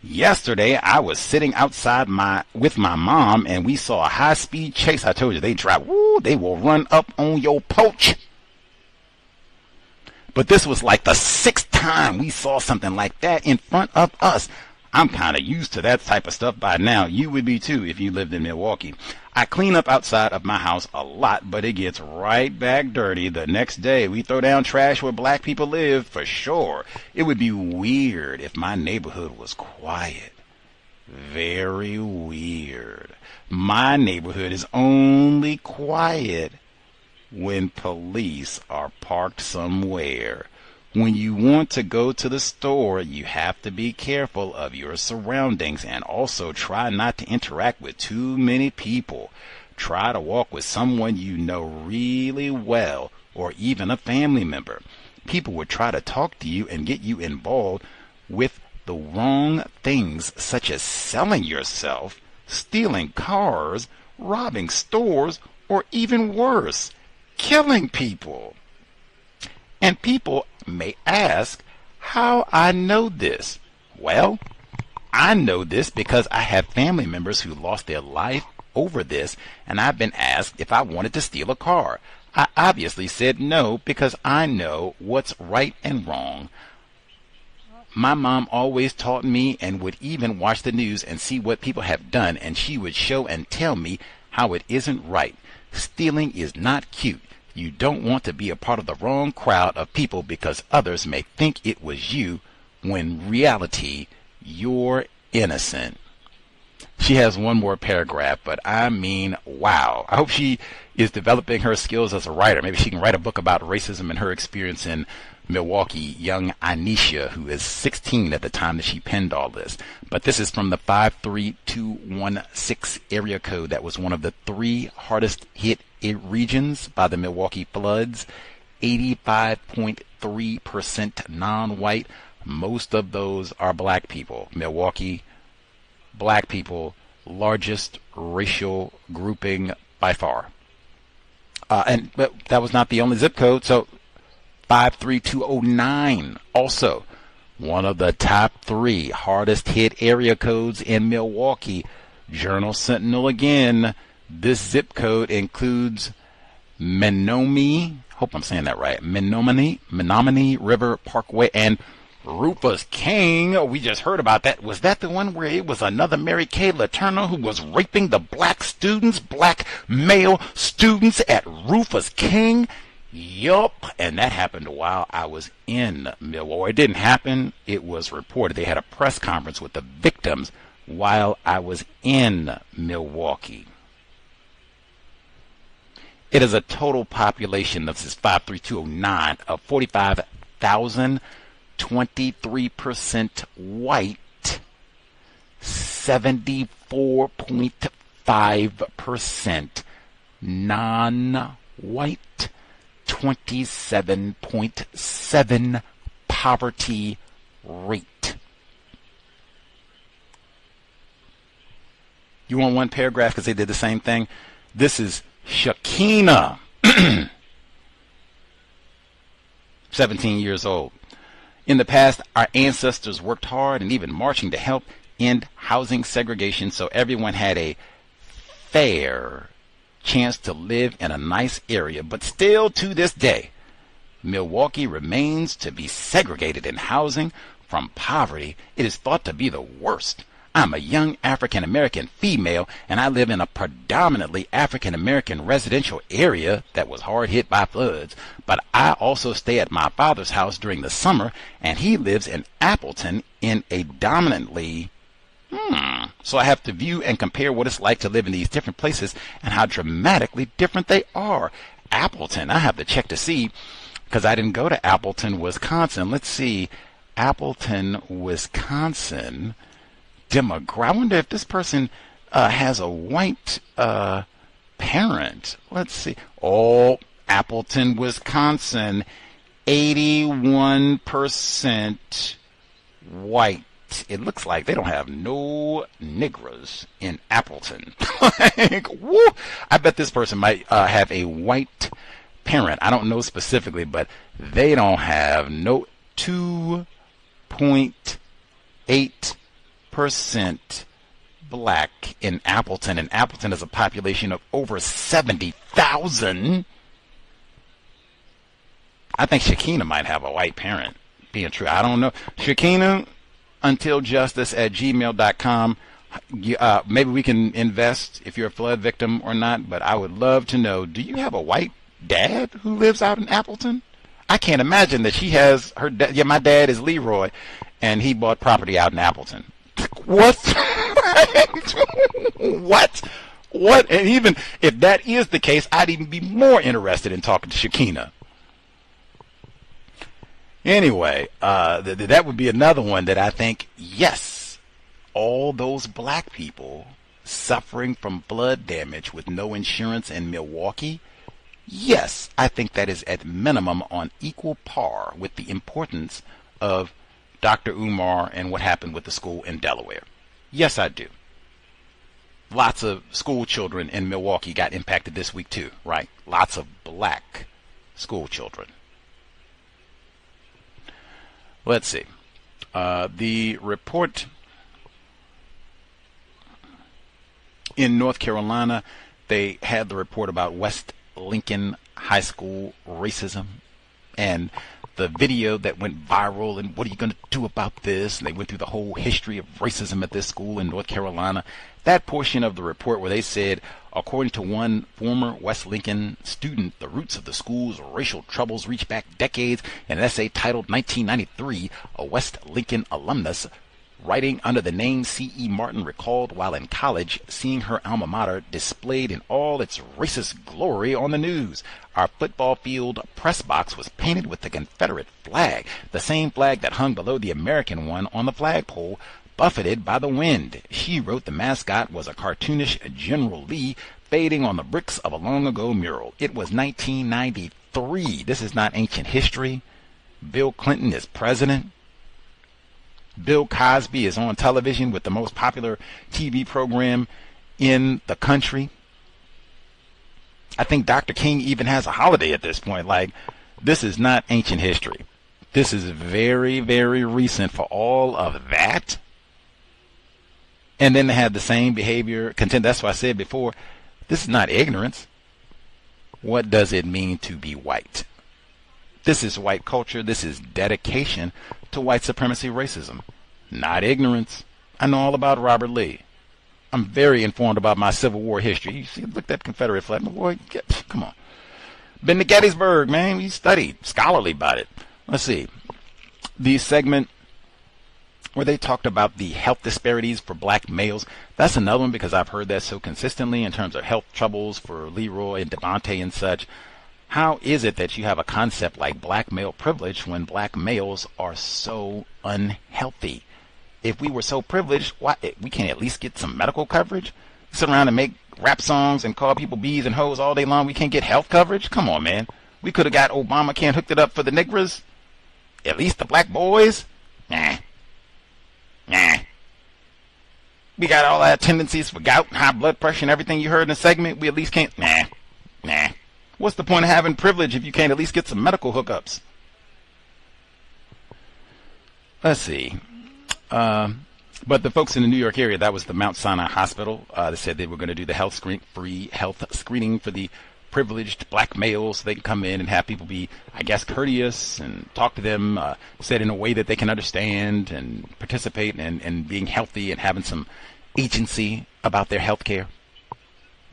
Yesterday, I was sitting outside with my mom, and we saw a high-speed chase. I told you, they drive, they will run up on your porch. But this was like the 6th time we saw something like that in front of us. I'm kind of used to that type of stuff by now. You would be too if you lived in Milwaukee. I clean up outside of my house a lot, but it gets right back dirty the next day. We throw down trash where black people live, for sure. It would be weird if my neighborhood was quiet. Very weird. My neighborhood is only quiet when police are parked somewhere. When you want to go to the store, you have to be careful of your surroundings and also try not to interact with too many people. Try to walk with someone you know really well, or even a family member. People would try to talk to you and get you involved with the wrong things, such as selling yourself, stealing cars, robbing stores, or even worse, killing people. And people may ask how I know this. Well, I know this because I have family members who lost their life over this, and I've been asked if I wanted to steal a car. I obviously said no because I know what's right and wrong. My mom always taught me and would even watch the news and see what people have done, and she would show and tell me how it isn't right. Stealing is not cute. You don't want to be a part of the wrong crowd of people because others may think it was you, when in reality, you're innocent. She has one more paragraph, but I mean, wow. I hope she is developing her skills as a writer. Maybe she can write a book about racism and her experience in Milwaukee. Young Anisha, who is 16 at the time that she penned all this. But this is from the 53216 area code. That was one of the 3 hardest hit regions by the Milwaukee floods. 85.3% non-white. Most of those are black people. Milwaukee, black people, largest racial grouping by far. But that was not the only zip code. So 53209, also one of the top 3 hardest hit area codes in Milwaukee. Journal Sentinel again. This zip code includes Menominee, hope I'm saying that right, Menominee River Parkway, and Rufus King. We just heard about that. Was that the one where it was another Mary Kay Letourneau who was raping the black male students at Rufus King? Yup. And that happened while I was in Milwaukee. It didn't happen. It was reported. They had a press conference with the victims while I was in Milwaukee. It is a total population, this is 53209, of 45,000, 23% white, 74.5% non-white, 27.7 poverty rate. You want one paragraph because they did the same thing? This is Shakina, 17 years old. In the past, our ancestors worked hard and even marching to help end housing segregation so everyone had a fair chance to live in a nice area. But still to this day, Milwaukee remains to be segregated in housing from poverty. It is thought to be the worst. I'm a young African-American female, and I live in a predominantly African-American residential area that was hard hit by floods. But I also stay at my father's house during the summer, and he lives in Appleton in a dominantly... So I have to view and compare what it's like to live in these different places and how dramatically different they are. Appleton, I have to check to see, because I didn't go to Appleton, Wisconsin. Let's see. Appleton, Wisconsin... demographic. I wonder if this person has a white parent. Let's see. Oh, Appleton, Wisconsin, 81% white. It looks like they don't have no Negras in Appleton. Like, woo! I bet this person might have a white parent. I don't know specifically, but they don't have no 2.8% black in Appleton, and Appleton has a population of over 70,000. I think Shakina might have a white parent, being true. I don't know. Shakina, untiljustice@gmail.com. Maybe we can invest if you're a flood victim or not, but I would love to know, do you have a white dad who lives out in Appleton? I can't imagine that she has her dad. Yeah, my dad is Leroy, and he bought property out in Appleton. What? What? And even if that is the case, I'd even be more interested in talking to Shakina. Anyway, that would be another one that I think, yes, all those black people suffering from flood damage with no insurance in Milwaukee, yes, I think that is at minimum on equal par with the importance of Dr. Umar and what happened with the school in Delaware. Yes, I do. Lots of school children in Milwaukee got impacted this week too, right? Lots of black school children. Let's see. The report in North Carolina, they had the report about West Lincoln High School racism, and the video that went viral, and what are you going to do about this? And they went through the whole history of racism at this school in North Carolina. That portion of the report where they said, according to one former West Lincoln student, the roots of the school's racial troubles reach back decades. In an essay titled 1993, a West Lincoln alumnus writing under the name C.E. Martin recalled while in college seeing her alma mater displayed in all its racist glory on the news. Our football field press box was painted with the Confederate flag, the same flag that hung below the American one on the flagpole, buffeted by the wind. She wrote the mascot was a cartoonish General Lee fading on the bricks of a long-ago mural. It was 1993. This is not ancient history. Bill Clinton is president. Bill Cosby is on television with the most popular TV program in the country. I think Dr. King even has a holiday at this point. Like, this is not ancient history. This is very, very recent for all of that. And then they had the same behavior, content. That's why I said before, this is not ignorance. What does it mean to be white? This is white culture. This is dedication to white supremacy racism, not ignorance. I know all about Robert Lee. I'm very informed about my Civil War history. You see, look at that Confederate flag. Boy, come on. Been to Gettysburg, man. We studied scholarly about it. Let's see. The segment where they talked about the health disparities for black males. That's another one because I've heard that so consistently in terms of health troubles for Leroy and Devontae and such. How is it that you have a concept like black male privilege when black males are so unhealthy? If we were so privileged, why we can't at least get some medical coverage? Sit around and make rap songs and call people bees and hoes all day long. We can't get health coverage? Come on, man. We could have got Obamacare hooked it up for the niggers. At least the black boys? Nah. We got all our tendencies for gout and high blood pressure and everything you heard in the segment. We at least can't. Nah. What's the point of having privilege if you can't at least get some medical hookups? Let's see. But the folks in the New York area, that was the Mount Sinai Hospital. They said they were going to do the free health screening for the privileged black males. They can come in and have people be, I guess, courteous and talk to them, said in a way that they can understand and participate in being healthy and having some agency about their health care.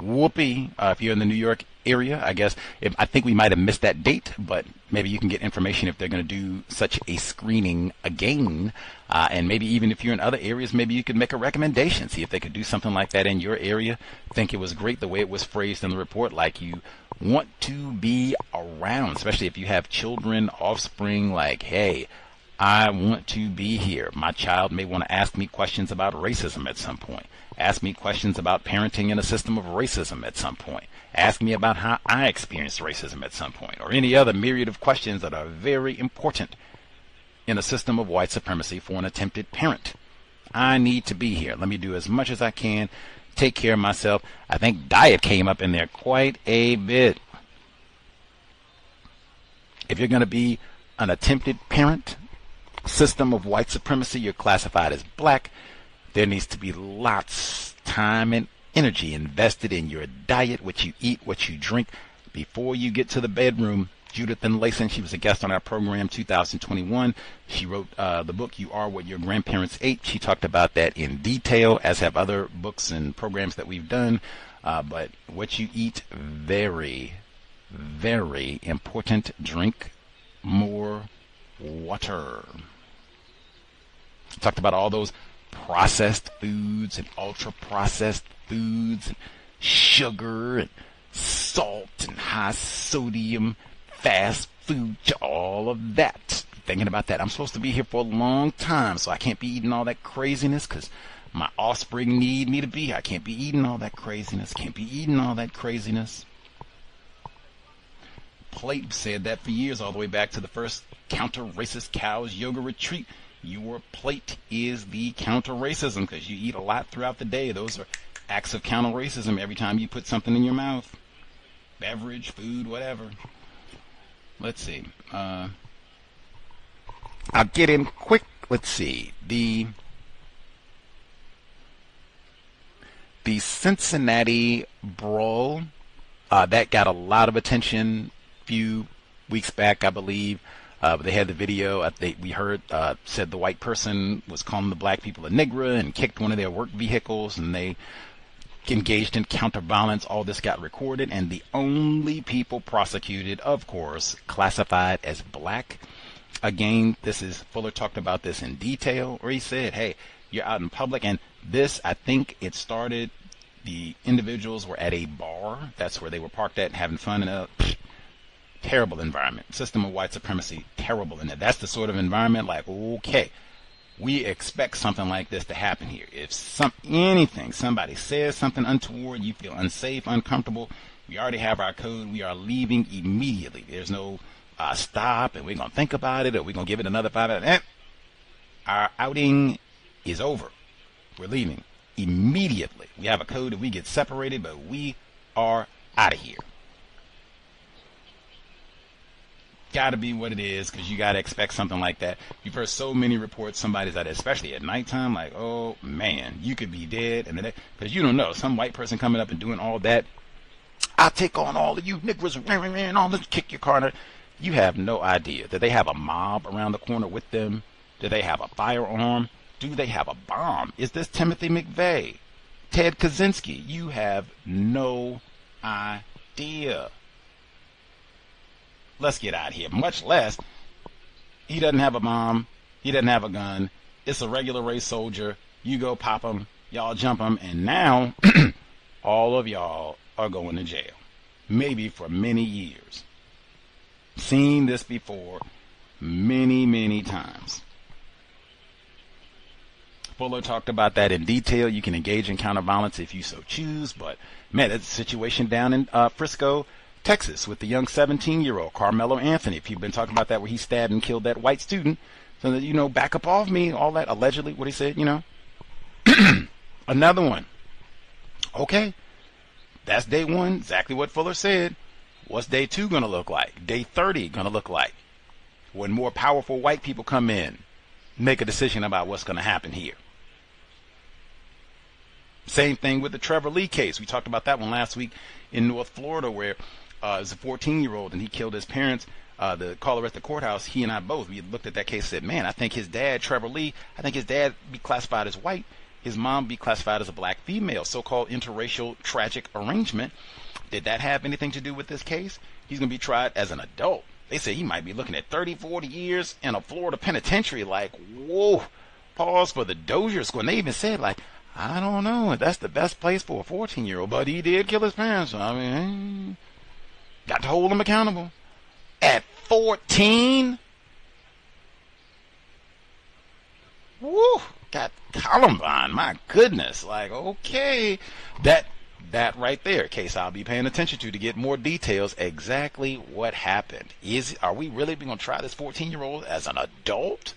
Whoopee. If you're in the New York area, I guess, I think we might have missed that date, but maybe you can get information if they're going to do such a screening again. And maybe even if you're in other areas, maybe you could make a recommendation, see if they could do something like that in your area. I think it was great the way it was phrased in the report, like you want to be around, especially if you have children, offspring, like, hey, I want to be here. My child may want to ask me questions about racism at some point. Ask me questions about parenting in a system of racism at some point. Ask me about how I experienced racism at some point, or any other myriad of questions that are very important in a system of white supremacy for an attempted parent. I need to be here. Let me do as much as I can, take care of myself. I think diet came up in there quite a bit. If you're going to be an attempted parent, system of white supremacy, you're classified as black. There needs to be lots of time and energy invested in your diet, what you eat, what you drink, before you get to the bedroom. Judith Finlayson, she was a guest on our program 2021. She wrote the book, You Are What Your Grandparents Ate. She talked about that in detail, as have other books and programs that we've done. But what you eat, very, very important. Drink more water. Talked about all those processed foods and ultra-processed foods and sugar and salt and high sodium fast food, all of that. Thinking about that. I'm supposed to be here for a long time, so I can't be eating all that craziness because my offspring need me to be here. I can't be eating all that craziness. Plate said that for years, all the way back to the first counter-racist cows yoga retreat. Your plate is the counter-racism because you eat a lot throughout the day. Those are acts of counter-racism every time you put something in your mouth. Beverage, food, whatever. Let's see. I'll get in quick. Let's see. The Cincinnati brawl, that got a lot of attention a few weeks back, I believe. But they had the video. We heard said the white person was calling the black people a nigger and kicked one of their work vehicles, and they engaged in counter violence. All this got recorded, and the only people prosecuted, of course, classified as black. Again, Fuller talked about this in detail, where he said, hey, you're out in public, and this, I think it started, the individuals were at a bar. That's where they were parked at, having fun, and terrible environment. System of white supremacy, terrible. And that's the sort of environment like, okay, we expect something like this to happen here. If somebody says something untoward, you feel unsafe, uncomfortable, we already have our code. We are leaving immediately. There's no stop, and we're going to think about it, or we're going to give it another 5 minutes. Our outing is over. We're leaving immediately. We have a code that we get separated, but we are out of here. Got to be what it is, because you got to expect something like that. You've heard so many reports, somebody's out, especially at nighttime, like, oh man, you could be dead, and because you don't know, some white person coming up and doing all that, I'll take on all of you niggers and all this, kick your car. You have no idea. Do they have a mob around the corner with them? Do they have a firearm? Do they have a bomb? Is this Timothy McVeigh? Ted Kaczynski? You have no idea. Let's get out of here. Much less, he doesn't have a bomb. He doesn't have a gun. It's a regular race soldier. You go pop him. Y'all jump him. And now, all of y'all are going to jail. Maybe for many years. Seen this before many, many times. Fuller talked about that in detail. You can engage in counter violence if you so choose. But, man, that's a situation down in Frisco, Texas, with the young 17-year-old Carmelo Anthony. If you've been talking about that, where he stabbed and killed that white student, so that, back up off me, all that, allegedly, what he said, Another one. Okay. That's day 1, exactly what Fuller said. What's day 2 going to look like? Day 30 going to look like? When more powerful white people come in, make a decision about what's going to happen here. Same thing with the Trevor Lee case. We talked about that one last week in North Florida, where it was a 14-year-old and he killed his parents. The caller at the courthouse, he and I both, we looked at that case and said, man, I think his dad, Trevor Lee, I think his dad be classified as white. His mom be classified as a black female, so-called interracial tragic arrangement. Did that have anything to do with this case? He's going to be tried as an adult. They say he might be looking at 30, 40 years in a Florida penitentiary. Like, whoa, pause for the Dozier Squad. And they even said, like, I don't know if that's the best place for a 14-year-old, but he did kill his parents. So, I mean, got to hold him accountable. At 14? Woo, got Columbine, my goodness. Like, okay, that right there, case I'll be paying attention to get more details, exactly what happened. Are we really going to try this 14-year-old as an adult?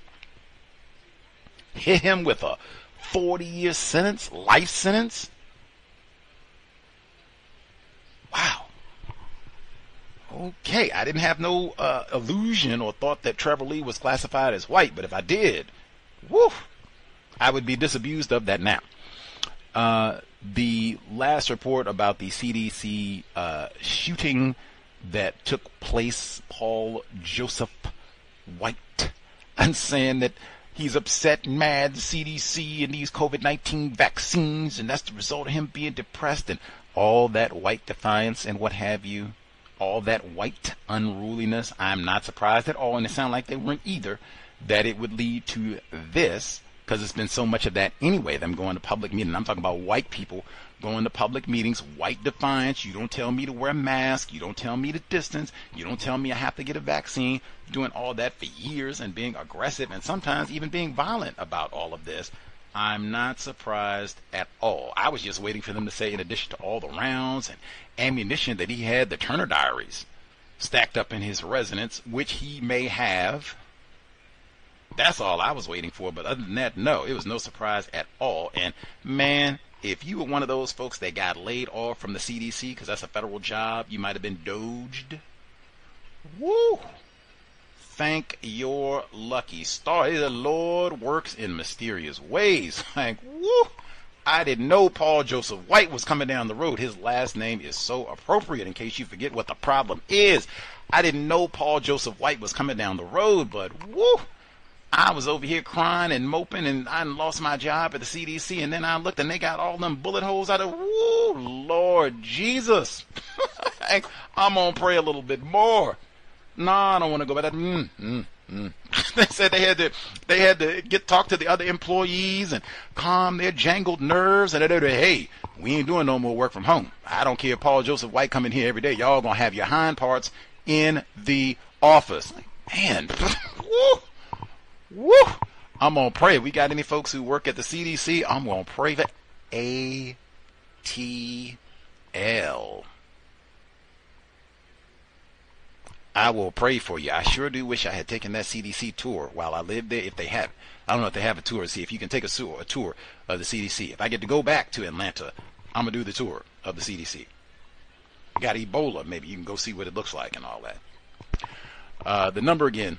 Hit him with a 40-year sentence, life sentence? Wow. Okay, I didn't have no illusion or thought that Trevor Lee was classified as white, but if I did, woo, I would be disabused of that now. The last report about the CDC shooting that took place, Paul Joseph White, and saying that he's upset and mad, the CDC and these COVID-19 vaccines, and that's the result of him being depressed, and all that white defiance and what have you, all that white unruliness. I'm not surprised at all, and it sounded like they weren't either, that it would lead to this, because it's been so much of that anyway, them going to public meetings. I'm talking about white people going to public meetings, white defiance. You don't tell me to wear a mask. You don't tell me to distance. You don't tell me I have to get a vaccine. Doing all that for years and being aggressive and sometimes even being violent about all of this. I'm not surprised at all. I was just waiting for them to say, in addition to all the rounds and ammunition, that he had the Turner Diaries stacked up in his residence, which he may have. That's all I was waiting for. But other than that, no, it was no surprise at all. And man, if you were one of those folks that got laid off from the CDC, because that's a federal job, you might have been doged. Woo! Thank your lucky star. The Lord works in mysterious ways. Like, woo! I didn't know Paul Joseph White was coming down the road. His last name is so appropriate in case you forget what the problem is. I didn't know Paul Joseph White was coming down the road, but woo, I was over here crying and moping, and I lost my job at the CDC, and then I looked and they got all them bullet holes out of, woo, Lord Jesus. I'm going to pray a little bit more. No, I don't want to go by that. They said they had to talk to the other employees and calm their jangled nerves, and hey, we ain't doing no more work from home. I don't care if Paul Joseph White come in here every day. Y'all gonna have your hind parts in the office. Man, woo. I'm gonna pray. If we got any folks who work at the CDC, I'm gonna pray for ATL. I will pray for you. I sure do wish I had taken that CDC tour while I lived there. If they have, I don't know if they have a tour. See if you can take a tour of the CDC. If I get to go back to Atlanta, I'm gonna do the tour of the CDC. Got Ebola, maybe you can go see what it looks like and all that. The number again,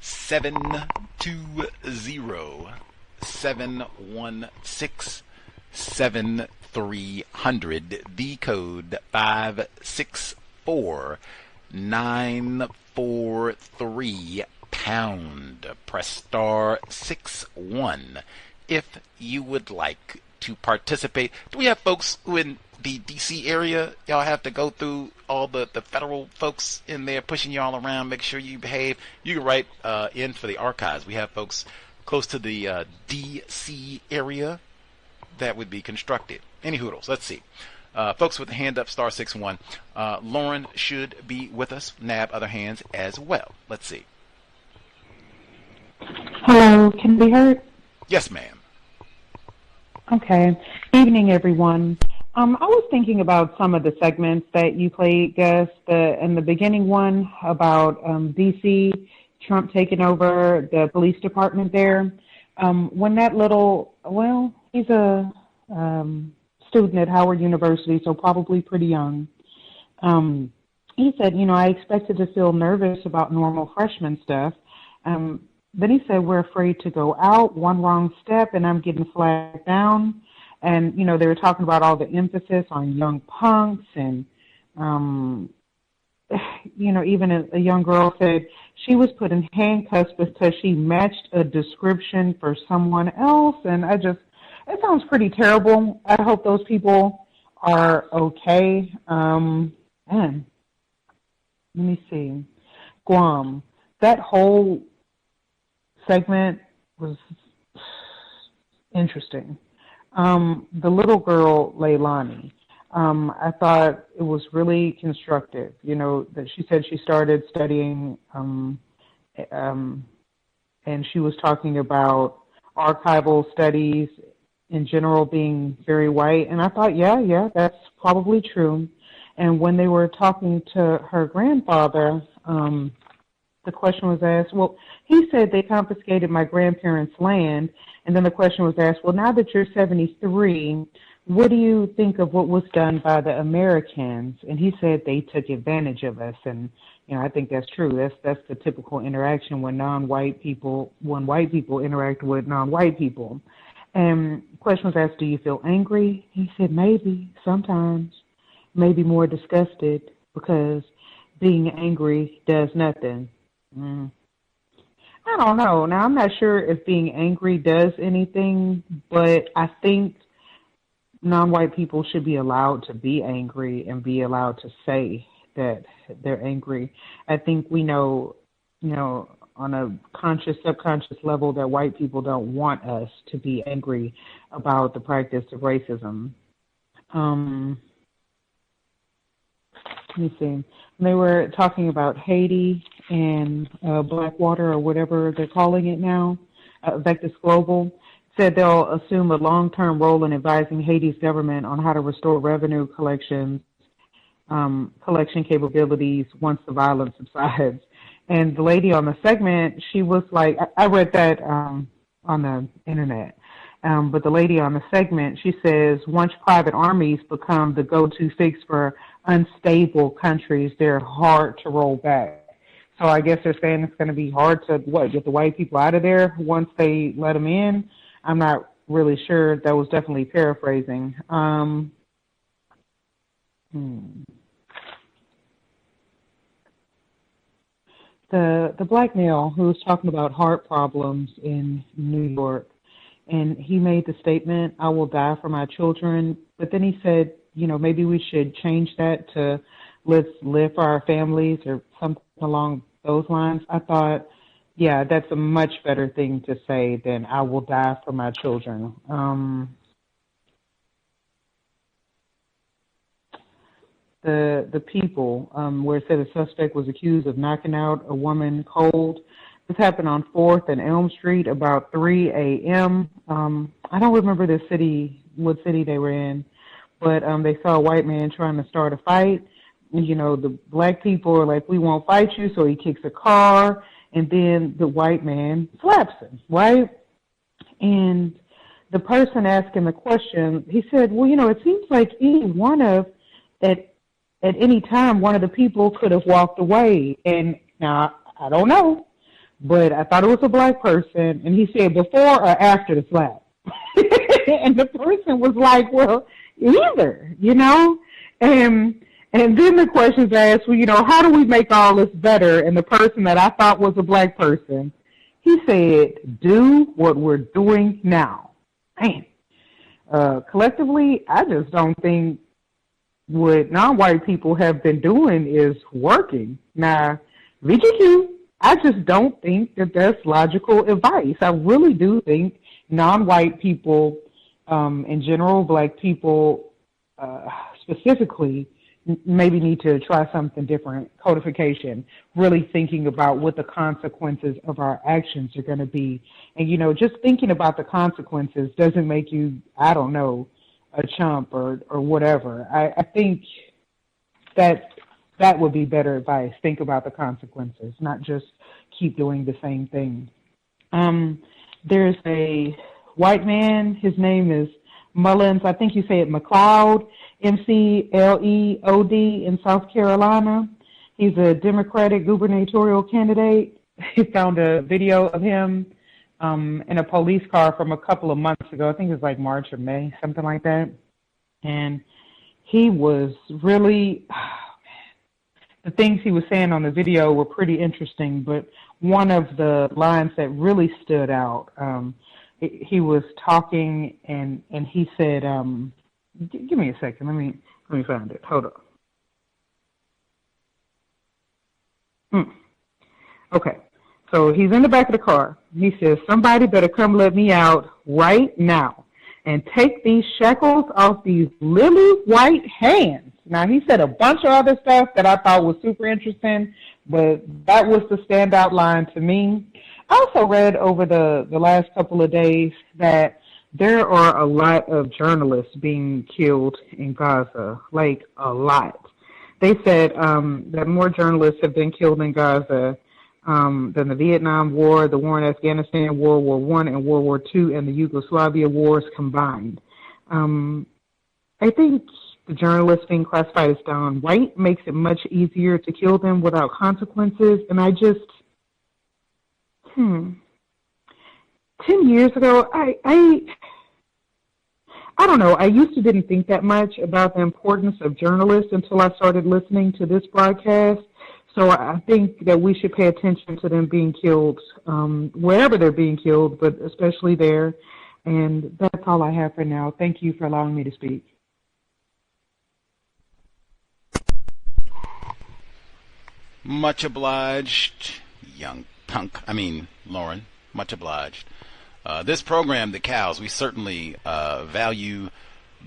720-716-7300. The code 564-943 pound. Press star 61 if you would like to participate. Do we have folks who in the DC area? Y'all have to go through all the federal folks in there pushing y'all around. Make sure you behave. You can write in for the archives. We have folks close to the DC area that would be constructed. Any hoodles? Let's see. Folks with the hand up, star 61. Lauren should be with us. Nab other hands as well. Let's see. Hello, can be heard? Yes, ma'am. Okay. Evening, everyone. I was thinking about some of the segments that you played, Gus. The beginning one about D.C., Trump taking over the police department there. When that little, well, he's a student at Howard University, so probably pretty young. He said, I expected to feel nervous about normal freshman stuff. Then he said, we're afraid to go out, one wrong step, and I'm getting flagged down. And, they were talking about all the emphasis on young punks and, even a young girl said she was put in handcuffs because she matched a description for someone else. And it sounds pretty terrible. I hope those people are okay. Let me see. Guam. That whole segment was interesting. The little girl, Leilani, I thought it was really constructive, that she said she started studying, and she was talking about archival studies in general being very white. And I thought, yeah, that's probably true. And when they were talking to her grandfather, the question was asked, well, he said they confiscated my grandparents' land. And then the question was asked, well, now that you're 73, what do you think of what was done by the Americans? And he said they took advantage of us. And, I think that's true. That's the typical interaction when white people interact with non-white people. And the question was asked, do you feel angry? He said, maybe, sometimes, maybe more disgusted, because being angry does nothing. I don't know. Now, I'm not sure if being angry does anything, but I think non-white people should be allowed to be angry and be allowed to say that they're angry. I think we know, on a conscious, subconscious level that white people don't want us to be angry about the practice of racism. Let me see. They were talking about Haiti and Blackwater, or whatever they're calling it now. Vectis Global said they'll assume a long-term role in advising Haiti's government on how to restore revenue collection capabilities once the violence subsides. And the lady on the segment, she was like, I read that on the internet. But the lady on the segment, she says, once private armies become the go-to fix for unstable countries, they're hard to roll back. So I guess they're saying it's going to be hard to, get the white people out of there once they let them in? I'm not really sure. That was definitely paraphrasing. The black male who was talking about heart problems in New York, and he made the statement, "I will die for my children," but then he said, maybe we should change that to "let's live for our families" or something along those lines. I thought, yeah, that's a much better thing to say than "I will die for my children." The people, where it said the suspect was accused of knocking out a woman cold. This happened on 4th and Elm Street about 3 a.m. I don't remember what city they were in, but they saw a white man trying to start a fight. The black people are like, "We won't fight you," so he kicks a car, and then the white man slaps him, right? And the person asking the question, he said, "Well, it seems like at any time, one of the people could have walked away." And now, I don't know, but I thought it was a black person. And he said, "Before or after the slap?" And the person was like, "Well, either, And then the question's asked, "Well, how do we make all this better?" And the person that I thought was a black person, he said, "Do what we're doing now." Man, collectively, I just don't think what non-white people have been doing is working. Now, VGQ, I just don't think that that's logical advice. I really do think non-white people, in general, black people specifically, maybe need to try something different, codification, really thinking about what the consequences of our actions are going to be. And, just thinking about the consequences doesn't make you, I don't know, a chump or whatever. I think that would be better advice. Think about the consequences, not just keep doing the same thing. There's a white man. His name is Mullins. I think you say it McLeod, McLeod, in South Carolina. He's a Democratic gubernatorial candidate. He found a video of him in a police car from a couple of months ago. I think it was like March or May, something like that. And he was really, the things he was saying on the video were pretty interesting, but one of the lines that really stood out, he was talking and he said, give me a second, let me find it, hold on. Okay. So he's in the back of the car. He says, "Somebody better come let me out right now and take these shackles off these lily white hands." Now, he said a bunch of other stuff that I thought was super interesting, but that was the standout line to me. I also read over the last couple of days that there are a lot of journalists being killed in Gaza, like a lot. They said that more journalists have been killed in Gaza than the Vietnam War, the war in Afghanistan, World War I, and World War II, and the Yugoslavia wars combined. I think the journalists being classified as non-white makes it much easier to kill them without consequences. And I just, 10 years ago, I don't know, I used to didn't think that much about the importance of journalists until I started listening to this broadcast. So I think that we should pay attention to them being killed, wherever they're being killed, but especially there. And that's all I have for now. Thank you for allowing me to speak. Much obliged, young punk. Lauren, much obliged. This program, The C.O.W.S, we certainly value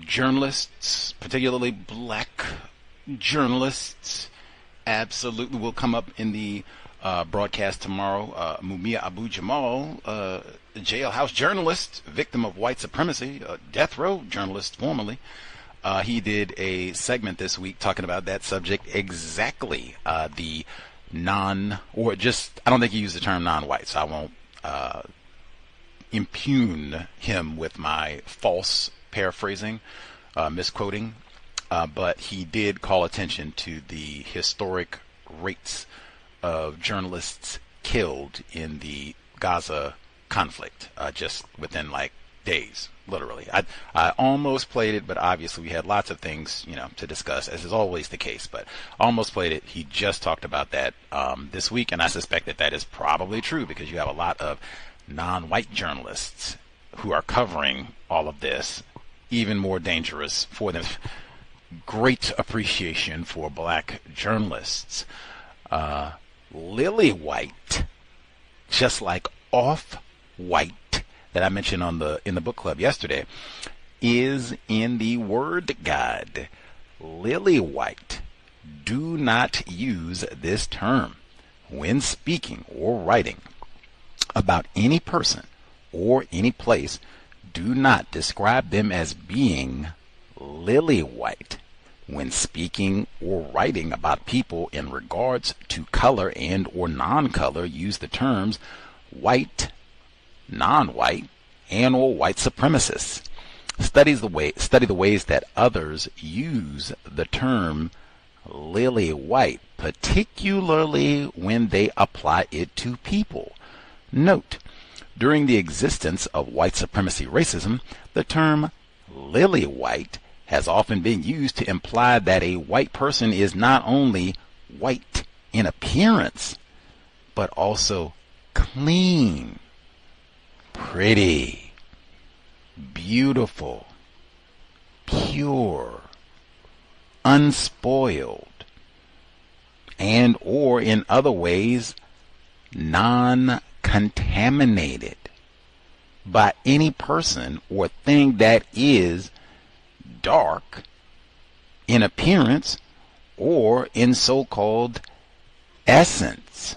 journalists, particularly black journalists. Absolutely will come up in the broadcast tomorrow. Mumia Abu Jamal, jailhouse journalist, victim of white supremacy, death row journalist formerly. He did a segment this week talking about that subject exactly. I don't think he used the term non-white, so I won't impugn him with my false paraphrasing, misquoting. But he did call attention to the historic rates of journalists killed in the Gaza conflict, just within like days, literally. I almost played it, but obviously we had lots of things, to discuss, as is always the case, but almost played it. He just talked about that this week, and I suspect that is probably true because you have a lot of non-white journalists who are covering all of this, even more dangerous for them. Great appreciation for black journalists. Lily white, just like off-white, that I mentioned in the book club yesterday, is in the word guide. Lily white. Do not use this term when speaking or writing about any person or any place. Do not describe them as being lily white when speaking or writing about people in regards to color and or non-color. Use the terms white, non-white, and or white supremacists. Study the ways that others use the term lily white, particularly when they apply it to people. Note, during the existence of white supremacy racism, the term lily white has often been used to imply that a white person is not only white in appearance, but also clean, pretty, beautiful, pure, unspoiled, and or in other ways non-contaminated by any person or thing that is dark in appearance or in so-called essence.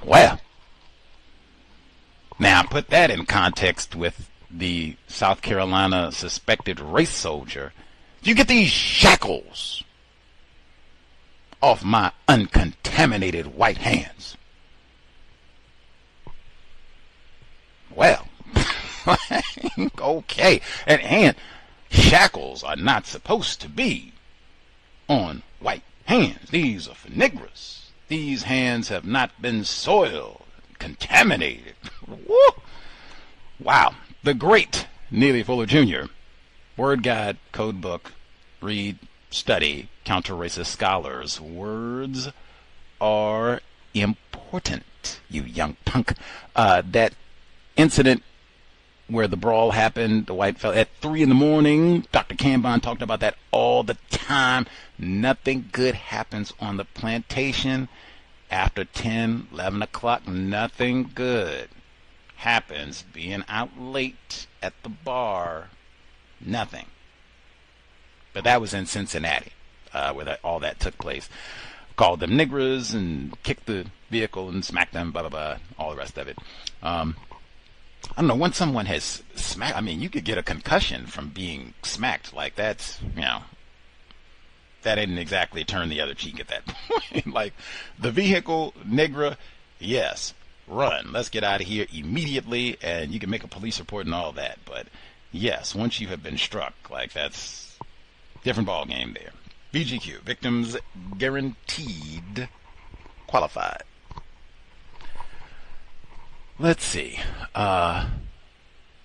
Well, now put that in context with the South Carolina suspected race soldier. You get these shackles off my uncontaminated white hands. Well, okay. And shackles are not supposed to be on white hands. These are for Negroes. These hands have not been soiled, contaminated. Woo! Wow. The great Neely Fuller Jr. Word Guide, Code Book, Read, Study, Counter-Racist Scholars. Words are important, you young punk. That incident where the brawl happened, the white fella, at 3 a.m, Dr. Cambon talked about that all the time. Nothing good happens on the plantation after 10, 11 o'clock. Nothing good happens being out late at the bar. Nothing. But that was in Cincinnati, where all that took place. Called them niggers and kicked the vehicle and smacked them, blah, blah, blah, all the rest of it. I don't know, when someone has smacked, I mean, you could get a concussion from being smacked. Like, that's, that didn't exactly turn the other cheek at that point. Like, the vehicle, Negra, yes, run. Let's get out of here immediately, and you can make a police report and all that. But, yes, once you have been struck, like, that's different ball game there. VGQ, victims guaranteed qualified. Let's see.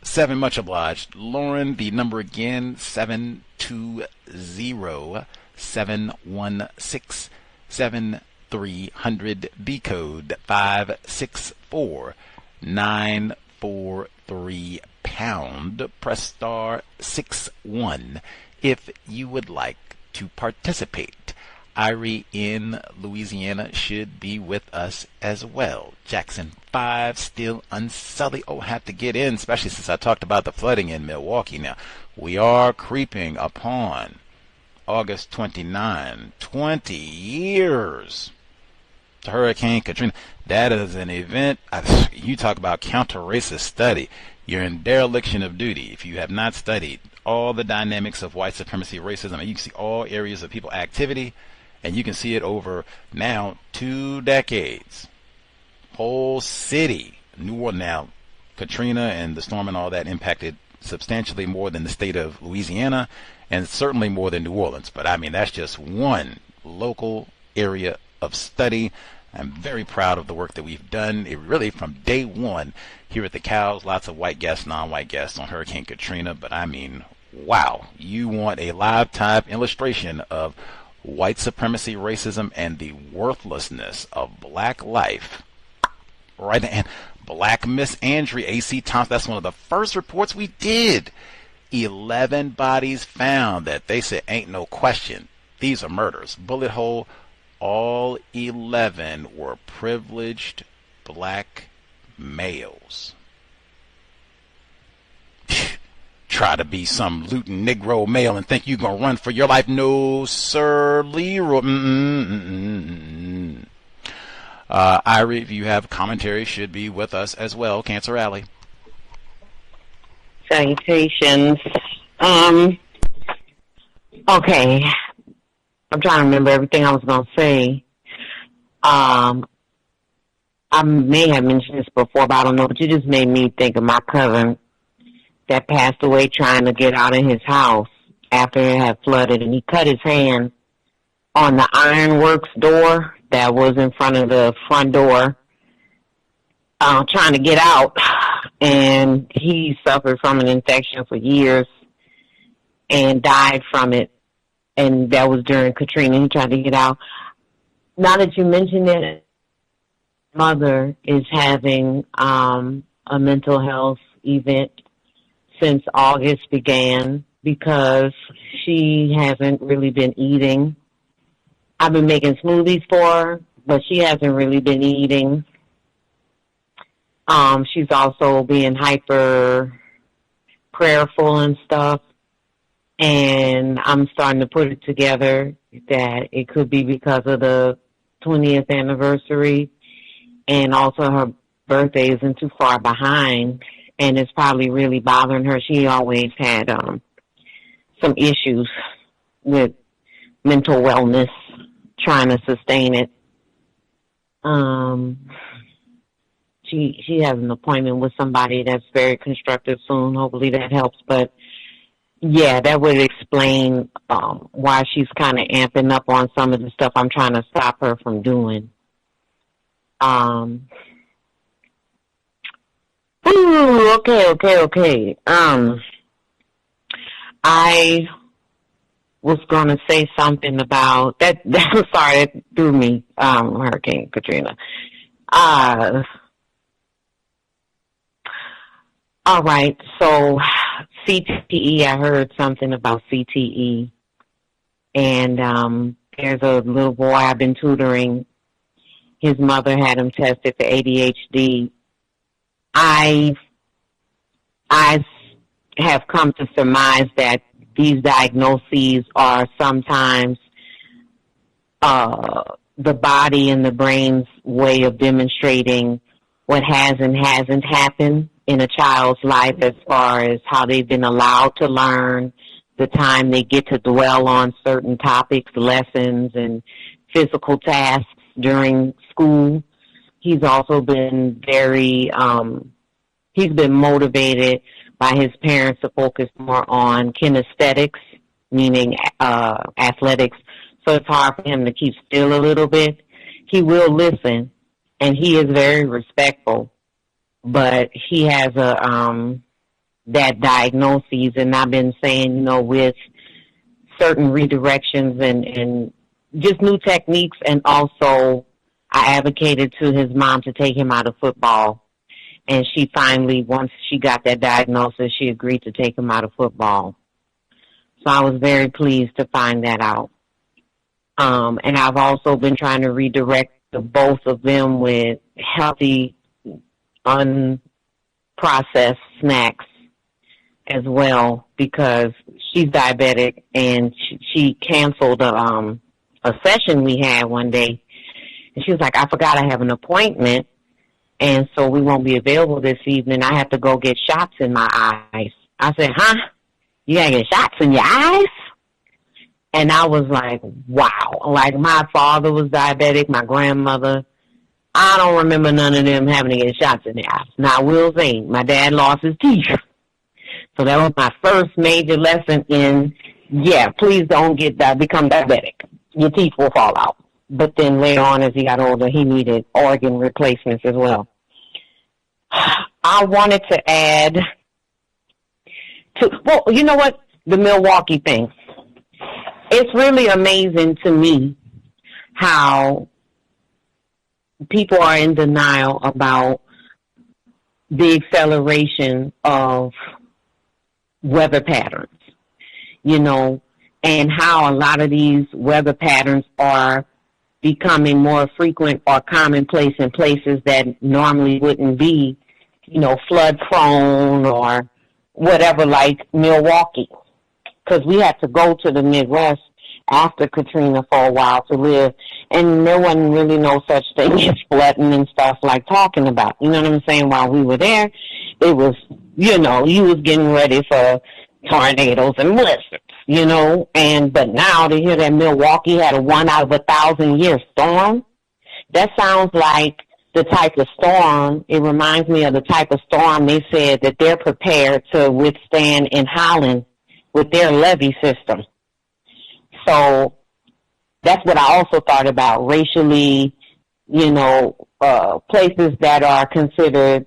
7, much obliged. Lauren, the number again, 720-716-7300. B code 564-943 pound. Press star 61 if you would like to participate. Irie in Louisiana should be with us as well. Jackson 5 still unsullied. Oh, have to get in, especially since I talked about the flooding in Milwaukee. Now, we are creeping upon August 29, 20 years to Hurricane Katrina. That is an event. You talk about counter-racist study. You're in dereliction of duty if you have not studied all the dynamics of white supremacy, racism, and you can see all areas of people activity. And you can see it over now 2 decades. Whole city, New Orleans. Now, Katrina and the storm and all that impacted substantially more than the state of Louisiana, and certainly more than New Orleans. But I mean, that's just one local area of study. I'm very proud of the work that we've done. It really from day one here at the Cows, lots of white guests, non-white guests on Hurricane Katrina. But I mean, wow, you want a live time illustration of white supremacy, racism, and the worthlessness of black life. Right, and Black Miss Andrea A.C. Thompson, that's one of the first reports we did. 11 bodies found that they said ain't no question. These are murders. Bullet hole. All 11 were privileged black males. Try to be some looting Negro male and think you're going to run for your life. No, sir, Leroy. Irie, if you have commentary, should be with us as well. Cancer Alley. Salutations. Okay. I'm trying to remember everything I was going to say. I may have mentioned this before, but I don't know. But you just made me think of my cousin that passed away trying to get out of his house after it had flooded, and he cut his hand on the ironworks door that was in front of the front door, trying to get out, and he suffered from an infection for years and died from it, and that was during Katrina. He tried to get out. Now that you mentioned it, mother is having a mental health event since August began because she hasn't really been eating. I've been making smoothies for her, but she hasn't really been eating. She's also being hyper prayerful and stuff. And I'm starting to put it together that it could be because of the 20th anniversary, and also her birthday isn't too far behind, and it's probably really bothering her. She always had some issues with mental wellness, trying to sustain it. She has an appointment with somebody that's very constructive soon. Hopefully that helps. But yeah, that would explain why she's kind of amping up on some of the stuff I'm trying to stop her from doing. Okay. I was going to say something about that. I'm sorry, that threw me, Hurricane Katrina. All right, so CTE, I heard something about CTE, and there's a little boy I've been tutoring. His mother had him tested for ADHD. I have come to surmise that these diagnoses are sometimes the body and the brain's way of demonstrating what has and hasn't happened in a child's life as far as how they've been allowed to learn, the time they get to dwell on certain topics, lessons, and physical tasks during school. He's also been he's been motivated by his parents to focus more on kinesthetics, meaning athletics. So it's hard for him to keep still a little bit. He will listen, and he is very respectful, but he has that diagnosis, and I've been saying, with certain redirections and just new techniques, and also I advocated to his mom to take him out of football, and she finally, once she got that diagnosis, she agreed to take him out of football. So I was very pleased to find that out. And I've also been trying to redirect the both of them with healthy, unprocessed snacks as well, because she's diabetic, and she canceled a session we had one day, and she was like, I forgot I have an appointment, and so we won't be available this evening. I have to go get shots in my eyes. I said, huh? You gotta get shots in your eyes? And I was like, wow. Like, my father was diabetic, my grandmother. I don't remember none of them having to get shots in their eyes. Now, I will say, my dad lost his teeth. So that was my first major lesson in, please don't become diabetic. Your teeth will fall out. but then later on as he got older, he needed organ replacements as well. I wanted to add well, you know what? The Milwaukee thing. It's really amazing to me how people are in denial about the acceleration of weather patterns, and how a lot of these weather patterns are becoming more frequent or commonplace in places that normally wouldn't be, flood prone or whatever, like Milwaukee. Because we had to go to the Midwest after Katrina for a while to live, and there wasn't really no such thing as flooding and stuff like talking about. You know what I'm saying? While we were there, it was, you was getting ready for tornadoes and blizzards, but now to hear that Milwaukee had a 1 out of 1,000 year storm, that sounds like the type of storm, it reminds me of the type of storm they said that they're prepared to withstand in Holland with their levee system. So that's what I also thought about racially, places that are considered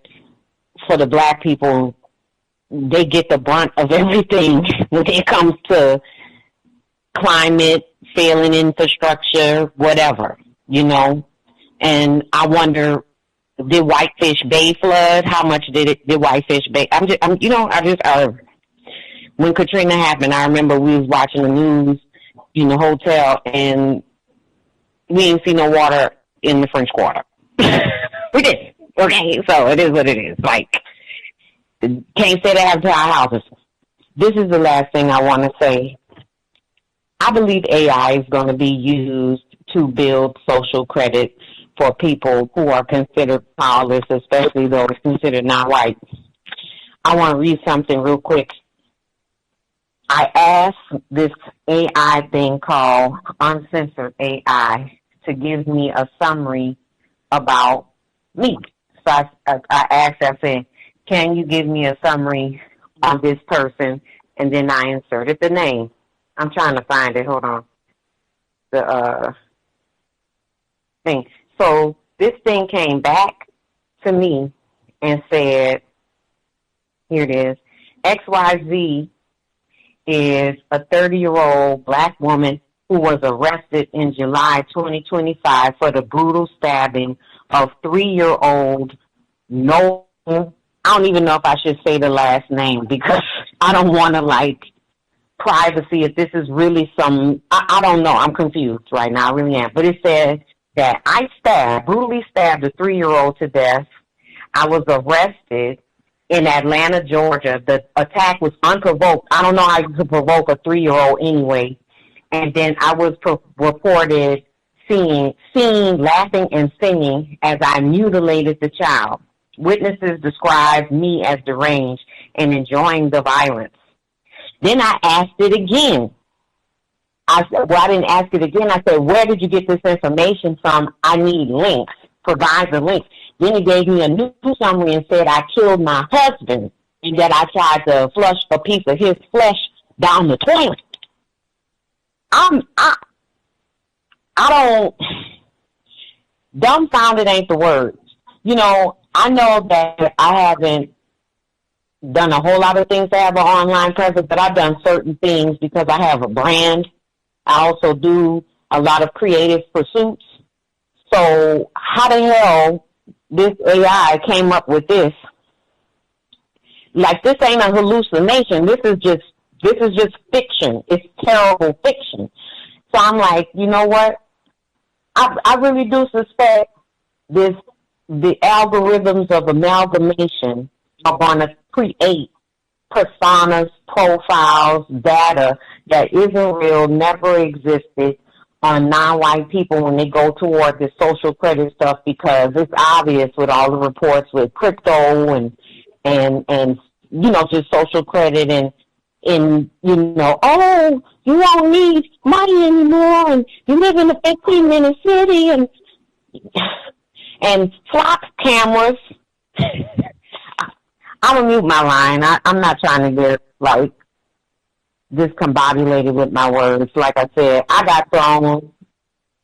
for the black people, they get the brunt of everything when it comes to climate, failing infrastructure, whatever, And I wonder, did Whitefish Bay flood? How much did Whitefish Bay? When Katrina happened, I remember we was watching the news in the hotel, and we didn't see no water in the French Quarter. We did. Okay, so it is what it is. Like, can't say that happened to our houses. This is the last thing I want to say. I believe AI is going to be used to build social credit for people who are considered powerless, especially those considered not white. I want to read something real quick. I asked this AI thing called Uncensored AI to give me a summary about me. So I asked, I said, can you give me a summary on this person? And then I inserted the name. I'm trying to find it. Hold on. The thing. So this thing came back to me and said, here it is, XYZ is a 30-year-old black woman who was arrested in July 2025 for the brutal stabbing of 3-year-old no, I don't even know if I should say the last name because I don't want to, privacy, if this is really I don't know. I'm confused right now. I really am. But it said that I brutally stabbed a 3-year-old to death. I was arrested in Atlanta, Georgia. The attack was unprovoked. I don't know how you could provoke a 3-year-old anyway. And then I was reported seen laughing and singing as I mutilated the child. Witnesses described me as deranged and enjoying the violence. Then I asked it again. I didn't ask it again. I said, where did you get this information from? I need links. Provide the links. Then he gave me a new summary and said I killed my husband and that I tried to flush a piece of his flesh down the toilet. Dumbfounded ain't the word. I know that I haven't done a whole lot of things to have an online presence, but I've done certain things because I have a brand. I also do a lot of creative pursuits. So how the hell this AI came up with this? This ain't a hallucination. This is just fiction. It's terrible fiction. So I'm like, you know what? I really do suspect the algorithms of amalgamation are going to create personas, profiles, data that isn't real, never existed on non-white people when they go toward this social credit stuff, because it's obvious with all the reports with crypto and just social credit and oh, you won't need money anymore and you live in a 15-minute city and flock cameras. I'm going to mute my line. I'm not trying to get, discombobulated with my words. Like I said, I got thrown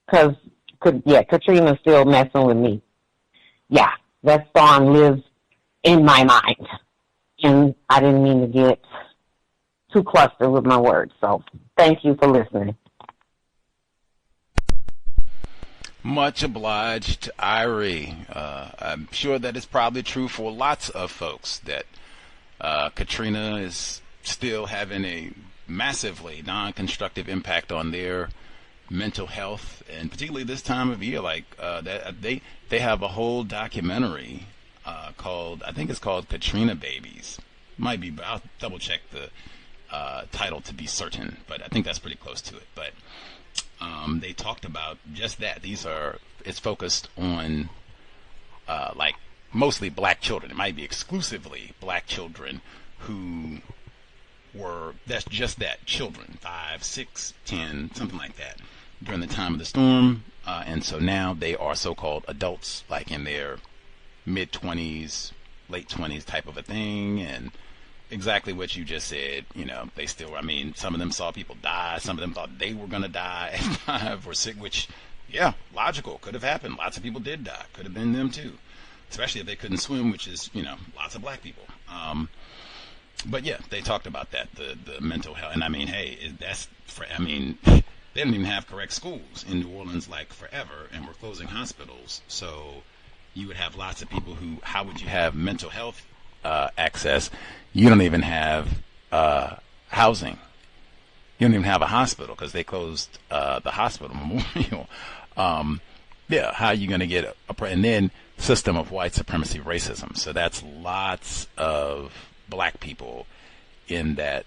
because Katrina's still messing with me. Yeah, that song lives in my mind. And I didn't mean to get too clustered with my words. So thank you for listening. Much obliged, Irie. I'm sure that it's probably true for lots of folks that Katrina is still having a massively non-constructive impact on their mental health, and particularly this time of year. Like they have a whole documentary called, I think it's called Katrina Babies. Might be, I'll double check the title to be certain, but I think that's pretty close to it. But they talked about just that. It's focused on like mostly black children. It might be exclusively black children who were, children, 5, 6, 10, something like that, during the time of the storm. And so now they are so-called adults, like in their mid-20s, late 20s type of a thing. And exactly what you just said, they still, some of them saw people die. Some of them thought they were going to die at 5 or 6, which, yeah, logical, could have happened. Lots of people did die. Could have been them too, especially if they couldn't swim, which is, lots of black people. But yeah, they talked about that, the mental health. And hey, they didn't even have correct schools in New Orleans like forever, and we're closing hospitals. So you would have lots of people who, how would you have mental health access? You don't even have housing. You don't even have a hospital because they closed the hospital memorial. Yeah, how are you going to get and then system of white supremacy racism. So that's lots of black people in that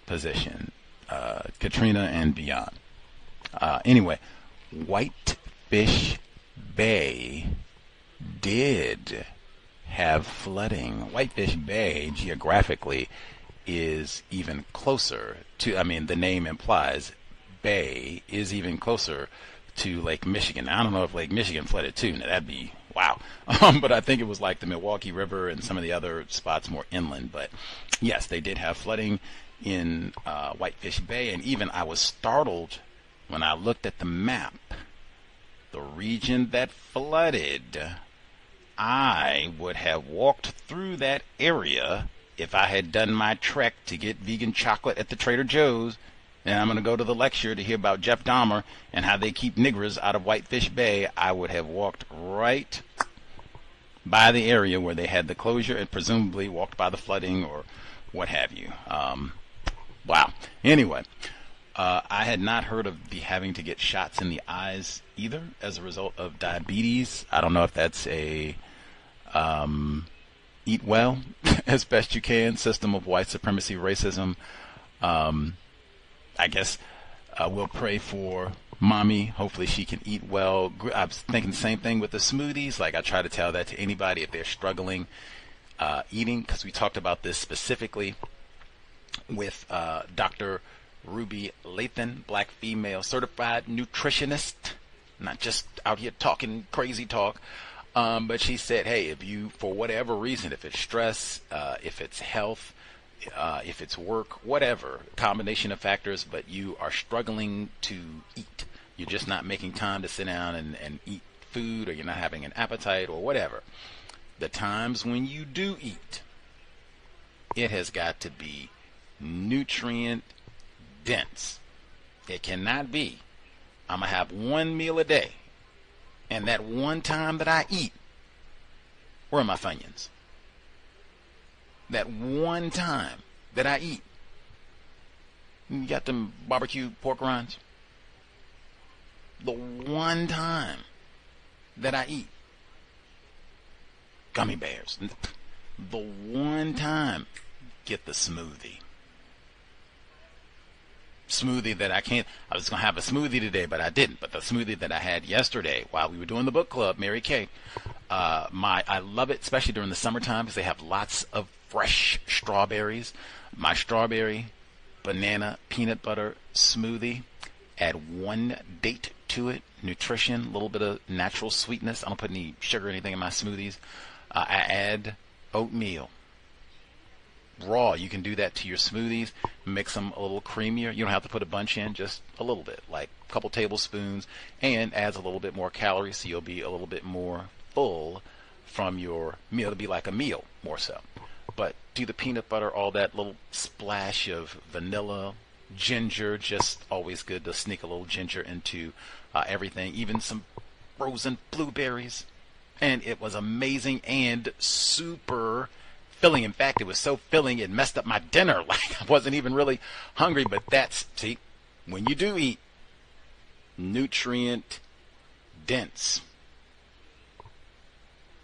position, Katrina and beyond. Anyway, Whitefish Bay did have flooding. Whitefish Bay geographically is even closer to, the name implies bay is even closer to Lake Michigan. I don't know if Lake Michigan flooded too. Now that'd be wow. But I think it was like the Milwaukee River and some of the other spots more inland. But yes, they did have flooding in Whitefish Bay. And even I was startled when I looked at the map. The region that flooded, I would have walked through that area if I had done my trek to get vegan chocolate at the Trader Joe's. And I'm going to go to the lecture to hear about Jeff Dahmer and how they keep niggers out of Whitefish Bay. I would have walked right by the area where they had the closure and presumably walked by the flooding or what have you. Wow. Anyway, I had not heard of the having to get shots in the eyes either as a result of diabetes. I don't know if that's a eat well as best you can system of white supremacy racism. I guess we'll pray for mommy. Hopefully she can eat well. I was thinking the same thing with the smoothies. Like I try to tell that to anybody if they're struggling eating, because we talked about this specifically with Dr. Ruby Lathan, black female certified nutritionist, not just out here talking crazy talk. But she said, hey, if you, for whatever reason, if it's stress, if it's health, if it's work, whatever, combination of factors, but you are struggling to eat, you're just not making time to sit down and eat food, or you're not having an appetite or whatever, the times when you do eat, it has got to be nutrient dense. It cannot be, I'm going to have one meal a day, and that one time that I eat, where are my Funyuns? That one time that I eat, you got them barbecue pork rinds? The one time that I eat, gummy bears. The one time, get the smoothie. Smoothie that I was going to have a smoothie today, but I didn't. But the smoothie that I had yesterday while we were doing the book club, Mary Kay, I love it, especially during the summertime, because they have lots of fresh strawberries. My strawberry, banana, peanut butter smoothie, add one date to it, nutrition, a little bit of natural sweetness. I don't put any sugar or anything in my smoothies. I add oatmeal, raw. You can do that to your smoothies, mix them a little creamier. You don't have to put a bunch in, just a little bit, like a couple tablespoons, and adds a little bit more calories, so you'll be a little bit more full from your meal. It'll be like a meal more so. But do the peanut butter, all that little splash of vanilla, ginger, just always good to sneak a little ginger into everything, even some frozen blueberries. And it was amazing and super filling. In fact, it was so filling it messed up my dinner. Like I wasn't even really hungry. But that's, see, when you do eat nutrient dense.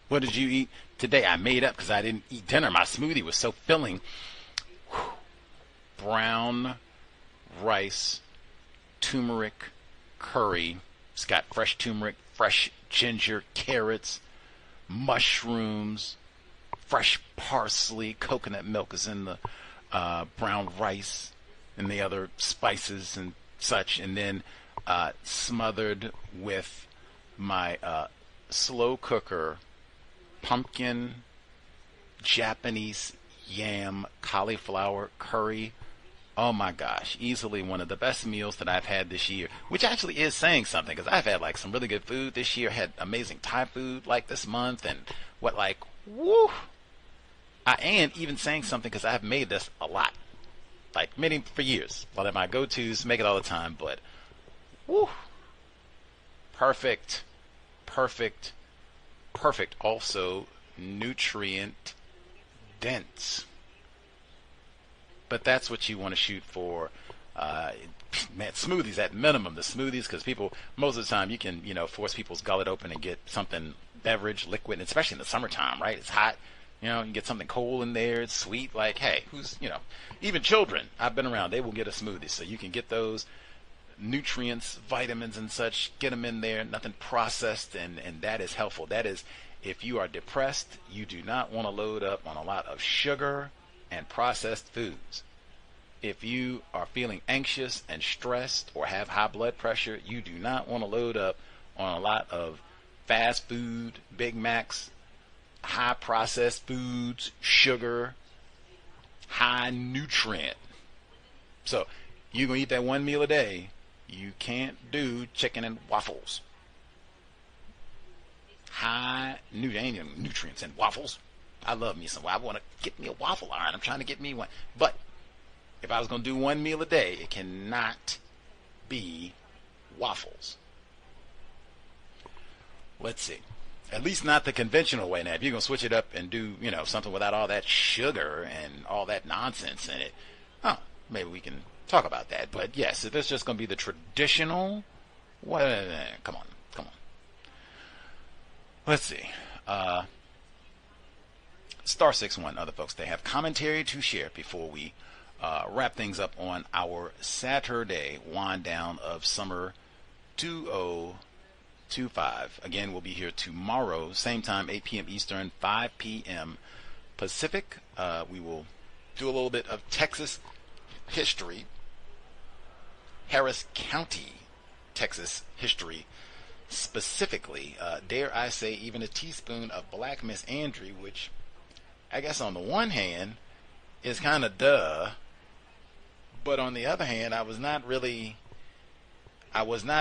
What did you eat today? I made up because I didn't eat dinner. My smoothie was so filling. Whew. Brown rice, turmeric, curry. It's got fresh turmeric, fresh ginger, carrots, mushrooms, fresh parsley, coconut milk is in the brown rice and the other spices and such, and then smothered with my slow cooker pumpkin Japanese yam cauliflower curry. Oh my gosh, easily one of the best meals that I've had this year, which actually is saying something, because I've had like some really good food this year. Had amazing Thai food like this month, and woo! And even saying something because I've made this a lot, like many for years. One of my go-tos, make it all the time, but woo! Perfect. Also nutrient dense. But that's what you want to shoot for. Man, smoothies at minimum. The smoothies, because people, most of the time, you can, force people's gullet open and get something beverage, liquid, and especially in the summertime, right? It's hot. You can get something cold in there. It's sweet. Like, hey, even children, I've been around, they will get a smoothie. So you can get those nutrients, vitamins, and such, get them in there, nothing processed, and that is helpful. That is, if you are depressed, you do not want to load up on a lot of sugar and processed foods. If you are feeling anxious and stressed or have high blood pressure, you do not want to load up on a lot of fast food, Big Macs, high processed foods, sugar, high nutrient. So you're going to eat that one meal a day. You can't do chicken and waffles. High nutrients and waffles. I love me some. I want to get me a waffle iron. I'm trying to get me one. But if I was going to do one meal a day, it cannot be waffles. Let's see. At least not the conventional way. Now, if you're going to switch it up and do, something without all that sugar and all that nonsense in it, maybe we can talk about that. But yes, if it's just going to be the traditional, come on. Let's see. Star 61, other folks, they have commentary to share before we wrap things up on our Saturday wind down of summer 2025. Again, we'll be here tomorrow, same time, 8 p.m. Eastern, 5 p.m. Pacific. We will do a little bit of Texas history, Harris County, Texas history specifically. Dare I say, even a teaspoon of Black Miss Andrew, which I guess on the one hand is kind of duh, but on the other hand, I was not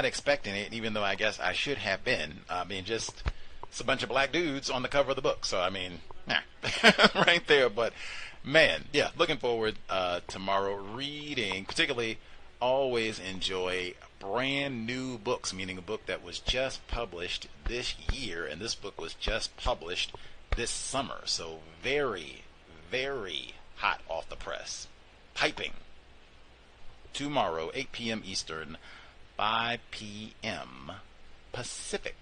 expecting it, even though I guess I should have been. I mean, just it's a bunch of black dudes on the cover of the book, so I mean, right there. But man, yeah, looking forward tomorrow reading. Particularly, always enjoy brand new books, meaning a book that was just published this year, and this book was just published this summer, so very, very hot off the press. Piping. Tomorrow, 8 p.m. Eastern, 5 p.m. Pacific.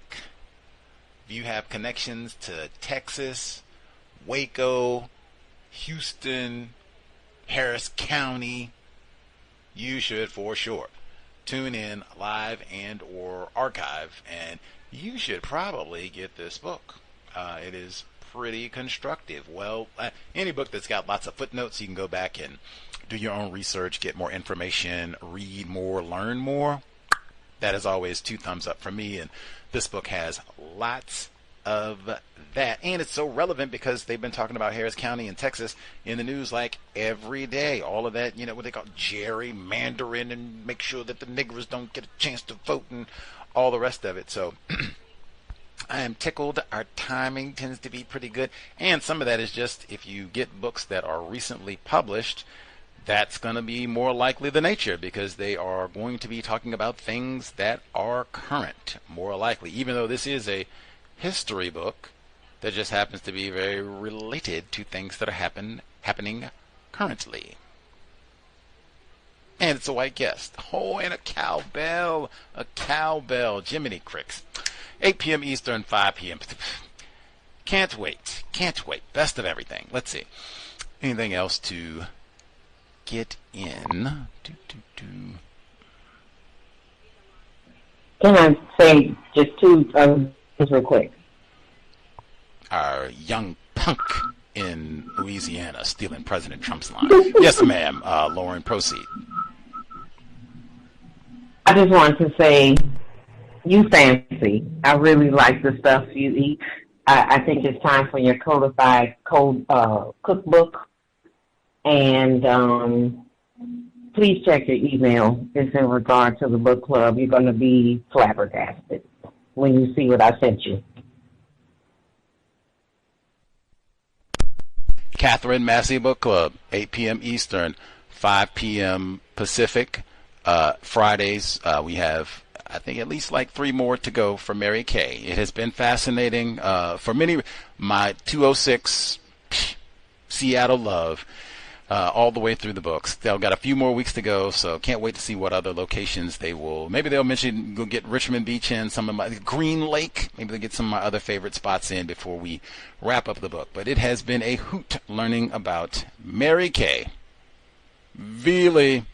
If you have connections to Texas, Waco, Houston, Harris County, you should for sure tune in live and or archive, and you should probably get this book. It is pretty constructive. Well, any book that's got lots of footnotes, you can go back and do your own research, get more information, read more, learn more. That is always 2 thumbs up for me, and this book has lots of that. And it's so relevant because they've been talking about Harris County in Texas in the news like every day. All of that, what they call gerrymandering and make sure that the niggers don't get a chance to vote and all the rest of it. So I am tickled. Our timing tends to be pretty good. And some of that is just if you get books that are recently published, that's going to be more likely the nature because they are going to be talking about things that are current, more likely, even though this is a history book that just happens to be very related to things that are happening currently. And it's a white guest. Oh, and a cowbell. Jiminy Cricks. 8 p.m. Eastern, 5 p.m. Can't wait. Best of everything. Let's see. Anything else to get in? Can I say just two just real quick? Our young punk in Louisiana stealing President Trump's line. Yes, ma'am. Lauren, proceed. I just wanted to say, you fancy. I really like the stuff you eat. I think it's time for your codified cookbook. And please check your email. It's in regard to the book club. You're going to be flabbergasted when you see what I sent you. Catherine Massey Book Club, 8 p.m. Eastern, 5 p.m. Pacific. Fridays, we have, I think, at least like 3 more to go for Mary Kay. It has been fascinating for many. My 206 Seattle love, all the way through the books. They've got a few more weeks to go, so can't wait to see what other locations they will. Maybe they'll mention, go get Richmond Beach in, some of my Green Lake. Maybe they'll get some of my other favorite spots in before we wrap up the book. But it has been a hoot learning about Mary Kay. Really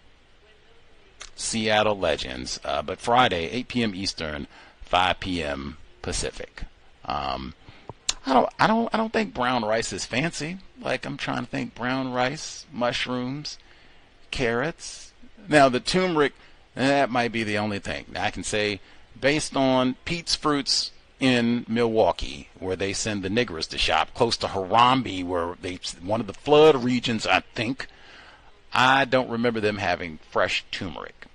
Seattle legends. But Friday, 8 p.m. Eastern, 5 p.m. Pacific. I don't think brown rice is fancy. Like, I'm trying to think brown rice, mushrooms, carrots. Now, the turmeric, that might be the only thing. Now, I can say, based on Pete's Fruits in Milwaukee, where they send the niggers to shop, close to Harambe, where one of the flood regions, I think, I don't remember them having fresh turmeric.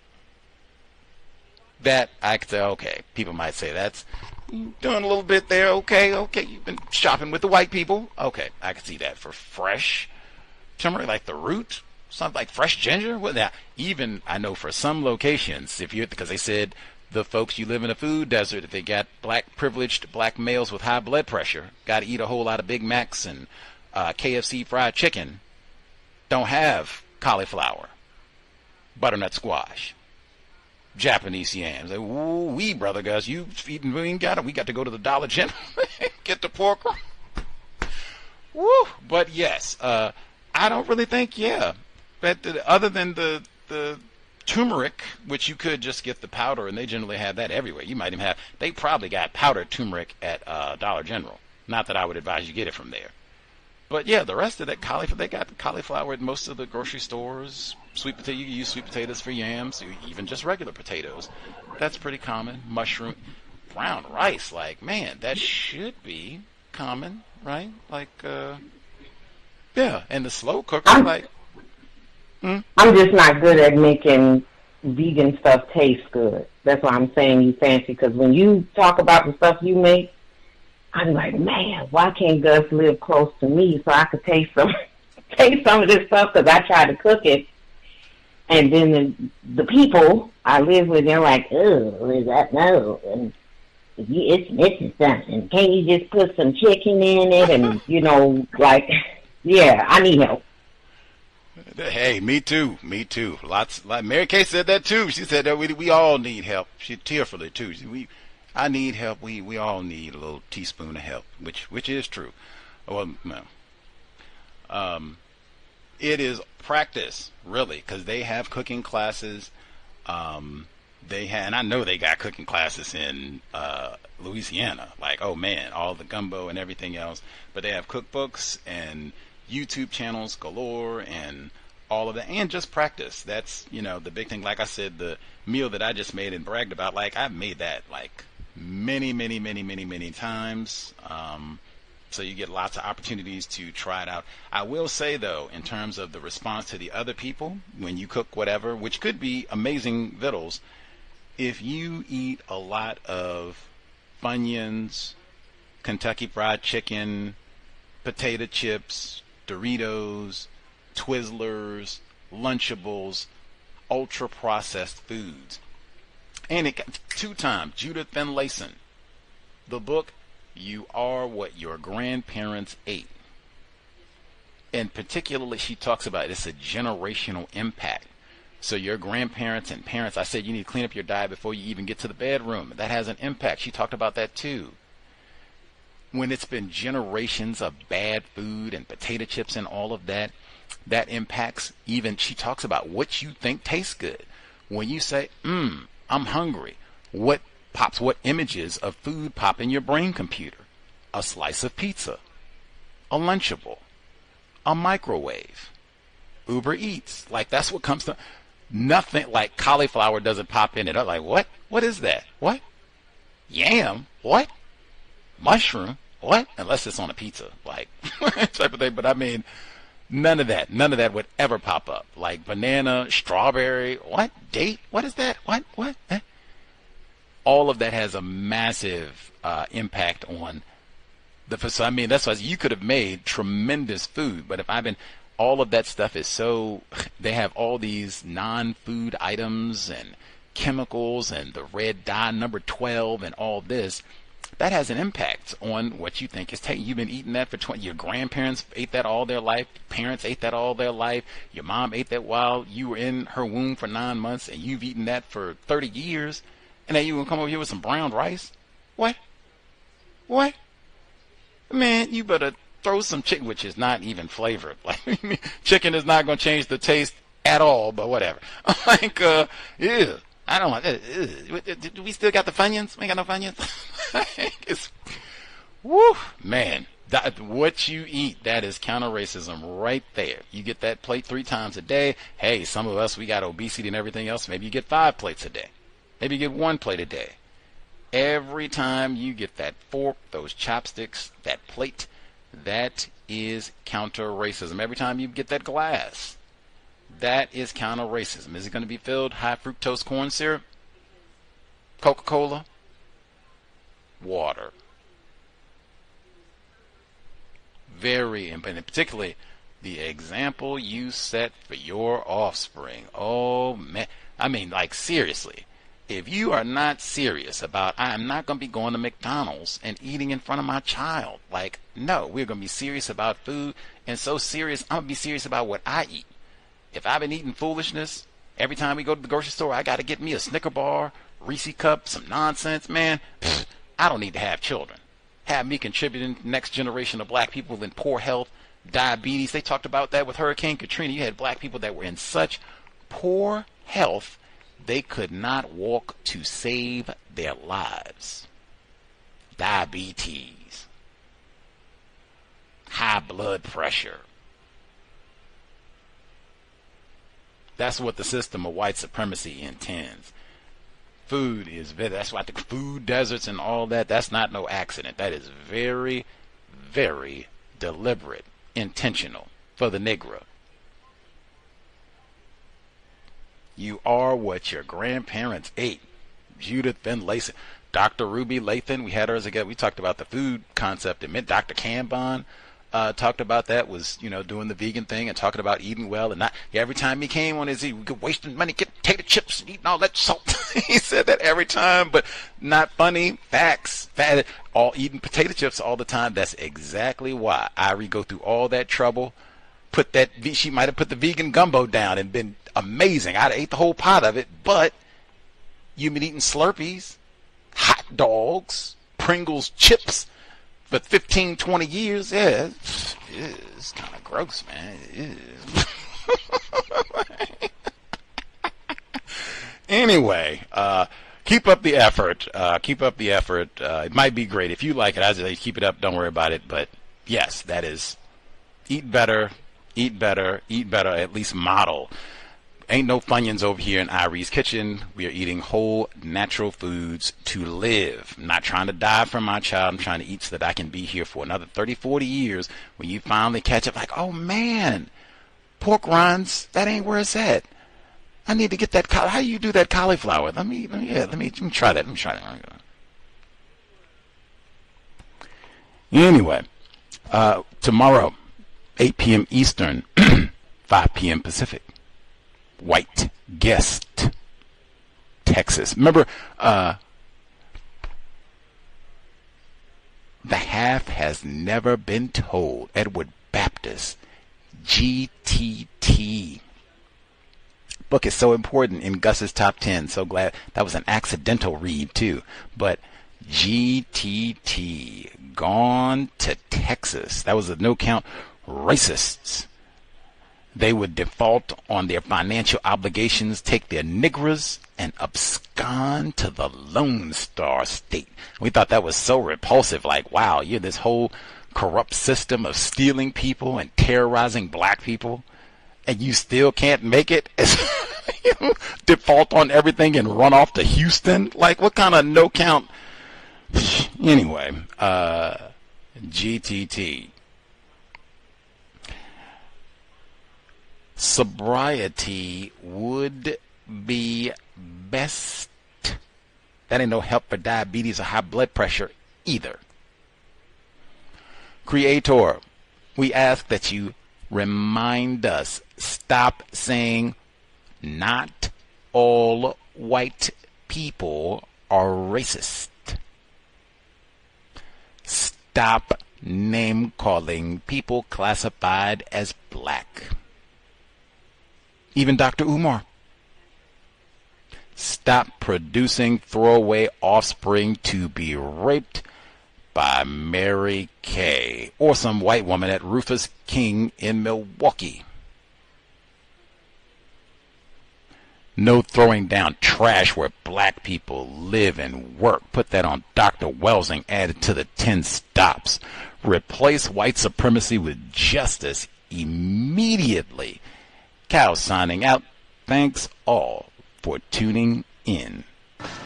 That, I could say, okay, people might say that's doing a little bit there. Okay, you've been shopping with the white people. Okay, I can see that. For fresh turmeric, like the root, something like fresh ginger. Well, now, even I know for some locations, because they said the folks you live in a food desert, if they got privileged black males with high blood pressure, got to eat a whole lot of Big Macs and KFC fried chicken, don't have cauliflower, butternut squash, Japanese yams. Like, ooh, wee, brother, guys, you eating? We ain't got it. We got to go to the Dollar General, get the pork. Woo! But yes, I don't really think, that other than the turmeric, which you could just get the powder, and they generally have that everywhere. You might even have. They probably got powdered turmeric at Dollar General. Not that I would advise you get it from there. But yeah, the rest of that cauliflower, they got cauliflower at most of the grocery stores. Sweet potato, you can use sweet potatoes for yams, even just regular potatoes. That's pretty common. Mushroom, brown rice, like, man, that should be common, right? Like, yeah, and the slow cooker, I'm just not good at making vegan stuff taste good. That's why I'm saying you fancy, because when you talk about the stuff you make, I'm like, man, why can't Gus live close to me so I could taste some of this stuff? Because I try to cook it, and then the people I live with, they're like, oh, is that no? And it's missing something. Can't you just put some chicken in it? And like, yeah, I need help. Hey, me too. Mary Kay said that too. She said that we all need help. She tearfully too. I need help. We all need a little teaspoon of help, which is true. Well, no. It is practice, really, because they have cooking classes. And I know they got cooking classes in Louisiana. Like, oh man, all the gumbo and everything else. But they have cookbooks and YouTube channels galore and all of that, and just practice. That's the big thing. Like I said, the meal that I just made and bragged about, like, I've made that like many times. So you get lots of opportunities to try it out. I will say, though, in terms of the response to the other people, when you cook whatever, which could be amazing victuals, if you eat a lot of Funyuns, Kentucky Fried Chicken, potato chips, Doritos, Twizzlers, Lunchables, ultra-processed foods, and it got 2 times, Judith Van Layson, the book, You Are What Your Grandparents Ate. And particularly, she talks about it's a generational impact. So your grandparents and parents, I said you need to clean up your diet before you even get to the bedroom. That has an impact. She talked about that too. When it's been generations of bad food and potato chips and all of that, that impacts even, she talks about what you think tastes good. When you say, I'm hungry, what pops, what images of food pop in your brain computer? A slice of pizza, a Lunchable, a microwave, Uber Eats. Like, that's what comes to, nothing like cauliflower doesn't pop in it. I'm like, what? What is that? What? Yam? What? Mushroom? What? Unless it's on a pizza, like, type of thing. But I mean, none of that would ever pop up. Like banana, strawberry, what? Date? What is that? What? Eh? All of that has a massive impact on the, so I mean, that's why you could have made tremendous food, but if I've been, all of that stuff is so, they have all these non-food items and chemicals and the red dye number 12 and all this, that has an impact on what you think is tasty. You've been eating that for 20, your grandparents ate that all their life, parents ate that all their life, your mom ate that while you were in her womb for 9 months, and you've eaten that for 30 years, and then you gonna come over here with some brown rice? What? Man, you better throw some chicken, which is not even flavored. Like, chicken is not gonna change the taste at all, but whatever. Like, ew. I don't want that. Do we still got the Funyuns? We ain't got no Funyuns? It's, woo, man. What you eat, that is counter-racism right there. You get that plate 3 times a day. Hey, some of us, we got obesity and everything else. Maybe you get 5 plates a day. Maybe you get 1 plate a day. Every time you get that fork, those chopsticks, that plate, that is counter-racism. Every time you get that glass, that is counter-racism. Is it going to be filled high fructose corn syrup? Coca-Cola? Water. Very important, particularly the example you set for your offspring. Oh, man. I mean, like, seriously. If you are not serious about, I'm not going to be going to McDonald's and eating in front of my child. Like, no, we're going to be serious about food, and so serious, I'm going to be serious about what I eat. If I've been eating foolishness, every time we go to the grocery store, I got to get me a Snicker bar, Reese cup, some nonsense, man. Pfft, I don't need to have children. Have me contributing to the next generation of black people in poor health, diabetes. They talked about that with Hurricane Katrina. You had black people that were in such poor health, they could not walk to save their lives. Diabetes, high blood pressure. That's what the system of white supremacy intends. Food is, that's why the food deserts and all that, that's not no accident. That is very, very deliberate, intentional for the Negro. You are what your grandparents ate. Judith Van Layson. Dr. Ruby Lathan, we had her as a guest. We talked about the food concept. And Dr. Kanban talked about that, was, you know, doing the vegan thing and talking about eating well. And not every time he came on his, we could wasting money, get potato chips and eating all that salt. He said that every time, but not funny. Facts. All eating potato chips all the time. That's exactly why Irie go through all that trouble. Put that, she might have put the vegan gumbo down and been amazing. I'd have ate the whole pot of it, but you've been eating Slurpees, hot dogs, Pringles chips for 15, 20 years. Yeah, it's kind of gross, man. It is. Anyway, keep up the effort. Keep up the effort. It might be great. If you like it, I say keep it up. Don't worry about it. But yes, that is, eat better, at least model. ain't no Funyuns over here in Irie's kitchen. We are eating whole, natural foods to live. I'm not trying to die for my child. I'm trying to eat so that I can be here for another 30, 40 years when you finally catch up like, oh man, pork rinds, that ain't where it's at. I need to get that. How do you do that cauliflower? Let me try that. Anyway, tomorrow, 8 p.m. Eastern, 5 p.m. Pacific. White Guest, Texas. Remember, the half has never been told. Edward Baptist, GTT. Book is so important in Gus's top 10. So glad that was an accidental read too. But GTT, gone to Texas. That was a no count. Racists. They would default on their financial obligations, take their nigras, and abscond to the Lone Star State. We thought that was so repulsive. Like, wow, you're this whole corrupt system of stealing people and terrorizing black people, and you still can't make it? Default on everything and run off to Houston? Like, what kind of no count? Anyway, GTT. Sobriety would be best. That ain't no help for diabetes or high blood pressure either. Creator, we ask that you remind us, stop saying not all white people are racist. Stop name calling people classified as black. Even Dr. Umar. Stop producing throwaway offspring to be raped by Mary Kay or some white woman at Rufus King in Milwaukee. No throwing down trash where black people live and work. Put that on Dr. Welsing, added to the 10 stops. Replace white supremacy with justice immediately. Cow signing out. Thanks all for tuning in.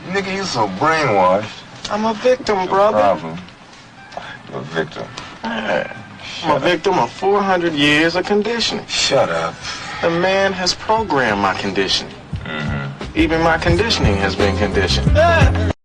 Nigga, you so brainwashed. I'm a victim, brother. Problem. You're a victim. I'm a victim of 400 years of conditioning. Shut up. The man has programmed my conditioning. Even my conditioning has been conditioned.